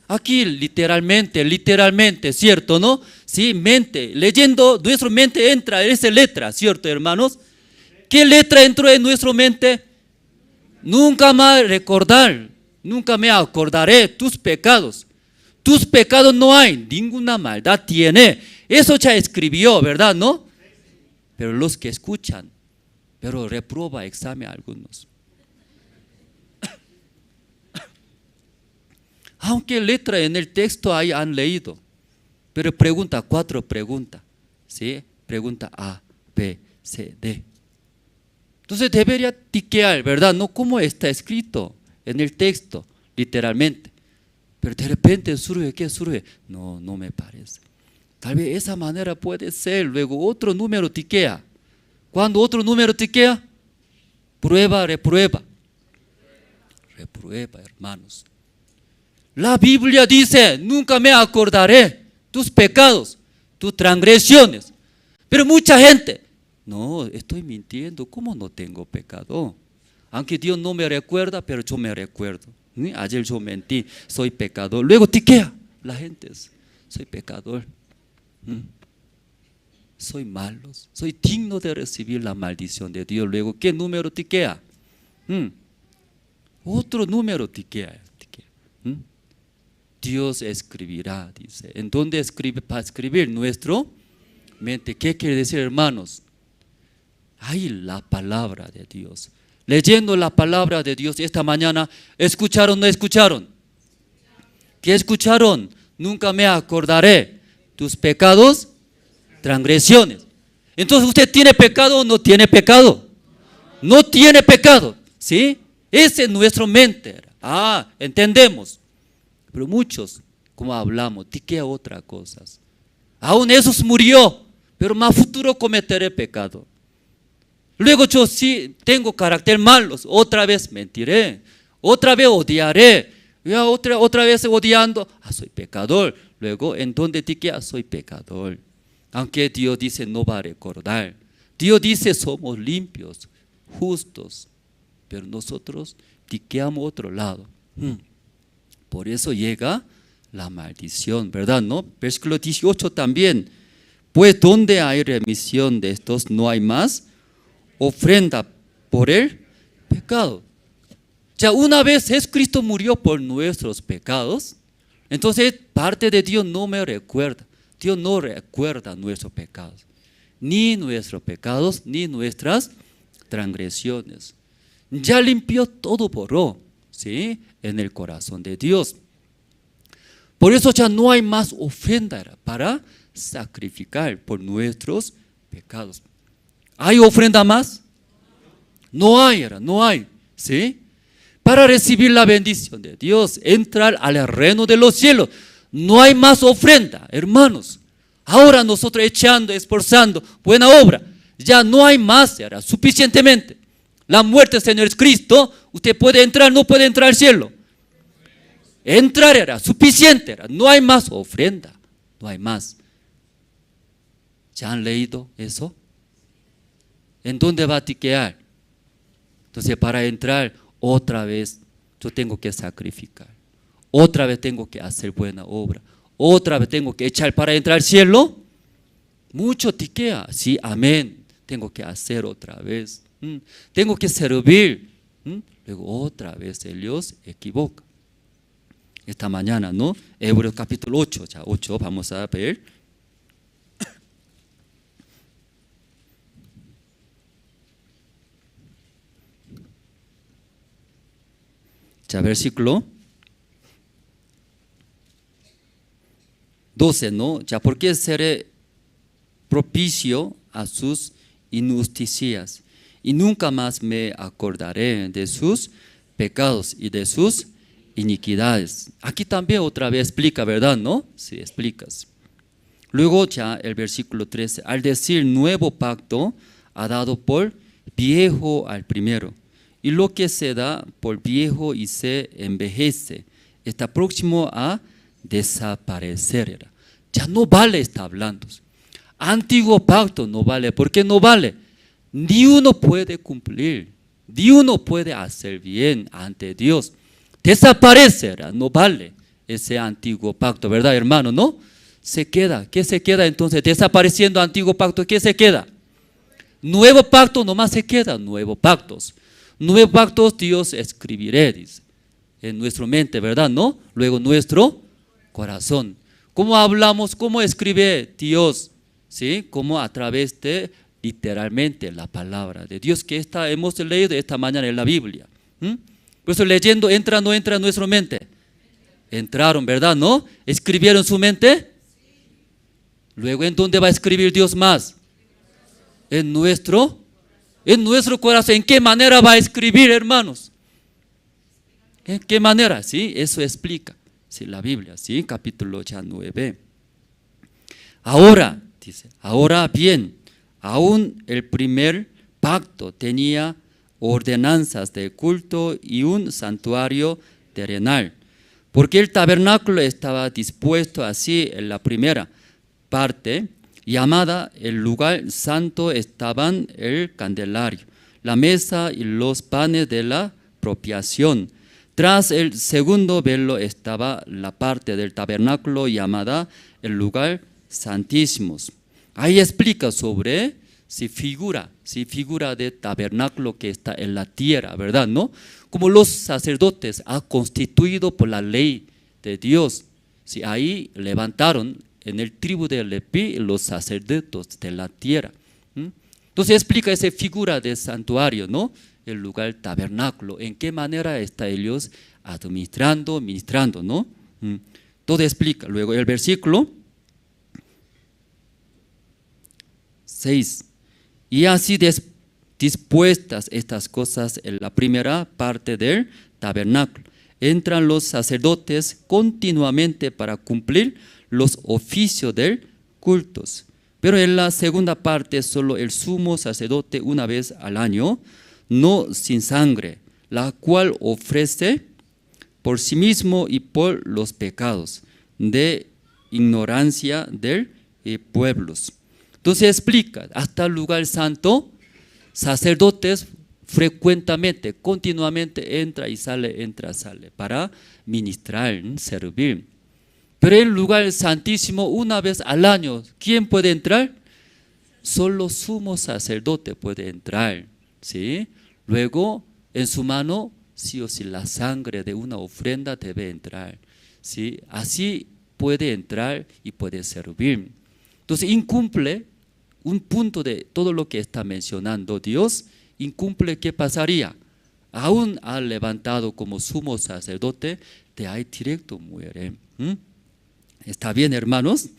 Aquí literalmente, ¿cierto, no? Sí, mente, leyendo, nuestra mente entra en esa letra, ¿cierto, hermanos? ¿Qué letra entró en nuestra mente? Nunca más recordar, nunca me acordaré tus pecados. Tus pecados no hay, ninguna maldad tiene. Eso ya escribió, ¿verdad, no? Pero los que escuchan, pero reprueba examen algunos. Aunque letra en el texto han leído, pero pregunta, 4 preguntas, ¿sí? Pregunta A, B, C, D. Entonces debería tiquear, ¿verdad? No como está escrito en el texto, literalmente. Pero de repente surge, ¿qué surge? No me parece. Tal vez esa manera puede ser. Luego otro número tiquea. Cuando otro número tiquea, reprueba, hermanos. La Biblia dice, nunca me acordaré tus pecados, tus transgresiones. Pero mucha gente, no, estoy mintiendo, ¿cómo no tengo pecado? Aunque Dios no me recuerda, pero yo me recuerdo. Ayer yo mentí, soy pecador. Luego tiquea la gente, soy pecador. Soy malo, soy digno de recibir la maldición de Dios. Luego, ¿qué número tiquea? Otro número tiquea. Dios escribirá, dice. ¿En dónde escribe? Para escribir nuestro mente. ¿Qué quiere decir, hermanos? Hay la palabra de Dios. Leyendo la palabra de Dios esta mañana, ¿escucharon o no escucharon? ¿Qué escucharon? Nunca me acordaré tus pecados, transgresiones. Entonces, ¿usted tiene pecado o no tiene pecado? No tiene pecado, ¿sí? Esa es nuestra mente. Entendemos. Pero muchos, como hablamos, tiquea otras cosas. Aún Jesús murió, pero más futuro cometeré pecado. Luego yo sí tengo carácter malo, otra vez mentiré, otra vez odiaré, ya otra vez odiando, soy pecador. Luego, ¿en dónde tiquea? Soy pecador. Aunque Dios dice no va a recordar. Dios dice somos limpios, justos, pero nosotros tiqueamos otro lado. Por eso llega la maldición, ¿verdad? ¿No? Versículo 18 también. Pues donde hay remisión de estos no hay más ofrenda por el pecado. Ya una vez Jesucristo murió por nuestros pecados, entonces parte de Dios no me recuerda. Dios no recuerda nuestros pecados, ni nuestros pecados, ni nuestras transgresiones. Ya limpió todo, borró, ¿sí? En el corazón de Dios. Por eso ya no hay más ofrenda para sacrificar por nuestros pecados. ¿Hay ofrenda más? No hay, ¿sí? Para recibir la bendición de Dios, entrar al reino de los cielos, no hay más ofrenda, hermanos. Ahora nosotros echando, esforzando, buena obra, ya no hay más, era suficientemente. La muerte del Señor es Cristo, usted puede entrar, no puede entrar al cielo. Entrar era suficiente, no hay más ofrenda, no hay más. ¿Ya han leído eso? ¿En dónde va a tiquear? Entonces, para entrar otra vez, yo tengo que sacrificar. Otra vez tengo que hacer buena obra. Otra vez tengo que echar para entrar al cielo. Mucho tiquea. Sí, amén. Tengo que hacer otra vez. Tengo que servir. Luego otra vez el Dios equivoca. Esta mañana, ¿no? Hebreos capítulo 8. Ya 8 vamos a ver. Ya versículo 12, ¿no? Ya porque seré propicio a sus injusticias y nunca más me acordaré de sus pecados y de sus iniquidades. Aquí también otra vez explica, ¿verdad? ¿No? Sí, explicas. Luego ya el versículo 13, al decir nuevo pacto ha dado por viejo al primero. Y lo que se da por viejo y se envejece está próximo a desaparecer. Ya no vale, está hablando. Antiguo pacto no vale. ¿Por qué no vale? Ni uno puede cumplir, ni uno puede hacer bien ante Dios. Desaparecerá, no vale ese antiguo pacto, ¿verdad, hermano? ¿No? Se queda. ¿Qué se queda entonces? Desapareciendo antiguo pacto, ¿qué se queda? Nuevo pacto, nomás se queda nuevos pactos. Nuevos pactos Dios escribiré, dice, en nuestra mente, ¿verdad? ¿No? Luego nuestro corazón. ¿Cómo hablamos? ¿Cómo escribe Dios? ¿Sí? Como a través de literalmente la palabra de Dios que hemos leído esta mañana en la Biblia. Por eso leyendo, ¿entra o no entra en nuestra mente? Entraron, ¿verdad? ¿No? ¿Escribieron su mente? Luego, ¿en dónde va a escribir Dios más? En nuestro corazón. ¿En qué manera va a escribir, hermanos? ¿En qué manera? Sí, eso explica, sí, la Biblia, sí, capítulo ya 9. Ahora, dice, ahora bien, aún el primer pacto tenía ordenanzas de culto y un santuario terrenal, porque el tabernáculo estaba dispuesto así en la primera parte, llamada el lugar santo, estaban el candelario, la mesa y los panes de la propiación. Tras el segundo velo estaba la parte del tabernáculo llamada el lugar santísimo. Ahí explica sobre figura de tabernáculo que está en la tierra, ¿verdad? ¿No? Como los sacerdotes han constituido por la ley de Dios, Sí, ahí levantaron en el tribu de Leví los sacerdotes de la tierra. Entonces explica esa figura del santuario, ¿no? El lugar tabernáculo, en qué manera está ellos administrando, ministrando, ¿no? Todo explica. Luego el versículo 6. Y así dispuestas estas cosas en la primera parte del tabernáculo, entran los sacerdotes continuamente para cumplir los oficios del cultos. Pero en la segunda parte solo el sumo sacerdote una vez al año, no sin sangre, la cual ofrece por sí mismo y por los pecados de ignorancia del pueblos. Entonces explica, hasta el lugar santo, sacerdotes frecuentemente, continuamente entra y sale, para ministrar, servir. Pero el lugar santísimo una vez al año, ¿quién puede entrar? Solo sumo sacerdote puede entrar, ¿sí? Luego, en su mano, sí o sí, la sangre de una ofrenda debe entrar, ¿sí? Así puede entrar y puede servir. Entonces, incumple un punto de todo lo que está mencionando Dios, incumple, ¿qué pasaría? Aún ha levantado como sumo sacerdote, de ahí directo muere. ¿Está bien, hermanos?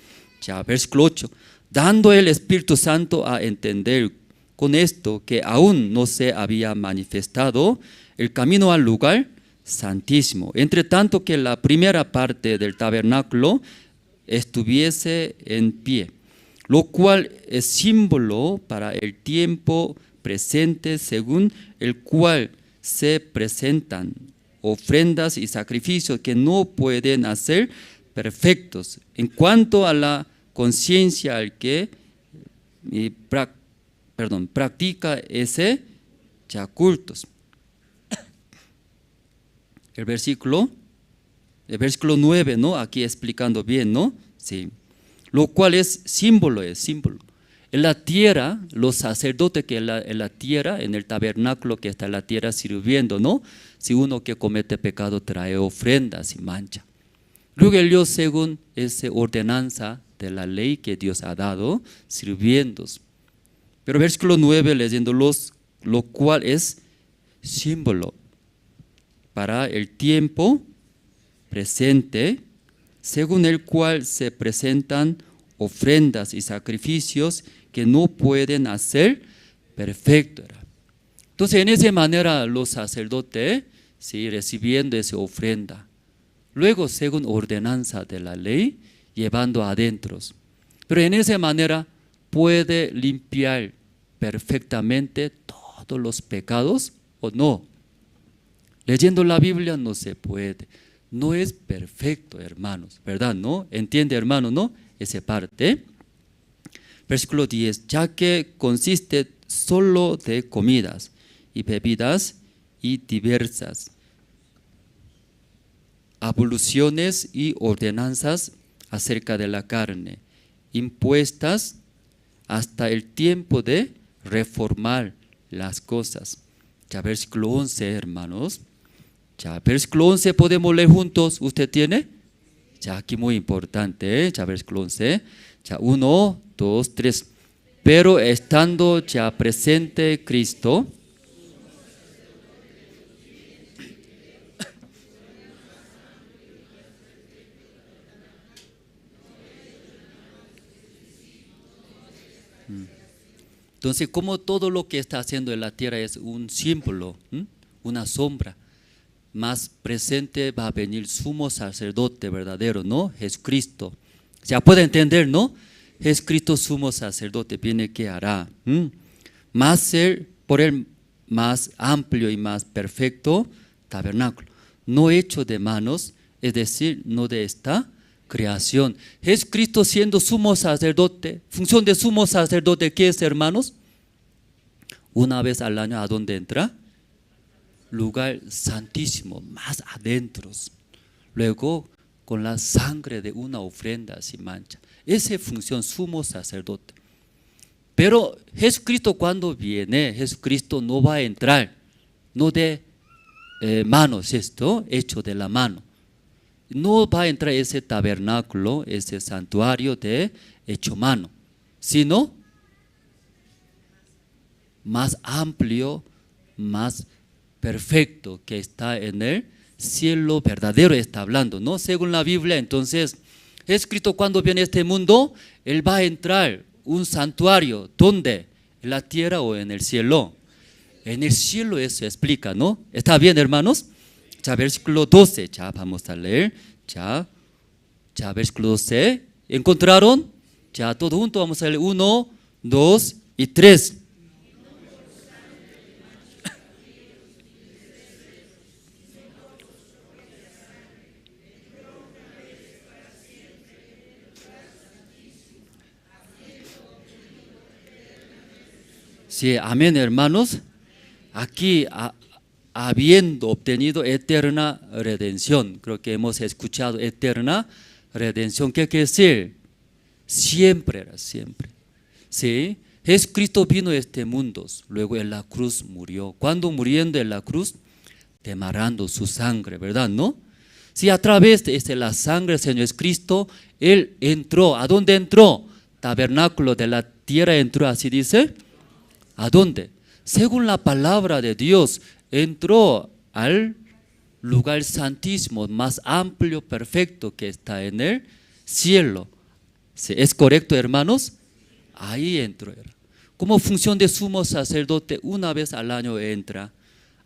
Ya, versículo 8. Dando el Espíritu Santo a entender con esto que aún no se había manifestado el camino al lugar santísimo, entre tanto que la primera parte del tabernáculo estuviese en pie, lo cual es símbolo para el tiempo presente, según el cual se presentan ofrendas y sacrificios que no pueden hacer perfectos en cuanto a la conciencia al que practica ese ya cultos. El versículo 9, ¿no? Aquí explicando bien, ¿no? Sí. Lo cual es símbolo. En la tierra, los sacerdotes que en la tierra, en el tabernáculo que está en la tierra sirviendo, ¿no? Si uno que comete pecado trae ofrendas y mancha. Luego ellos, según esa ordenanza de la ley que Dios ha dado, sirviendo. Pero versículo 9, leyéndolos, lo cual es símbolo para el tiempo presente, según el cual se presentan ofrendas y sacrificios que no pueden hacer perfecto. Entonces, en esa manera los sacerdotes, ¿sí?, recibiendo esa ofrenda, luego según ordenanza de la ley, llevando adentro. Pero en esa manera puede limpiar perfectamente todos los pecados o no. Leyendo la Biblia no se puede. No es perfecto, hermanos, ¿verdad? ¿No? ¿Entiende, hermano? ¿No? Esa parte. Versículo 10. Ya que consiste solo de comidas y bebidas y diversas abluciones y ordenanzas acerca de la carne, impuestas hasta el tiempo de reformar las cosas. Ya versículo 11, hermanos. Ya versículo 11 podemos leer juntos. ¿Usted tiene? Ya aquí muy importante, ya versículo 11. Ya 1, 2, 3. Pero estando ya presente Cristo, entonces, como todo lo que está haciendo en la tierra es un símbolo, una sombra, más presente va a venir sumo sacerdote verdadero, ¿no? Jesucristo. Ya puede entender, ¿no? Jesucristo sumo sacerdote viene, ¿qué hará? Más ser por el más amplio y más perfecto tabernáculo, no hecho de manos, es decir, no de esta creación. Jesucristo siendo sumo sacerdote, función de sumo sacerdote, ¿qué es, hermanos? Una vez al año, ¿a dónde entra? Lugar santísimo, más adentro. Luego, con la sangre de una ofrenda sin mancha. Esa es función sumo sacerdote. Pero Jesucristo cuando viene, Jesucristo no va a entrar, no de manos esto, hecho de la mano. no va a entrar ese tabernáculo, ese santuario de hecho mano, sino más amplio, más perfecto, que está en el cielo verdadero, está hablando, ¿no? Según la Biblia, entonces, escrito cuando viene este mundo, Él va a entrar un santuario, ¿dónde? ¿En la tierra o en el cielo? En el cielo, eso explica, ¿no? ¿Está bien, hermanos? Ya, versículo 12, ya vamos a leer, ya versículo 12, ¿encontraron? Ya, todo junto vamos a leer 1, 2 y 3. Sí, amén, hermanos. Aquí, habiendo obtenido eterna redención, creo que hemos escuchado eterna redención. ¿Qué quiere decir? Siempre era siempre. ¿Sí? Jesucristo vino a este mundo, luego en la cruz murió. Cuando muriendo en la cruz, derramando su sangre, ¿verdad? ¿No? Sí, a través de la sangre del Señor Jesucristo, Él entró. ¿A dónde entró? Tabernáculo de la tierra entró, así dice. ¿A dónde? Según la palabra de Dios, entró al lugar santísimo, más amplio, perfecto, que está en el cielo. ¿Es correcto, hermanos? Ahí entró. Como función de sumo sacerdote, una vez al año entra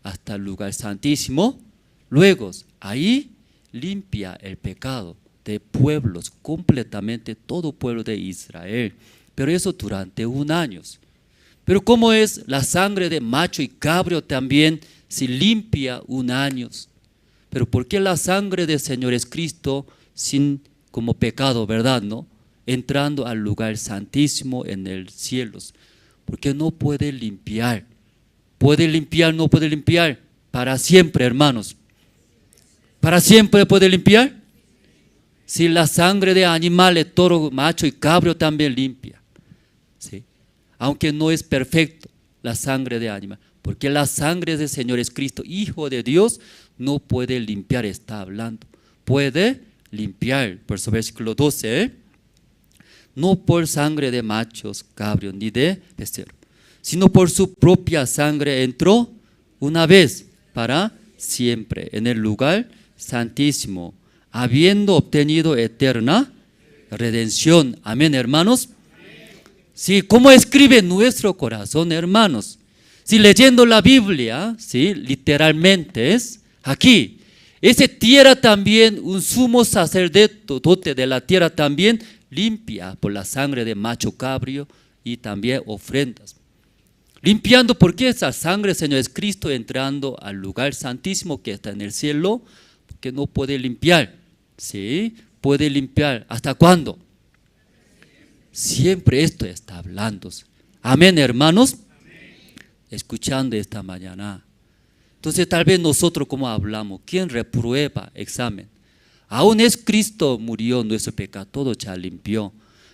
hasta el lugar santísimo. Luego, ahí limpia el pecado de pueblos, completamente todo pueblo de Israel. Pero eso durante 1 año. Pero como es la sangre de macho y cabrio también se limpia 1 año. Pero ¿por qué la sangre del Señor es Cristo sin como pecado, verdad, no? Entrando al lugar santísimo en el cielo. Porque no puede limpiar. ¿Puede limpiar? No puede limpiar. Para siempre, hermanos. ¿Para siempre puede limpiar? Si la sangre de animales, toro, macho y cabrio también limpia. ¿Sí? Aunque no es perfecto la sangre de animal, porque la sangre del Señor es Cristo, Hijo de Dios, no puede limpiar, está hablando. Puede limpiar, por eso versículo 12, no por sangre de machos, cabrio, ni de becerro, sino por su propia sangre entró una vez para siempre en el lugar santísimo, habiendo obtenido eterna redención. Amén, hermanos. Sí, ¿cómo escribe nuestro corazón, hermanos? Si leyendo la Biblia, sí, literalmente es aquí. Esa tierra también, un sumo sacerdote de la tierra también limpia por la sangre de macho cabrio y también ofrendas. Limpiando porque esa sangre, Señor, es Cristo entrando al lugar santísimo que está en el cielo, porque no puede limpiar. ¿Sí? Puede limpiar. ¿Hasta cuándo? Siempre esto está hablando. Amén, hermanos. Escuchando esta mañana. Entonces tal vez nosotros como hablamos, ¿quién reprueba examen? Aún es Cristo murió nuestro pecado, todo ya limpió.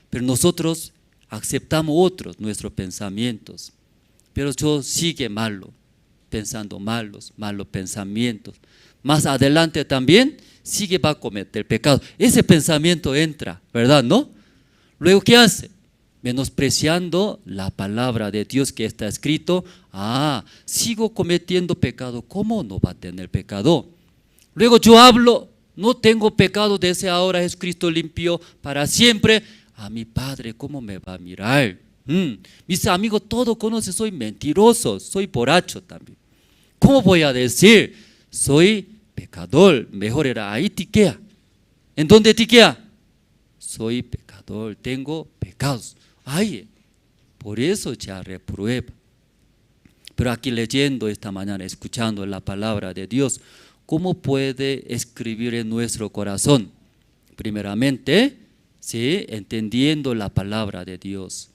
Pero nosotros aceptamos otros nuestros pensamientos. Pero yo sigue malo, pensando malos pensamientos. Más adelante también sigue va a cometer pecado. Ese pensamiento entra, ¿verdad? ¿No? Luego, ¿qué hace? Menospreciando la palabra de Dios que está escrito. Sigo cometiendo pecado, ¿cómo no va a tener pecado? Luego yo hablo, no tengo pecado desde ahora, Jesucristo limpió para siempre. A mi Padre, ¿cómo me va a mirar? Mis amigos todos conocen, soy mentiroso, soy borracho también. ¿Cómo voy a decir? Soy pecador, mejor era ahí tiquea. ¿En dónde tiquea? Soy pecador, tengo pecados. Por eso ya reprueba. Pero aquí leyendo esta mañana, escuchando la palabra de Dios, ¿cómo puede escribir en nuestro corazón? Primeramente, ¿sí? Entendiendo la palabra de Dios.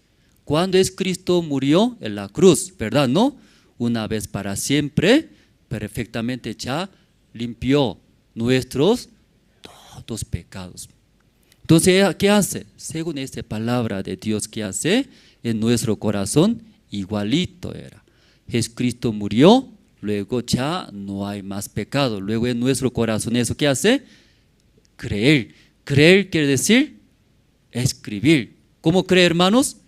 Cuando es Cristo murió en la cruz, ¿verdad? ¿No? Una vez para siempre, perfectamente ya limpió nuestros todos pecados. Entonces, ¿qué hace? Según esta palabra de Dios, ¿qué hace? En nuestro corazón, igualito era. Jesucristo murió, luego ya no hay más pecado. Luego en nuestro corazón, ¿eso qué hace? creer. Creer quiere decir escribir. ¿Cómo cree, hermanos?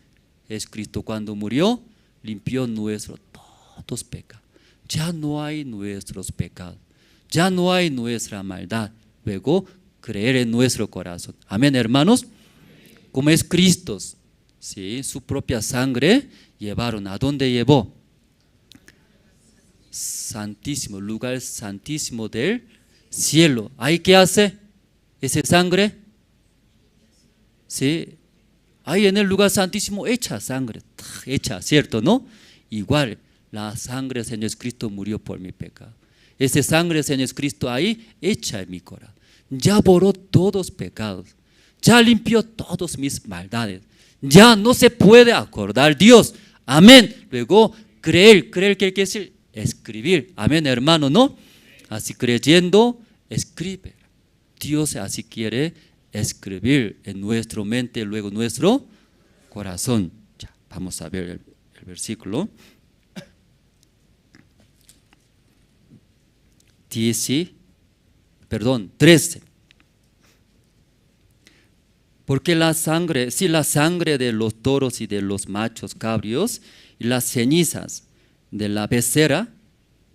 Es Cristo cuando murió, limpió nuestros todos pecados. Ya no hay nuestros pecados. Ya no hay nuestra maldad. Luego, creer en nuestro corazón. Amén, hermanos. Como es Cristo, ¿sí? Su propia sangre llevaron. ¿A dónde llevó? Santísimo, lugar santísimo del cielo. ¿Ahí qué hace esa sangre? ¿Sí? Ahí en el lugar santísimo echa sangre, echa, ¿cierto? ¿No? Igual, la sangre del Señor Jesucristo murió por mi pecado. Esa sangre del Señor Jesucristo ahí echa en mi corazón. Ya borró todos los pecados. Ya limpió todas mis maldades. Ya no se puede acordar Dios. Amén. Luego, creer quiere decir escribir. Amén, hermano, ¿no? Así creyendo, escribe. Dios así quiere escribir en nuestra mente, luego nuestro corazón. Ya, vamos a ver el versículo 13. Porque la sangre, si la sangre de los toros y de los machos cabríos y las cenizas de la becerra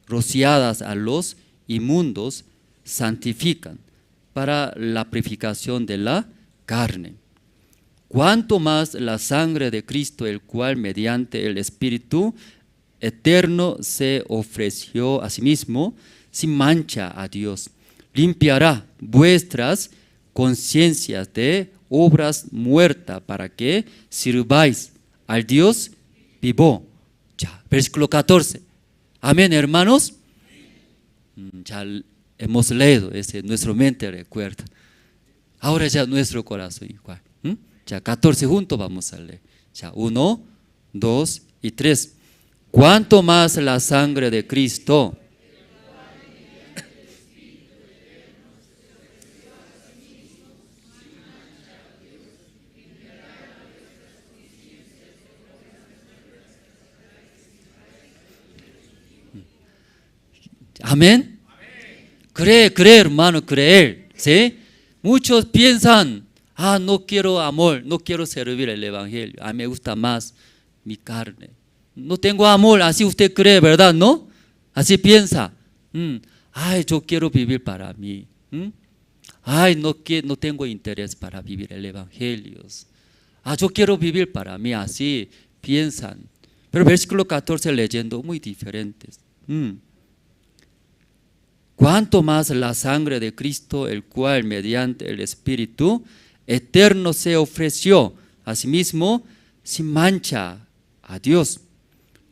rociadas a los inmundos santifican para la purificación de la carne, cuanto más la sangre de Cristo, el cual mediante el Espíritu eterno se ofreció a sí mismo sin mancha a Dios, limpiará vuestras conciencias de obras muertas para que sirváis al Dios vivo. Ya, versículo 14. Amén, hermanos. Ya hemos leído, nuestra mente recuerda. Ahora ya nuestro corazón igual. Ya 14 juntos vamos a leer. Ya 1, 2 y 3. Cuanto más la sangre de Cristo amén. Cree, hermano, creer. ¿Sí? Muchos piensan, no quiero amor, no quiero servir el evangelio. A mí me gusta más mi carne. No tengo amor, así usted cree, ¿verdad? ¿No? Así piensa. Yo quiero vivir para mí. No tengo interés para vivir el evangelio. Yo quiero vivir para mí, así piensan. Pero versículo 14 leyendo muy diferentes. Cuanto más la sangre de Cristo, el cual mediante el Espíritu eterno se ofreció a sí mismo sin mancha a Dios.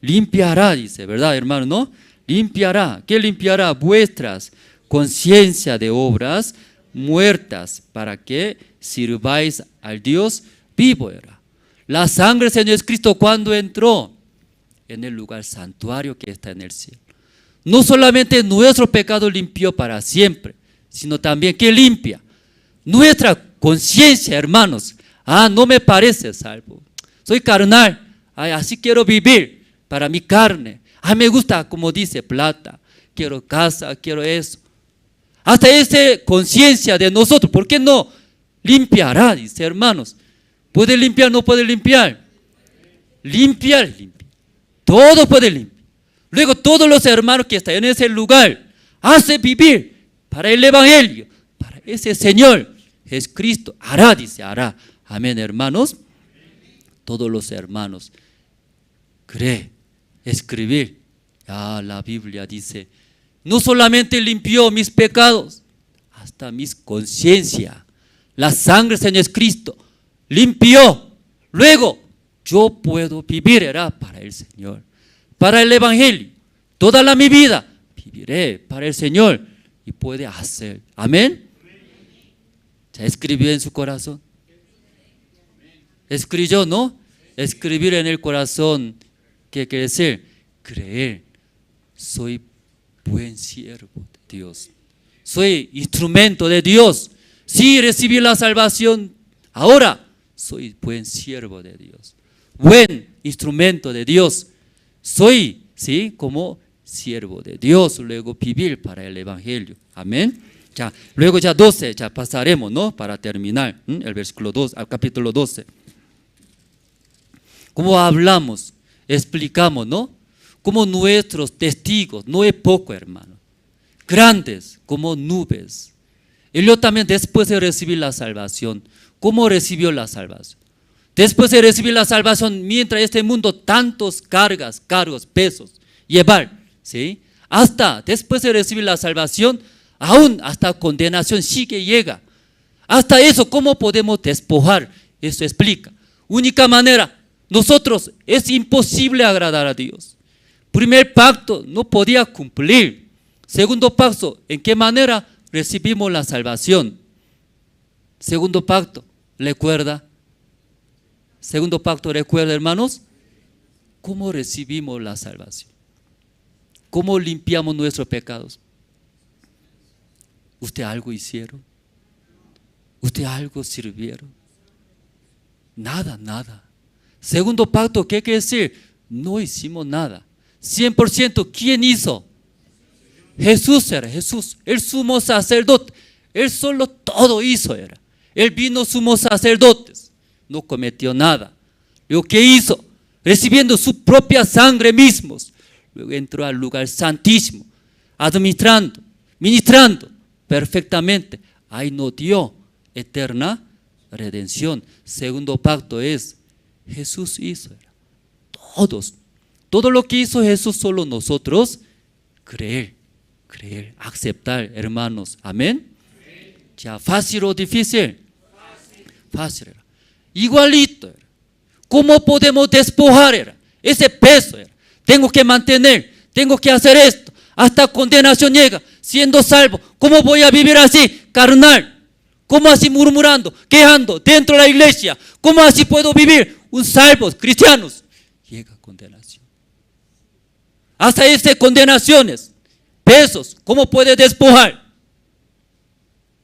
Limpiará, dice, ¿verdad, hermano? ¿No? Limpiará. ¿Qué limpiará? Vuestras conciencias de obras muertas para que sirváis al Dios vivo. Era. La sangre del Señor Cristo cuando entró en el lugar santuario que está en el cielo. No solamente nuestro pecado limpió para siempre, sino también que limpia nuestra conciencia, hermanos. No me parece salvo. Soy carnal. Así quiero vivir para mi carne. Me gusta, como dice, plata. Quiero casa, quiero eso. Hasta esa conciencia de nosotros, ¿por qué no limpiará? Dice, hermanos. ¿Puede limpiar? ¿No puede limpiar? Limpiar. Todo puede limpiar. Luego todos los hermanos que están en ese lugar hacen vivir para el evangelio, para ese Señor Jesucristo. Hará, dice, hará. Amén, hermanos. Todos los hermanos creen, escribir. La Biblia dice, no solamente limpió mis pecados, hasta mis conciencias. La sangre del Señor Jesucristo limpió. Luego yo puedo vivir, era para el Señor. Para el evangelio, toda mi vida viviré para el Señor y puede hacer. Amén. ¿Ya escribió en su corazón? Escribió, ¿no? Escribir en el corazón, ¿qué quiere decir? Creer. Soy buen siervo de Dios. Soy instrumento de Dios. Sí, recibí la salvación. Ahora soy buen siervo de Dios. Buen instrumento de Dios. Soy, ¿sí? Como siervo de Dios, luego vivir para el evangelio. Amén. Ya, luego ya 12, ya pasaremos, ¿no? Para terminar, el versículo 2, al capítulo 12. Como hablamos, explicamos, ¿no? Como nuestros testigos, no es poco, hermano. Grandes como nubes. Y yo también después de recibir la salvación, ¿cómo recibió la salvación? Después de recibir la salvación, mientras este mundo tantos cargos, pesos, llevar, ¿sí? Hasta después de recibir la salvación, aún hasta condenación sigue llega. Hasta eso, ¿cómo podemos despojar? Eso explica. Única manera, nosotros es imposible agradar a Dios. Primer pacto no podía cumplir. Segundo pacto, ¿en qué manera recibimos la salvación? Segundo pacto, recuerda. Segundo pacto, recuerda, hermanos, ¿cómo recibimos la salvación? ¿Cómo limpiamos nuestros pecados? ¿Usted algo hicieron? ¿Usted algo sirvieron? Nada, nada. Segundo pacto, ¿qué quiere decir? No hicimos nada. 100%, ¿quién hizo? Jesús era, Jesús, el sumo sacerdote. Él solo todo hizo era. Él vino sumo sacerdote. No cometió nada. Luego, ¿qué hizo? Recibiendo su propia sangre mismos. Luego entró al lugar santísimo, administrando, ministrando perfectamente. Ahí nos dio eterna redención. Segundo pacto es, Jesús hizo. Todo lo que hizo Jesús, solo nosotros creer, aceptar, hermanos. Amén. Ya, ¿fácil o difícil? Fácil era. Igualito era. ¿Cómo podemos despojar era? Ese peso era. Tengo que mantener, tengo que hacer esto. Hasta condenación llega, siendo salvo. ¿Cómo voy a vivir así? Carnal. ¿Cómo así murmurando, quejando dentro de la iglesia? ¿Cómo así puedo vivir? Un salvo, cristianos. Llega condenación. Hasta esas condenaciones, pesos, ¿cómo puede despojar?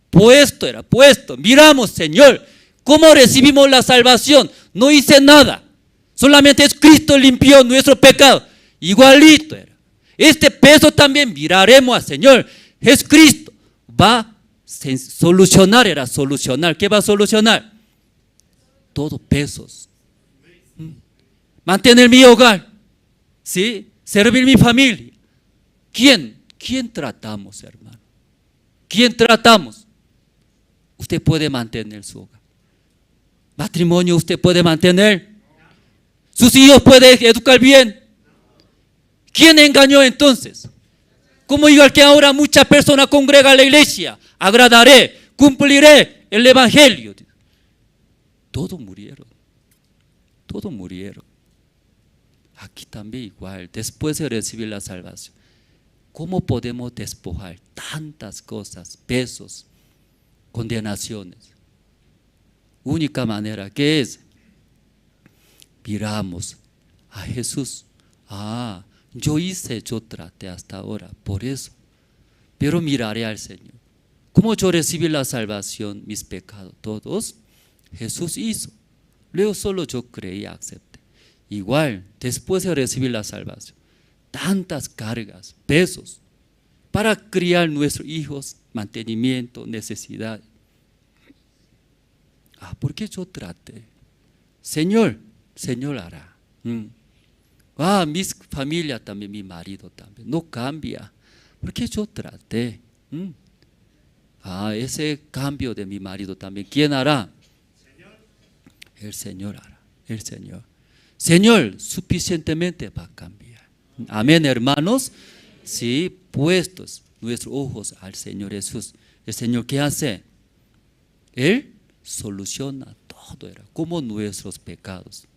Puesto era, puesto. Miramos, Señor, ¿cómo recibimos la salvación? No hice nada. Solamente es Cristo limpió nuestro pecado. Igualito era. Este peso también miraremos al Señor. Es Cristo. Va a solucionar, era solucionar. ¿Qué va a solucionar? Todo pesos. Mantener mi hogar. ¿Sí? Servir mi familia. ¿Quién tratamos, hermano? ¿Quién tratamos? Usted puede mantener su hogar. Matrimonio usted puede mantener. Sus hijos puede educar bien. ¿Quién engañó entonces? Como igual que ahora muchas personas congregan a la iglesia, agradaré, cumpliré el evangelio. Todos murieron. Aquí también igual, después de recibir la salvación, ¿cómo podemos despojar tantas cosas, pesos, condenaciones? Única manera, ¿qué es? Miramos a Jesús. Yo traté hasta ahora, por eso. Pero miraré al Señor. ¿Cómo yo recibí la salvación, mis pecados? Todos, Jesús hizo. Luego solo yo creí, acepté. Igual, después de recibir la salvación, tantas cargas, pesos, para criar nuestros hijos, mantenimiento, necesidad. ¿Por qué yo traté? Señor hará. Mi familia también, mi marido también, no cambia. ¿Por qué yo traté? Ese cambio de mi marido también, ¿quién hará? El Señor hará, el Señor. Señor, suficientemente va a cambiar. Amén, hermanos. Sí, puestos nuestros ojos al Señor Jesús. ¿El Señor qué hace? Él soluciona todo, era como nuestros pecados.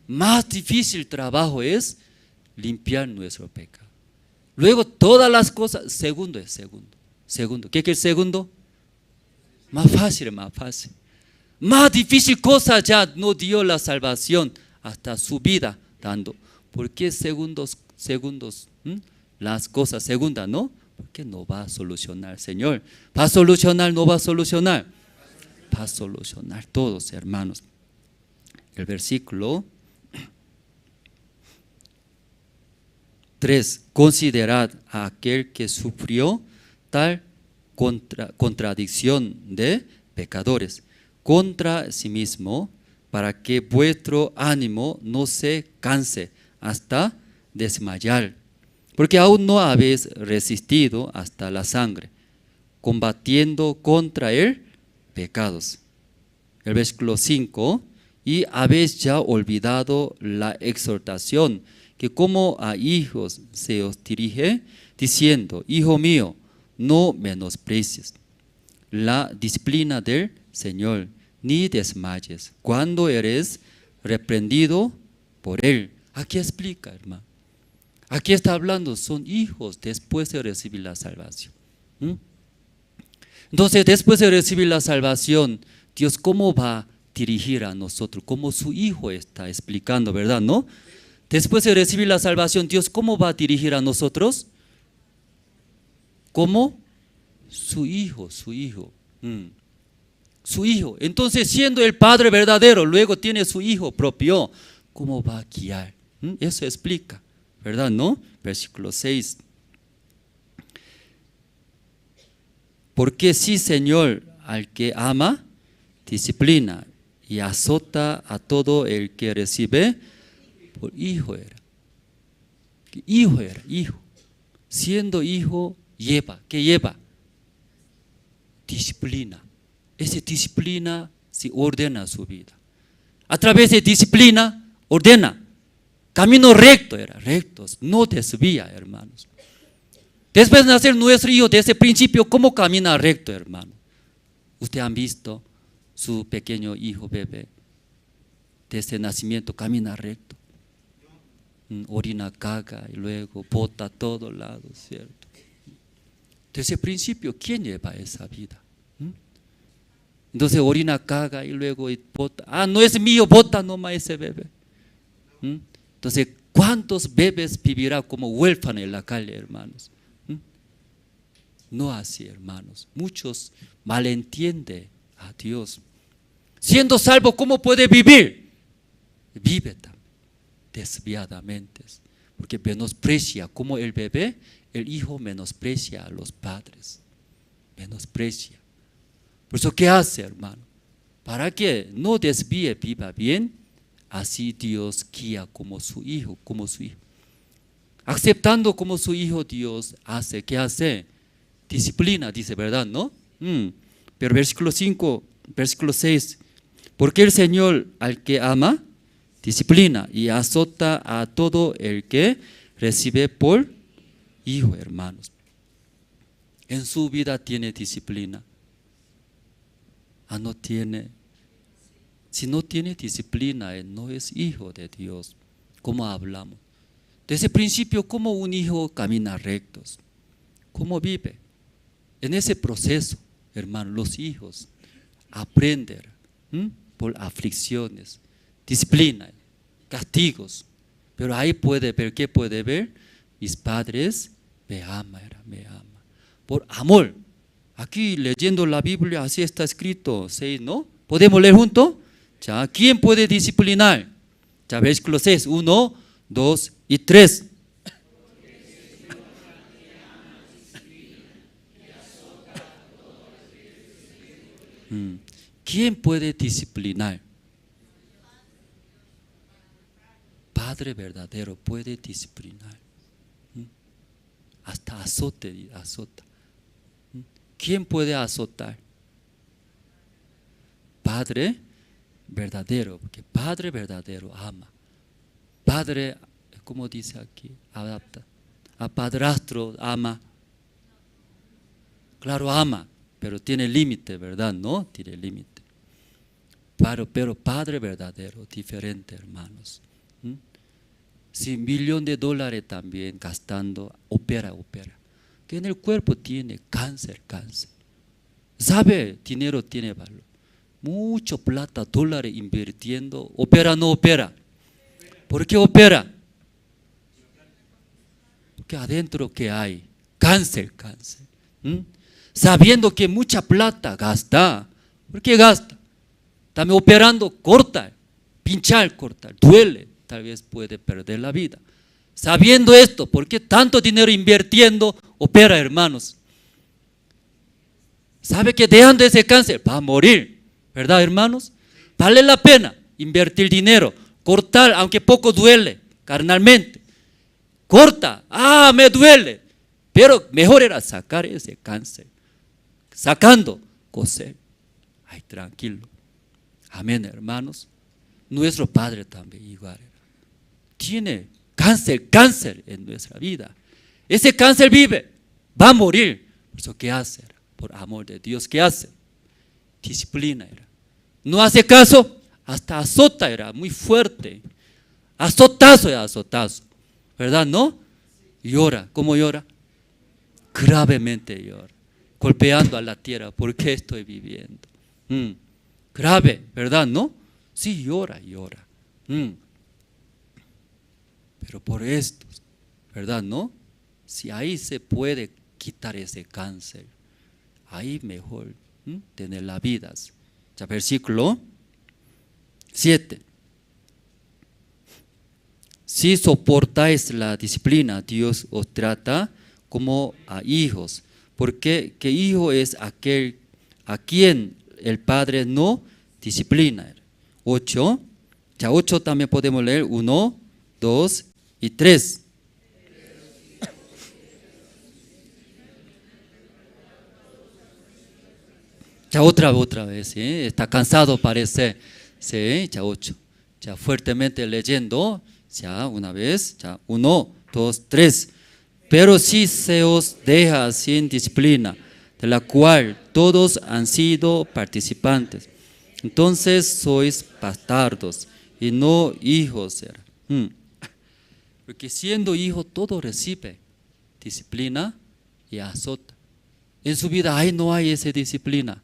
Más difícil trabajo es limpiar nuestro pecado. Luego todas las cosas, segundo. ¿Qué es el segundo? Más fácil. Más difícil cosa ya no dio la salvación hasta su vida dando. ¿Por qué segundos? Las cosas segundas, ¿no? Porque no va a solucionar, Señor. ¿Va a solucionar? ¿No va a solucionar? Va a solucionar todos, hermanos. El versículo 3. Considerad a aquel que sufrió tal contradicción de pecadores, contra sí mismo, para que vuestro ánimo no se canse hasta desmayar, porque aún no habéis resistido hasta la sangre, combatiendo contra el pecados. El versículo 5, y habéis ya olvidado la exhortación que como a hijos se os dirige, diciendo, hijo mío, no menosprecies la disciplina del Señor, ni desmayes cuando eres reprendido por Él. Aquí explica, hermano. Aquí está hablando, son hijos después de recibir la salvación. Entonces, después de recibir la salvación, Dios cómo va a dirigir a nosotros, como su hijo está explicando, ¿verdad? ¿No? Después de recibir la salvación, Dios cómo va a dirigir a nosotros, como su hijo, su hijo. Su hijo. Entonces, siendo el Padre verdadero, luego tiene su hijo propio, ¿cómo va a guiar? Eso explica, ¿verdad? ¿No? Versículo 6. Porque sí, Señor, al que ama, disciplina y azota a todo el que recibe, por hijo era. Hijo era, hijo. Siendo hijo, lleva. ¿Qué lleva? Disciplina. Esa disciplina se ordena su vida. A través de disciplina, ordena. Camino recto era, rectos, no desvía, hermanos. Después de nacer nuestro hijo, desde el principio, ¿cómo camina recto, hermano? Ustedes han visto su pequeño hijo bebé, desde el nacimiento camina recto. Orina, caga y luego bota a todos lados, ¿cierto? Desde el principio, ¿quién lleva esa vida? Entonces orina, caga y luego bota. No es mío, bota nomás ese bebé. Entonces, ¿cuántos bebés vivirán como huérfanos en la calle, hermanos? No así, hermanos. Muchos malentienden a Dios. Siendo salvo, ¿cómo puede vivir? Vive también desviadamente. Porque menosprecia, como el bebé, el hijo menosprecia a los padres. Menosprecia. Por eso, ¿qué hace, hermano? Para que no desvíe, viva bien, así Dios guía como su hijo, Aceptando como su hijo, Dios hace, ¿qué hace? Disciplina, dice, ¿verdad? ¿No? Pero versículo 5, versículo 6, porque el Señor al que ama, disciplina y azota a todo el que recibe por hijo, hermanos. En su vida tiene disciplina. No tiene. Si no tiene disciplina, él no es hijo de Dios. ¿Cómo hablamos? Desde el principio, ¿cómo un hijo camina rectos? ¿Cómo vive? En ese proceso, hermano, los hijos aprenden por aflicciones, disciplina, castigos. Pero ahí puede ver, ¿qué puede ver? Mis padres me aman, me aman. Por amor. Aquí leyendo la Biblia, así está escrito, ¿sí? ¿No? ¿Podemos leer juntos? Ya, ¿quién puede disciplinar? Ya, versículo 6, 1, 2 y 3. ¿Quién puede disciplinar? Padre verdadero puede disciplinar. Hasta azote, azota. ¿Quién puede azotar? Padre verdadero, porque Padre verdadero ama. Padre, como dice aquí, adapta. A padrastro ama. Claro, ama, pero tiene límite, ¿verdad? No, tiene límite. Pero Padre verdadero, diferente, hermanos. $100 millones también gastando, opera. Que en el cuerpo tiene cáncer. Sabe, dinero tiene valor. Mucho plata, dólares invirtiendo, opera, no opera. ¿Por qué opera? Porque adentro que hay cáncer. Sabiendo que mucha plata gasta. ¿Por qué gasta? También operando, corta, pinchar, cortar, duele. Tal vez puede perder la vida. Sabiendo esto, ¿por qué tanto dinero invirtiendo opera, hermanos? sabe que dejando ese cáncer va a morir, ¿verdad, hermanos? Vale la pena invertir dinero, cortar, aunque poco duele carnalmente. Corta, me duele, pero mejor era sacar ese cáncer. Sacando, coser. Ay, tranquilo. Amén, hermanos. Nuestro Padre también igual tiene cáncer en nuestra vida. Ese cáncer vive, va a morir. Por eso, ¿qué hace? Por amor de Dios, ¿qué hace? Disciplina era. No hace caso, hasta azota era, muy fuerte. Azotazo era azotazo. ¿Verdad? ¿No? Llora. ¿Cómo llora? Gravemente llora. Golpeando a la tierra. ¿Por qué estoy viviendo? Grave, ¿verdad? ¿No? Sí, llora. Pero por esto, ¿verdad? ¿No? Si ahí se puede quitar ese cáncer, ahí mejor tener la vida. Ya, versículo 7. Si soportáis la disciplina, Dios os trata como a hijos, porque que hijo es aquel a quien el Padre no disciplina. 8, ya 8 también podemos leer, 1, 2 y 3. Ya otra vez, ¿sí? Está cansado parece, ¿sí? Ya 8, ya fuertemente leyendo, ya una vez, ya 1, 2, 3. Pero si se os deja sin disciplina, de la cual todos han sido participantes, entonces sois bastardos y no hijos. Porque siendo hijo todo recibe disciplina y azota. En su vida no hay esa disciplina.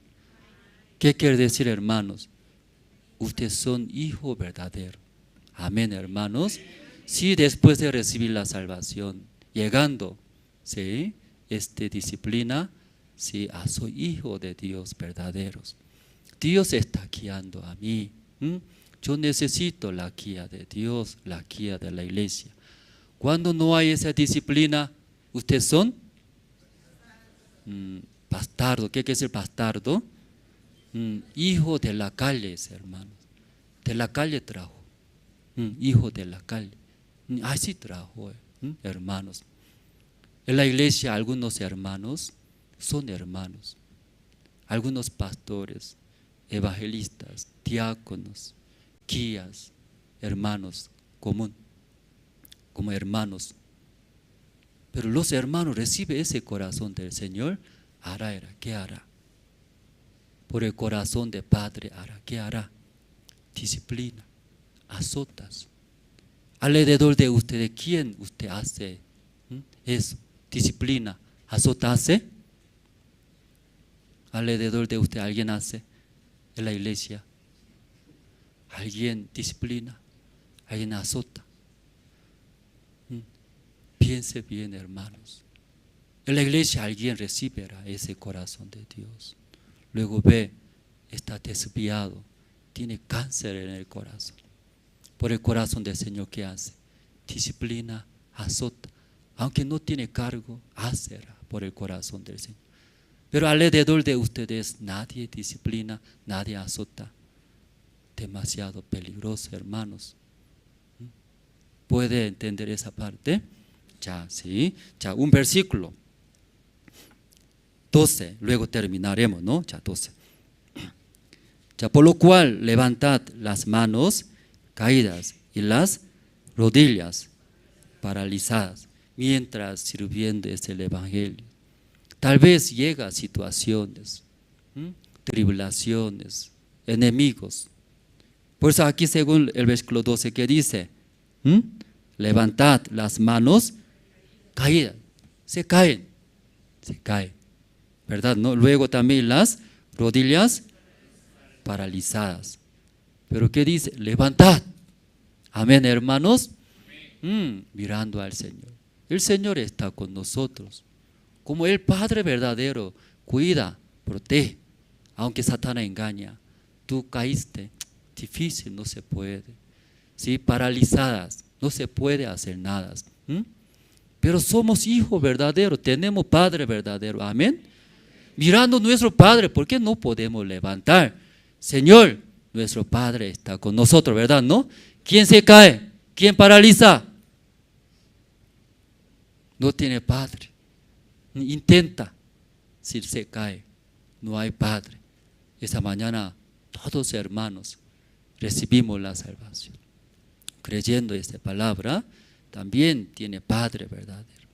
¿Qué quiere decir, hermanos? Ustedes son hijos verdaderos. Amén, hermanos. Si después de recibir la salvación, llegando, ¿sí? Disciplina, sí, soy hijo de Dios verdaderos. Dios está guiando a mí. Yo necesito la guía de Dios, la guía de la iglesia. Cuando no hay esa disciplina, ¿ustedes son? Bastardo. ¿Qué quiere decir bastardo? Hijo de la calle, hermanos. De la calle trajo. Hijo de la calle. Así trajo, hermanos. En la iglesia algunos hermanos son hermanos. Algunos pastores, evangelistas, diáconos, guías, hermanos común, como hermanos. Pero los hermanos reciben ese corazón del Señor. ¿Qué hará? Por el corazón de Padre hará. ¿Qué hará? Disciplina, azotas. Alrededor de ustedes, ¿quién usted hace eso? Disciplina, azota hace. Alrededor de usted, ¿alguien hace? En la iglesia, alguien disciplina, alguien azota. Piense bien, hermanos. En la iglesia alguien recibirá ese corazón de Dios. Luego ve, está desviado, tiene cáncer en el corazón. Por el corazón del Señor, ¿qué hace? Disciplina, azota. Aunque no tiene cargo, hace por el corazón del Señor. Pero alrededor de ustedes nadie disciplina, nadie azota. Demasiado peligroso, hermanos. ¿Puede entender esa parte? Ya, sí. Ya, un versículo. 12, luego terminaremos, ¿no? Ya, 12. Ya, por lo cual levantad las manos caídas y las rodillas paralizadas mientras sirviendo el evangelio. Tal vez llega a situaciones, tribulaciones, enemigos. Por eso aquí según el versículo 12 que dice, levantad las manos caídas, se caen, ¿verdad? ¿No? Luego también las rodillas paralizadas. Pero ¿qué dice? Levantad. Amén, hermanos. Mirando al Señor. El Señor está con nosotros. Como el Padre verdadero cuida, protege. Aunque Satanás engaña, tú caíste, difícil, no se puede. ¿Sí? Paralizadas, no se puede hacer nada. Pero somos hijos verdaderos, tenemos Padre verdadero. Amén. mirando a nuestro Padre, ¿por qué no podemos levantar? Señor, nuestro Padre está con nosotros, ¿verdad? ¿No? ¿Quién se cae? ¿Quién paraliza? No tiene padre. Intenta, si se cae, no hay padre. Esta mañana todos hermanos recibimos la salvación. Creyendo esta palabra, también tiene padre verdadero.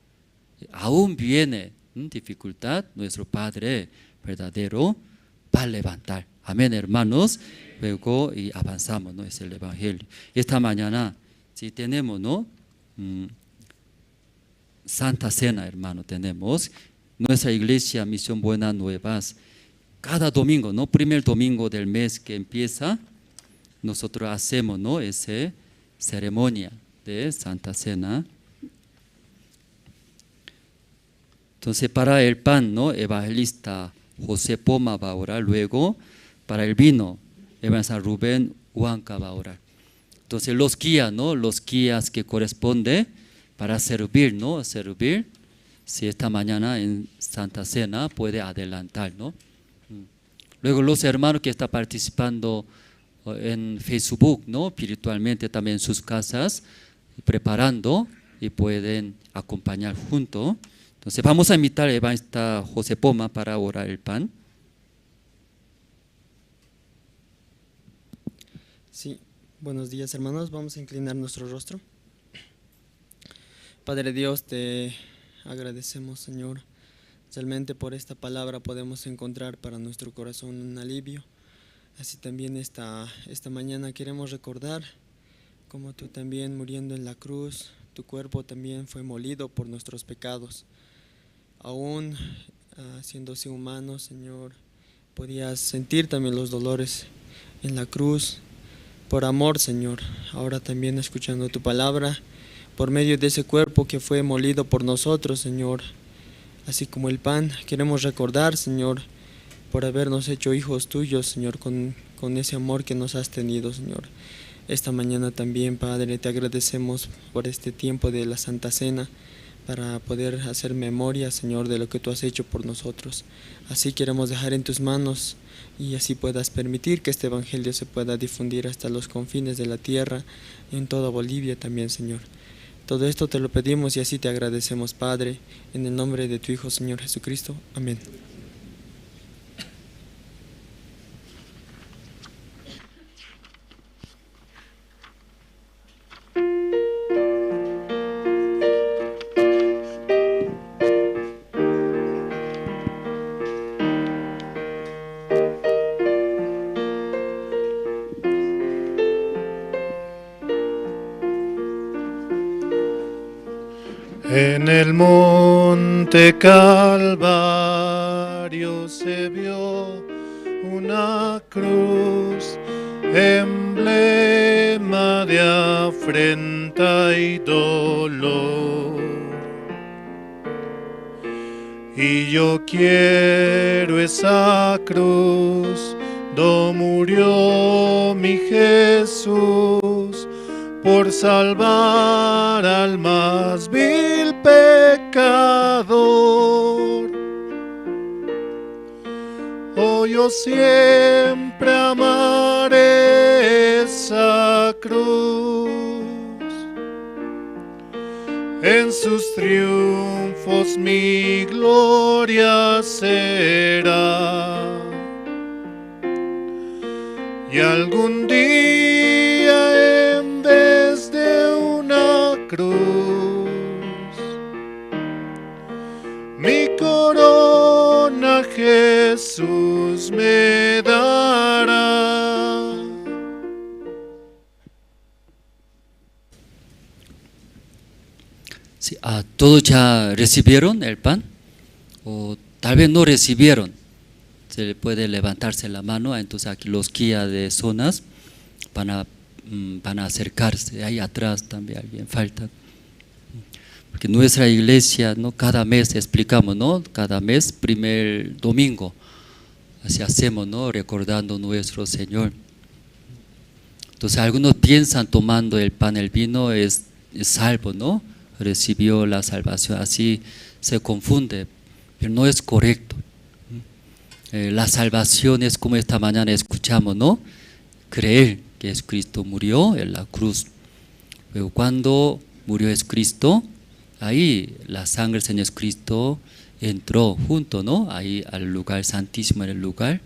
Aún viene dificultad, nuestro Padre verdadero va a levantar. Amén, hermanos. Luego y avanzamos, ¿no? Es el Evangelio. Esta mañana, si tenemos, ¿no? Santa Cena, hermano, tenemos. Nuestra iglesia, Misión Buenas Nuevas, cada domingo, ¿no? Primer domingo del mes que empieza, nosotros hacemos, ¿no? Esa ceremonia de Santa Cena. Entonces, para el pan, ¿no? Evangelista José Poma va a orar. Luego, para el vino, evangelista Rubén Huanca va a orar. Entonces, los guías, ¿no? Los guías que corresponde para servir, ¿no? Servir. Si esta mañana en Santa Cena puede adelantar, ¿no? Luego, los hermanos que están participando en Facebook, ¿no? Espiritualmente también en sus casas, preparando y pueden acompañar juntos. Entonces vamos a invitar al evangelista José Poma para orar el pan. Sí, buenos días hermanos, vamos a inclinar nuestro rostro. Padre Dios, te agradecemos, Señor, realmente por esta palabra podemos encontrar para nuestro corazón un alivio. Así también esta mañana queremos recordar como tú también muriendo en la cruz, tu cuerpo también fue molido por nuestros pecados. Aún haciéndose humano, Señor, podías sentir también los dolores en la cruz por amor, Señor. Ahora también escuchando tu palabra, por medio de ese cuerpo que fue molido por nosotros, Señor, así como el pan, queremos recordar, Señor, por habernos hecho hijos tuyos, Señor, con ese amor que nos has tenido, Señor. Esta mañana también, Padre, te agradecemos por este tiempo de la Santa Cena, para poder hacer memoria, Señor, de lo que tú has hecho por nosotros. Así queremos dejar en tus manos y así puedas permitir que este Evangelio se pueda difundir hasta los confines de la tierra, en toda Bolivia también, Señor. Todo esto te lo pedimos y así te agradecemos, Padre, en el nombre de tu Hijo, Señor Jesucristo. Amén. En el monte Calvario se vio una cruz, emblema de afrenta y dolor. Y yo quiero esa cruz, do murió mi Jesús, por salvar al más vil pecador. Oh, yo siempre amaré esa cruz, en sus triunfos mi gloria será. Y algún día en vez de una cruz, mi corona Jesús me dará. Sí, ¿todos ya recibieron el pan? O tal vez no recibieron. Se le puede levantarse la mano, entonces aquí los guías de zonas van a acercarse. Ahí atrás también alguien falta. Porque nuestra iglesia, ¿no? Cada mes explicamos, ¿no? Cada mes, primer domingo, así hacemos, ¿no? Recordando nuestro Señor. Entonces algunos piensan tomando el pan, el vino es salvo, ¿no? Recibió la salvación, así se confunde, pero no es correcto. la salvación es como esta mañana escuchamos, ¿no? Creer que Jesucristo murió en la cruz. Pero cuando murió Jesucristo, ahí la sangre del Señor Jesucristo entró junto, ¿no? Ahí al lugar santísimo, en el lugar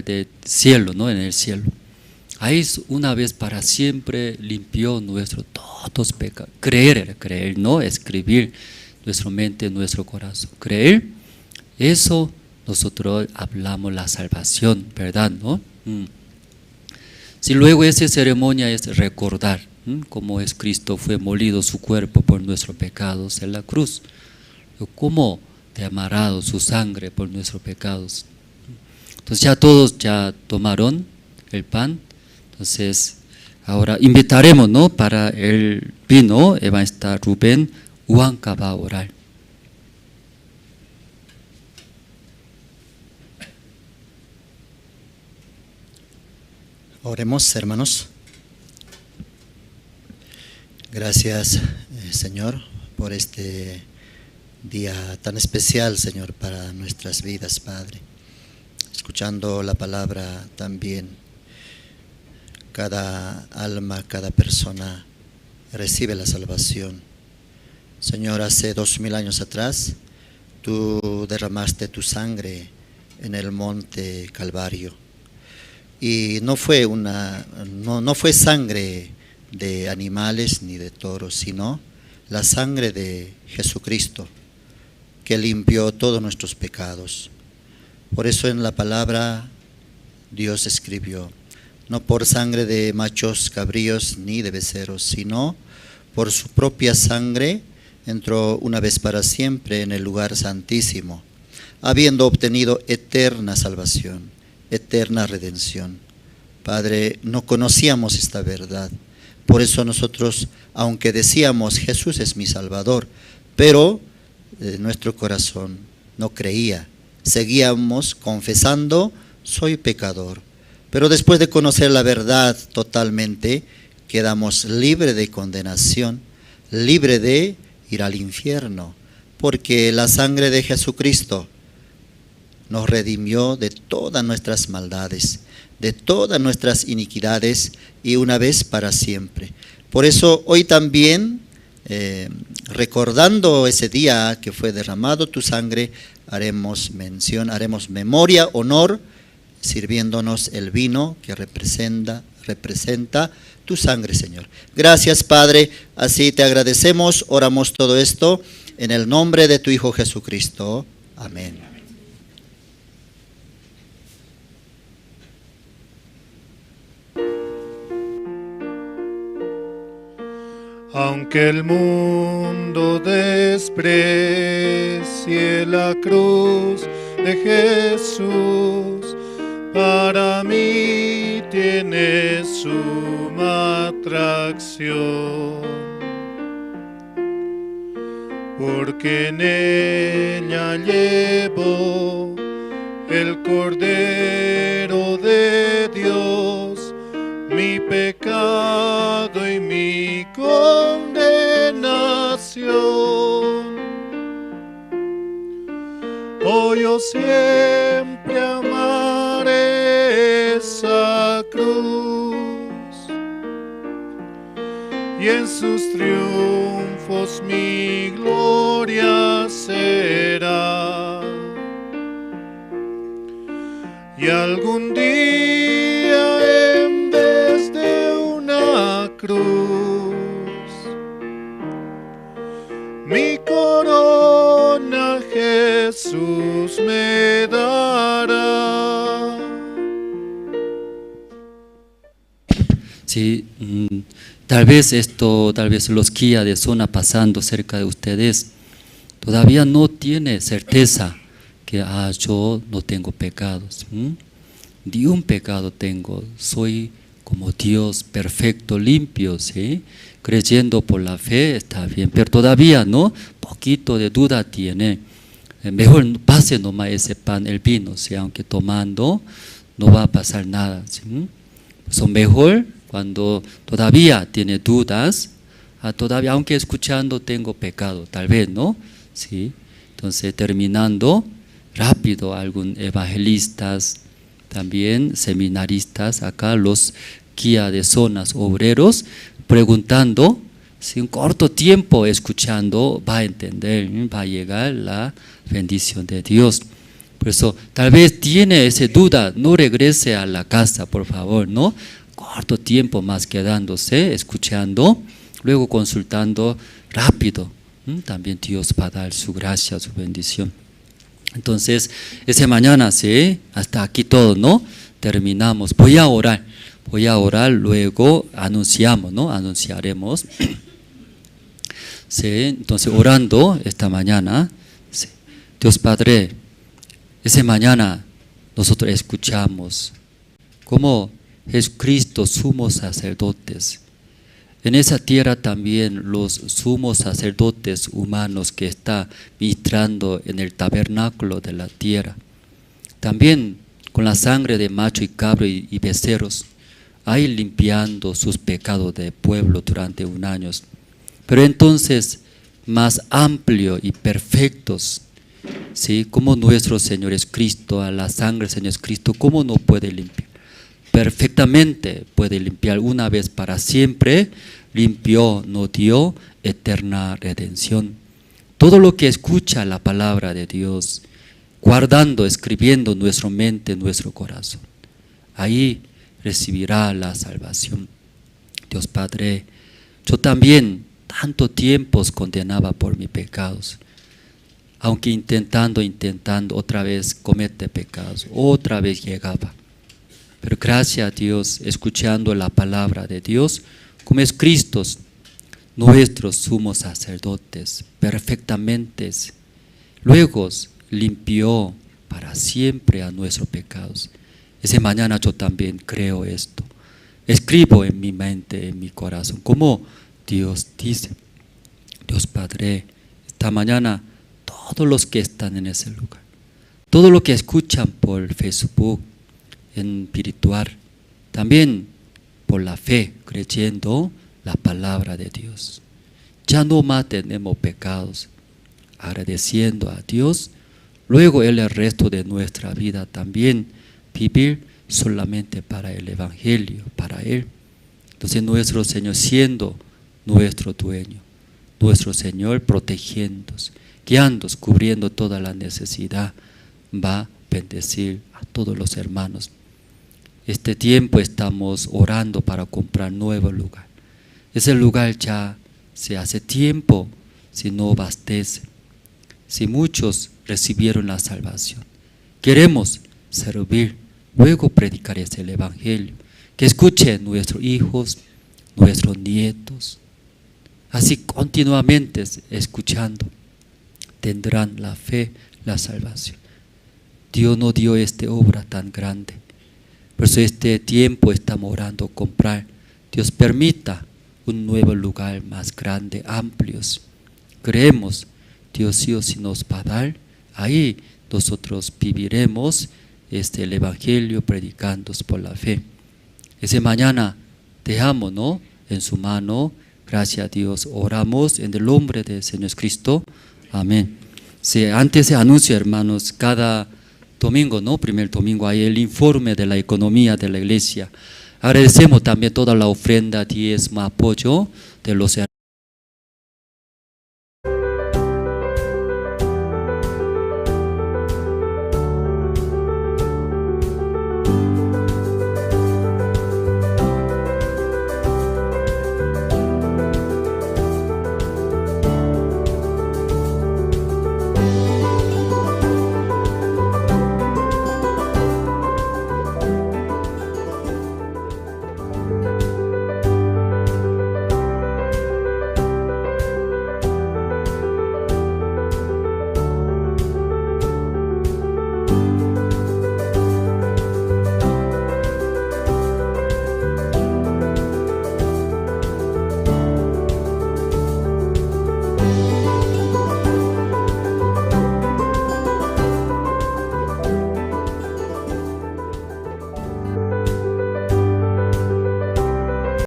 del cielo, ¿no? En el cielo. Ahí una vez para siempre limpió nuestros todos pecados. Creer, ¿no? Escribir nuestra mente, nuestro corazón. Creer, eso nosotros hablamos la salvación, ¿verdad? ¿No? Si luego esa ceremonia es recordar cómo Cristo fue molido su cuerpo por nuestros pecados en la cruz, cómo derramado su sangre por nuestros pecados. Entonces ya todos ya tomaron el pan. Entonces ahora invitaremos, ¿no? Para el vino, va a estar Rubén Huanca va a orar. Oremos, hermanos. Gracias, Señor, por este día tan especial, Señor, para nuestras vidas, Padre. Escuchando la palabra también, cada alma, cada persona recibe la salvación. Señor, hace 2000 años atrás, tú derramaste tu sangre en el monte Calvario. Y no fue sangre de animales ni de toros, sino la sangre de Jesucristo, que limpió todos nuestros pecados. Por eso en la palabra Dios escribió: no por sangre de machos cabríos ni de becerros, sino por su propia sangre entró una vez para siempre en el lugar santísimo, habiendo obtenido eterna salvación, eterna redención. Padre, no conocíamos esta verdad. Por eso nosotros, aunque decíamos Jesús es mi Salvador, pero nuestro corazón no creía. Seguíamos confesando, soy pecador. Pero después de conocer la verdad totalmente, quedamos libres de condenación, libres de ir al infierno, porque la sangre de Jesucristo nos redimió de todas nuestras maldades, de todas nuestras iniquidades, y una vez para siempre. Por eso hoy también, recordando ese día que fue derramado tu sangre, haremos memoria, honor, sirviéndonos el vino que representa tu sangre, Señor. Gracias, Padre, así te agradecemos, oramos todo esto en el nombre de tu Hijo Jesucristo. Amén. Aunque el mundo desprecie la cruz de Jesús, para mí tiene suma atracción, porque en ella llevo el Cordero de Dios, mi pecado y mi condenación. Oh, yo siempre amaré esa cruz, y en sus triunfos mi gloria será. Y algún día en vez de una cruz, mi corona Jesús me dará. Sí, tal vez los guías de zona pasando cerca de ustedes todavía no tiene certeza que yo no tengo pecados. Ni un pecado tengo, soy como Dios perfecto, limpio, ¿sí? Creyendo por la fe está bien, pero todavía no, poquito de duda tiene. Mejor pase nomás ese pan, el vino, ¿sí? Aunque tomando no va a pasar nada, ¿sí? Pues mejor cuando todavía tiene dudas, todavía aunque escuchando tengo pecado, tal vez, ¿no? ¿Sí? Entonces terminando, rápido algún evangelistas, también seminaristas, acá los guía de zonas obreros, preguntando, si un corto tiempo escuchando va a entender, va a llegar la bendición de Dios. Por eso, tal vez tiene esa duda, no regrese a la casa, por favor, ¿no? Corto tiempo más quedándose, escuchando, luego consultando rápido. También Dios va a dar su gracia, su bendición. Entonces, esa mañana, sí, hasta aquí todo, ¿no? Terminamos. Voy a orar, luego anunciamos, ¿no? Anunciaremos. Sí, entonces, orando esta mañana, sí. Dios Padre, esa mañana nosotros escuchamos como Jesucristo, sumos sacerdotes. En esa tierra también los sumos sacerdotes humanos que están ministrando en el tabernáculo de la tierra. También con la sangre de macho y cabro y becerros, ahí limpiando sus pecados de pueblo durante un año. Pero entonces, más amplio y perfectos, ¿sí? Como nuestro Señor es Cristo, a la sangre del Señor es Cristo, ¿cómo no puede limpiar? Perfectamente puede limpiar una vez para siempre, limpió, nos dio eterna redención. Todo lo que escucha la palabra de Dios, guardando, escribiendo nuestra mente, nuestro corazón, ahí recibirá la salvación. Dios Padre, yo también tanto tiempo condenaba por mis pecados, aunque intentando, otra vez comete pecados, otra vez llegaba. Pero gracias a Dios, escuchando la palabra de Dios, como es Cristo, nuestros sumos sacerdotes, perfectamente, luego limpió para siempre a nuestros pecados. Esa mañana yo también creo esto. Escribo en mi mente, en mi corazón, como Dios dice. Dios Padre, esta mañana todos los que están en ese lugar, todos los que escuchan por Facebook, en espiritual, también por la fe, creyendo la palabra de Dios. Ya no más tenemos pecados, agradeciendo a Dios, luego el resto de nuestra vida también vivir solamente para el Evangelio, para Él. Entonces nuestro Señor siendo nuestro dueño, nuestro Señor protegiéndonos, guiándonos, cubriendo toda la necesidad, va a bendecir a todos los hermanos. Este tiempo estamos orando para comprar nuevo lugar. Ese lugar ya se hace tiempo, si no abastece. Si muchos recibieron la salvación, queremos servir, luego predicar el Evangelio, que escuchen nuestros hijos, nuestros nietos, así continuamente escuchando, tendrán la fe, la salvación. Dios nos dio esta obra tan grande. Por eso este tiempo estamos orando, comprar. Dios permita un nuevo lugar más grande, amplios. Creemos, Dios sí o sí nos va a dar. Ahí nosotros viviremos el Evangelio predicando por la fe. Ese mañana dejamos, ¿no?, en su mano. Gracias a Dios. Oramos en el nombre del Señor Cristo. Amén. Sí, antes se anuncia, hermanos, cada domingo, ¿no? Primer domingo hay el informe de la economía de la iglesia. Agradecemos también toda la ofrenda, diezmo, apoyo de los hermanos.